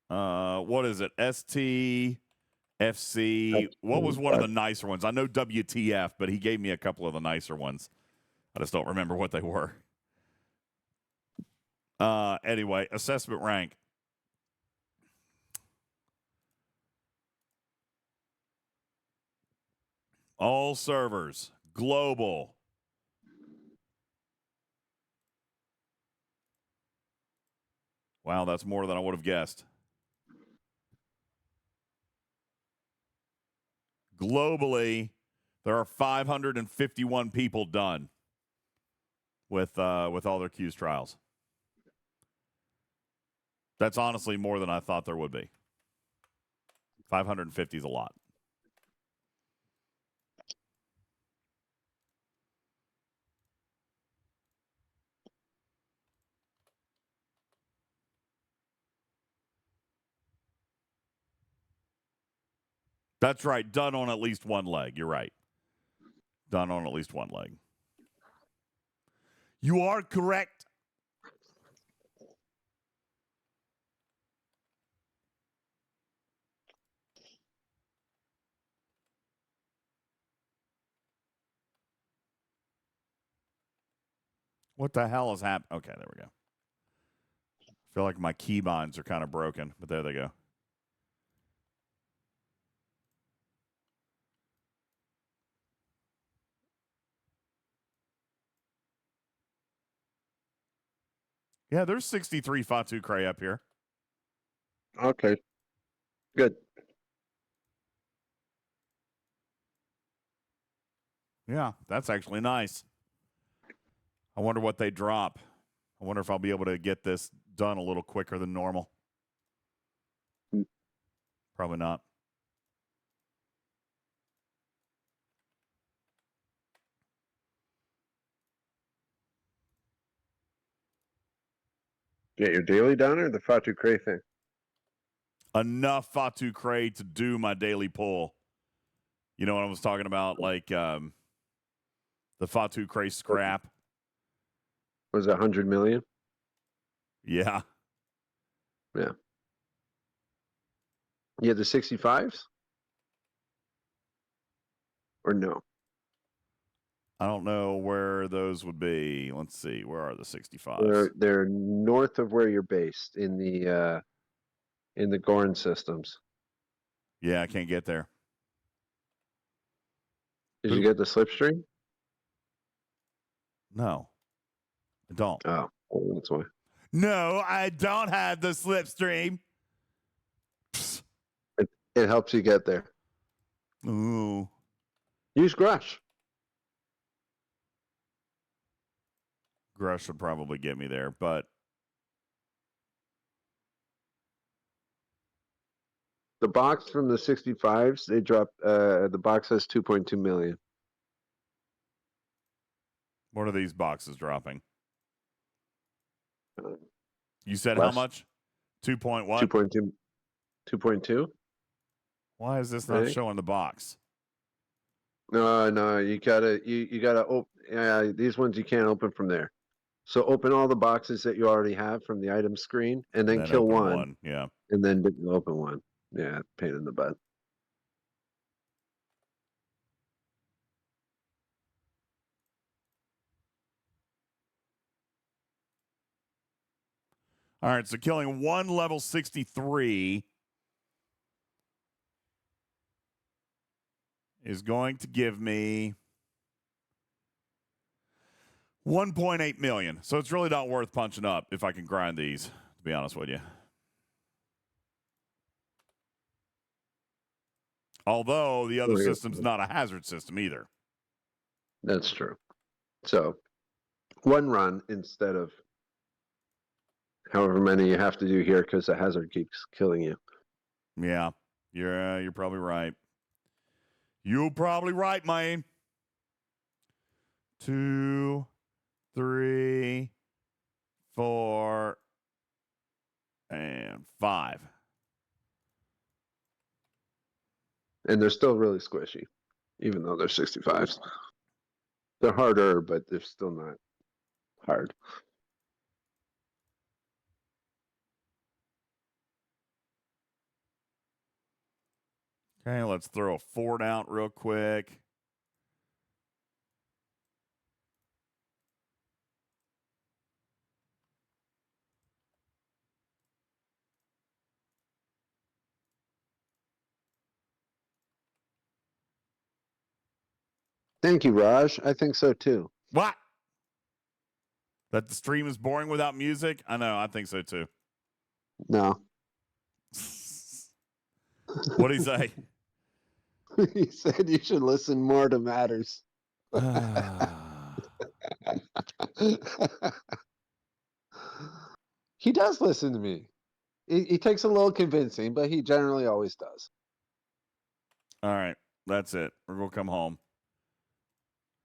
What is it? STFC. What was one of the nicer ones? I know WTF, but he gave me a couple of the nicer ones. I just don't remember what they were. Anyway, assessment rank. All servers. Global. Wow, that's more than I would have guessed. Globally, there are 551 people done with all their Q's trials. That's honestly more than I thought there would be. 550 is a lot. That's right. Done on at least one leg. You're right. Done on at least one leg. You are correct. What the hell is happening? Okay, there we go. I feel like my keybinds are kind of broken, but there they go. Yeah, there's 63 Fatu Cray up here. Okay. Good. Yeah, that's actually nice. I wonder what they drop. I wonder if I'll be able to get this done a little quicker than normal. Probably not. Get your daily done or the Fatu Cray thing? Enough Fatu Cray to do my daily pull. You know what I was talking about? Like the Fatu Cray scrap. Was it 100 million? Yeah. Yeah. You had the 65s? Or no? I don't know where those would be. Let's see. Where are the 65s? They're north of where you're based in the Gorn systems. Yeah, I can't get there. Did you get the slipstream? No, I don't. Oh, well, that's why. No, I don't have the slipstream. It helps you get there. Ooh. Use Grush. Grush would probably get me there, but The box from the 65s, they drop. The box has 2.2 million. what are these boxes dropping? Uh, You said how less. much? 2.1? 2.2. 2.2. Why is this not showing the box? No, you gotta open. These ones you can't open from there. So open all the boxes that you already have from the item screen, and then kill open one. Yeah. And then open one. Yeah, pain in the butt. All right, so killing one level 63 is going to give me 1.8 million. So it's really not worth punching up if I can grind these, to be honest with you. Although the other system's not a hazard system either. That's true. So one run instead of however many you have to do here because the hazard keeps killing you. Yeah, you're probably right. You're probably right, man. 2, 3, 4, and 5. And they're still really squishy, even though they're 65s. They're harder, but they're still not hard. Okay, let's throw a fort out real quick. Thank you, Raj. I think so too. What? That the stream is boring without music? I know, I think so too. No. What'd he say? He said you should listen more to Matters. He does listen to me. He takes a little convincing, but he generally always does. All right. That's it. We're going to come home.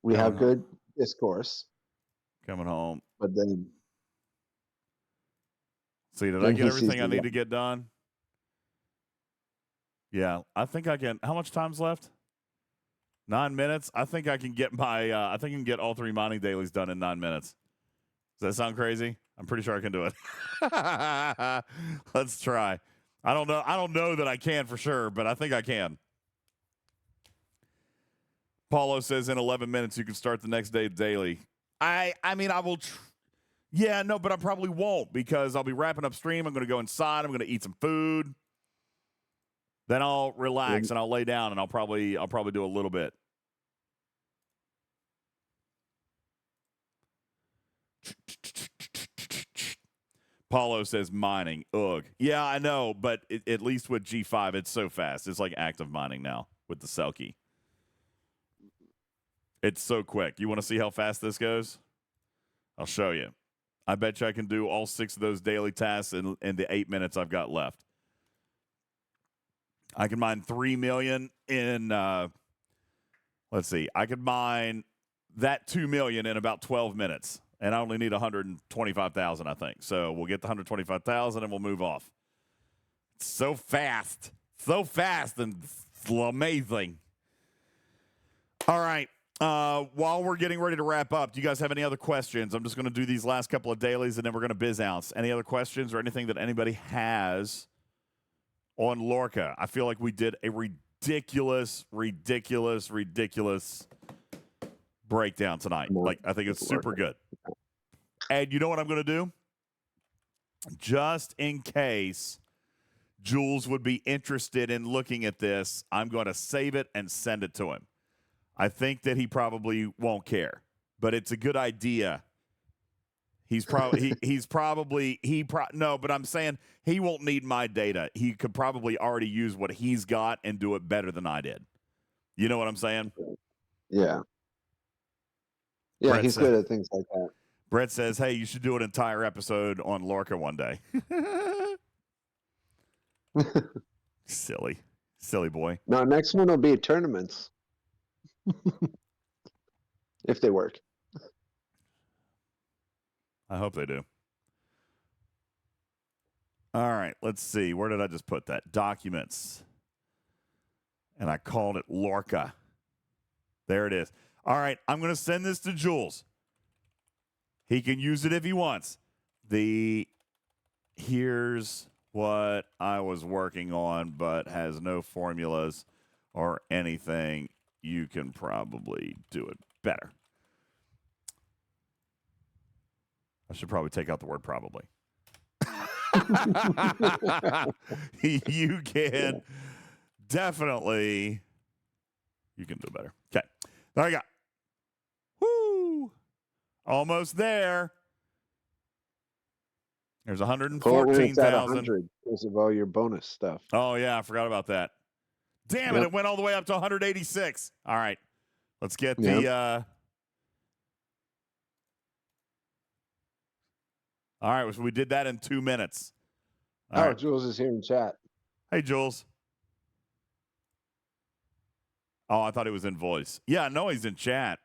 We have good discourse. Coming home. But then... See, did I get everything I need to get done? Yeah. I think I can. How much time's left? 9 minutes. I think I can get I think I can get all 3 mining dailies done in 9 minutes. Does that sound crazy? I'm pretty sure I can do it. Let's try. I don't know that I can for sure, but I think I can. Paulo says in 11 minutes you can start the next day daily. I mean, I will. Yeah, no, but I probably won't because I'll be wrapping up stream. I'm going to go inside. I'm going to eat some food. Then I'll relax and I'll lay down and I'll probably do a little bit. Paulo says mining. Ugh. Yeah, I know, but at least with G5, it's so fast. It's like active mining now with the Selkie. It's so quick. You want to see how fast this goes? I'll show you. I bet you I can do all 6 of those daily tasks in the 8 minutes I've got left. I can mine 3 million in, let's see. I could mine that 2 million in about 12 minutes. And I only need 125,000, I think. So we'll get the 125,000 and we'll move off. It's so fast. So fast and amazing. All right. While we're getting ready to wrap up, do you guys have any other questions? I'm just going to do these last couple of dailies and then we're going to biz ounce. Any other questions or anything that anybody has on Lorca? I feel like we did a ridiculous breakdown tonight. Like, I think it's super good. And you know what I'm going to do? Just in case Jules would be interested in looking at this, I'm going to save it and send it to him. I think that he probably won't care, but it's a good idea. No, but I'm saying he won't need my data. He could probably already use what he's got and do it better than I did. You know what I'm saying? Yeah. Yeah, Brett he's good at things like that. Brett says, hey, you should do an entire episode on Lorca one day. Silly boy. No, next one will be tournaments. If they work. I hope they do. All right, let's see. Where did I just put that? Documents. And I called it Lorca. There it is. All right, I'm going to send this to Jules. He can use it if he wants. Here's what I was working on, but has no formulas or anything. You can probably do it better. I should probably take out the word probably. You can definitely. You can do better. Okay. There you go. Woo! Almost there. There's 114,000 because of all your bonus stuff. Oh, yeah. I forgot about that. Damn it. It went all the way up to 186. All right. Let's get the. All right. So we did that in 2 minutes. All right. Jules is here in chat. Hey, Jules. Oh, I thought he was in voice. Yeah, no, he's in chat.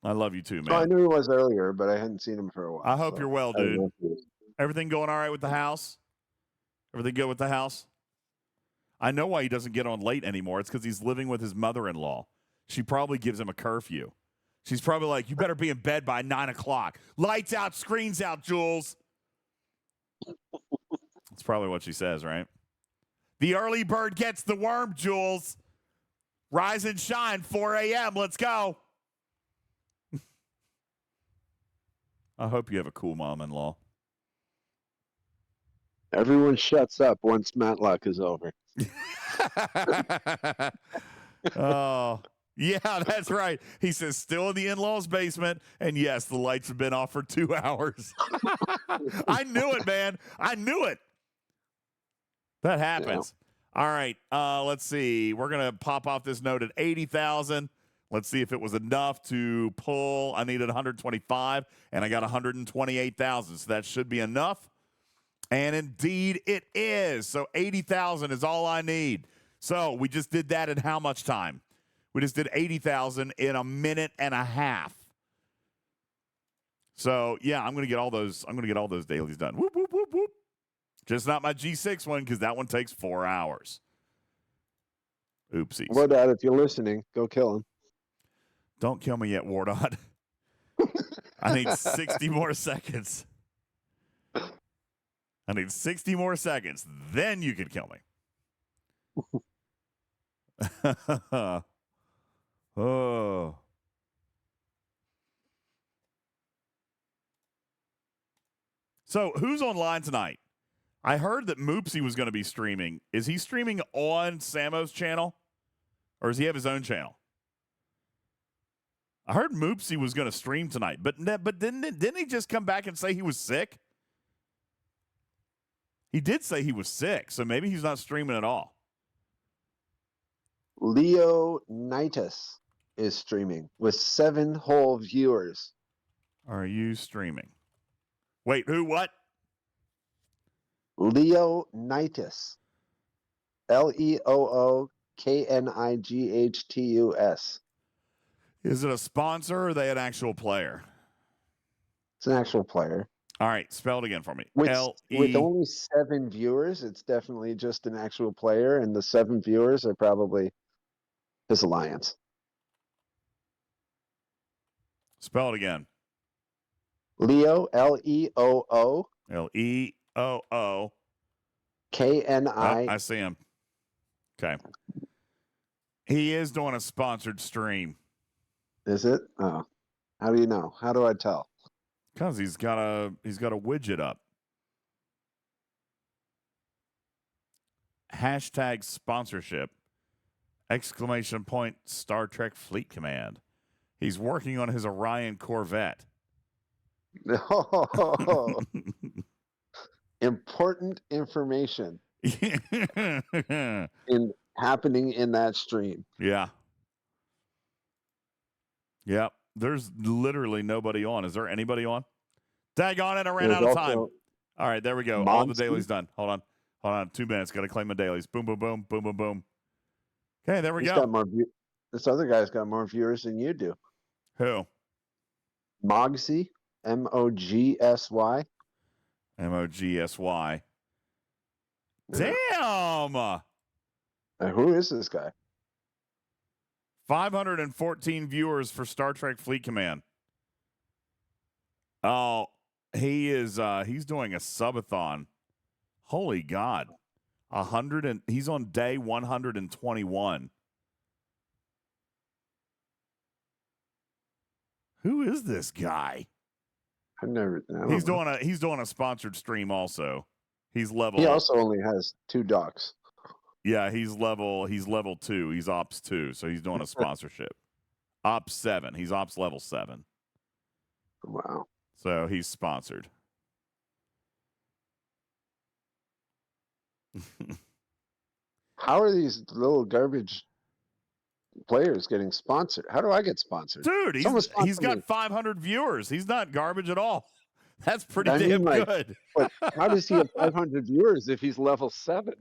I love you too, man. Oh, I knew he was earlier, but I hadn't seen him for a while. I hope you're well, dude. Everything going all right with the house? Everything good with the house? I know why he doesn't get on late anymore. It's because he's living with his mother-in-law. She probably gives him a curfew. She's probably like, you better be in bed by 9 o'clock. Lights out, screens out, Jules. That's probably what she says, right? The early bird gets the worm, Jules. Rise and shine, 4 a.m. Let's go. I hope you have a cool mom-in-law. Everyone shuts up once Matlock is over. Oh, yeah, that's right. He says, still in the in-laws' basement. And yes, the lights have been off for 2 hours. I knew it, man. I knew it. That happens. Yeah. All right. Let's see. We're going to pop off this note at 80,000. Let's see if it was enough to pull. I needed 125, and I got 128,000. So that should be enough. And indeed it is. So 80,000 is all I need. So we just did that in how much time? We just did 80,000 in a minute and a half. So yeah, I'm gonna get all those dailies done. Whoop, whoop, whoop, whoop. Just not my G6 one, because that one takes 4 hours. Oopsies. Wardot, if you're listening, go kill him. Don't kill me yet, Wardot. I need 60 more seconds. I need 60 more seconds. Then you can kill me. Oh. So who's online tonight? I heard that Moopsy was going to be streaming. Is he streaming on Samo's channel? Or does he have his own channel? I heard Moopsy was going to stream tonight, but didn't he just come back and say he was sick? He did say he was sick, so maybe he's not streaming at all. Leonidas is streaming with 7 whole viewers. Are you streaming? Wait, who? What? Leonidas. Leooknighthus. Is it a sponsor or are they an actual player? It's an actual player. All right, spell it again for me. With L-E... only 7 viewers, it's definitely just an actual player, and the 7 viewers are probably his alliance. Spell it again. Leo, Leoo. Leoo. KNI. I see him. Okay. He is doing a sponsored stream. Is it? Oh. How do you know? How do I tell? Because he's got a widget up. Hashtag sponsorship. Exclamation point Star Trek Fleet Command. He's working on his Orion Corvette. Oh, important information happening in that stream. Yeah. Yep. There's literally nobody on. Is there anybody on? Daggone it, I ran out of time. All right, there we go. All the dailies done. Hold on. 2 minutes. Got to claim the dailies. Boom, boom, boom, boom, boom, boom. Okay, there we go. This other guy's got more viewers than you do. Who? Mogsy. Mogsy. Mogsy. Damn. Who is this guy? 514 viewers for Star Trek Fleet Command. Oh, he is he's doing a subathon. Holy God. He's on day 121. Who is this guy? He's doing a sponsored stream also. He also only has 2 docs. Yeah, he's level 2. He's ops 2, so he's doing a sponsorship. Ops 7. He's ops level 7. Wow. So he's sponsored. How are these little garbage players getting sponsored? How do I get sponsored? Dude, he's got 500 viewers. He's not garbage at all. That's pretty damn good. But how does he have 500 viewers if he's level 7?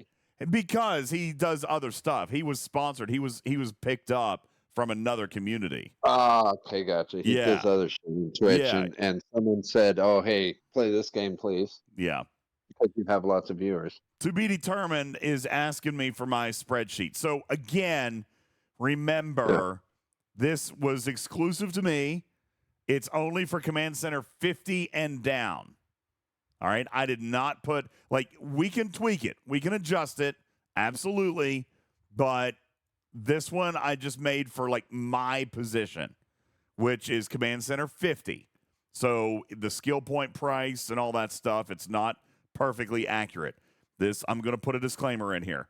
Because he does other stuff. He was sponsored. He was picked up from another community. Ah, okay, gotcha. He does other shit on Twitch, and someone said, "Oh, hey, play this game, please." Yeah, because you have lots of viewers. To be determined is asking me for my spreadsheet. So again, remember, this was exclusive to me. It's only for Command Center 50 and down. All right. I did not put, we can tweak it. We can adjust it. Absolutely. But this one I just made for my position, which is Command Center 50. So the skill point price and all that stuff, it's not perfectly accurate. I'm going to put a disclaimer in here.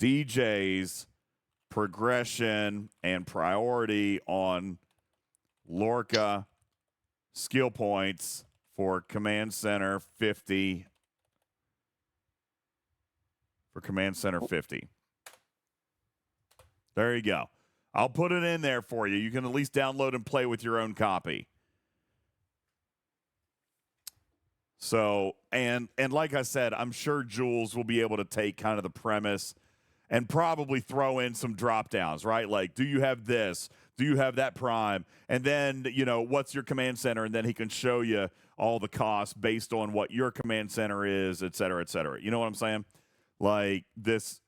DJ's progression and priority on Lorca skill points for Command Center 50. For Command Center 50. There you go. I'll put it in there for you. You can at least download and play with your own copy. So, and like I said, I'm sure Jules will be able to take kind of the premise and probably throw in some drop downs, right? Like, do you have this? Do you have that prime? And then, what's your command center? And then he can show you all the costs based on what your command center is, et cetera, et cetera. You know what I'm saying? Like this,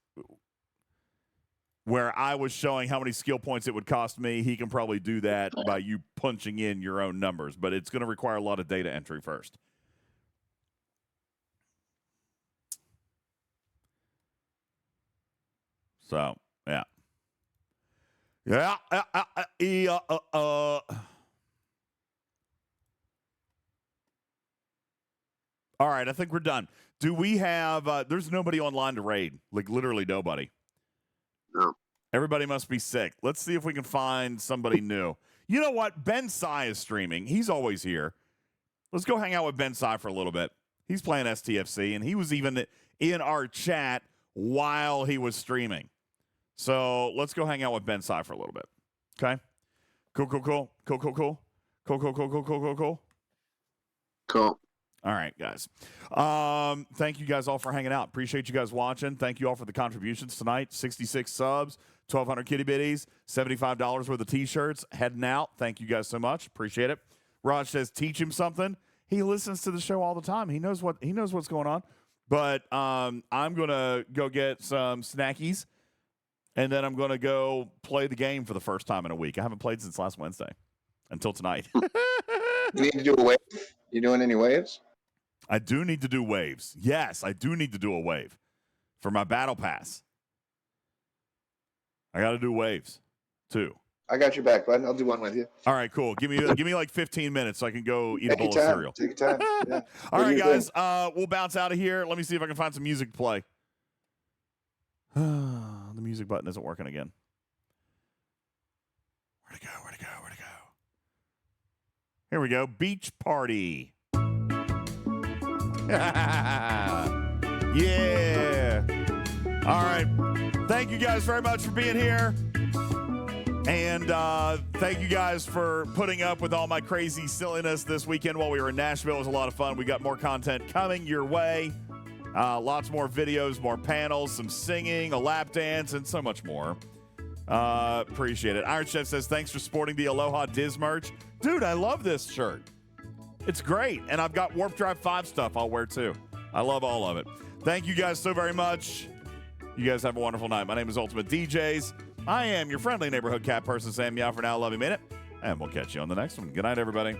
where I was showing how many skill points it would cost me, he can probably do that by you punching in your own numbers, but it's going to require a lot of data entry first. So, yeah. Yeah. All right, I think we're done. Do we have, there's nobody online to raid. Like, literally nobody. No. Everybody must be sick. Let's see if we can find somebody new. You know what? Ben Sai is streaming. He's always here. Let's go hang out with Ben Sai for a little bit. He's playing STFC, and he was even in our chat while he was streaming. So let's go hang out with Ben Sai for a little bit. Okay? Cool. Cool. All right, guys. Thank you guys all for hanging out. Appreciate you guys watching. Thank you all for the contributions tonight. 66 subs, 1,200 kitty bitties, $75 worth of T-shirts heading out. Thank you guys so much. Appreciate it. Raj says, teach him something. He listens to the show all the time. He knows what's going on. But I'm gonna go get some snackies, and then I'm gonna go play the game for the first time in a week. I haven't played since last Wednesday until tonight. You need to do a wave? You doing any waves? I do need to do waves. Yes, I do need to do a wave for my battle pass. I got to do waves too. I got your back, bud. I'll do one with you. All right, cool. Give me like 15 minutes so I can go eat a bowl of cereal. Take your time. Yeah. All right, guys. We'll bounce out of here. Let me see if I can find some music to play. The music button isn't working again. Where'd it go? Here we go. Beach Party. Yeah. All right. Thank you guys very much for being here. And thank you guys for putting up with all my crazy silliness this weekend while we were in Nashville. It was a lot of fun. We got more content coming your way. Lots more videos, more panels, some singing, a lap dance, and so much more. Appreciate it. Iron Chef says, thanks for sporting the Aloha Diz merch. Dude, I love this shirt. It's great. And I've got Warp Drive 5 stuff I'll wear too. I love all of it. Thank you guys so very much. You guys have a wonderful night. My name is UltimatDJz. I am your friendly neighborhood cat person saying meow for now. Love you, minute. And we'll catch you on the next one. Good night, everybody.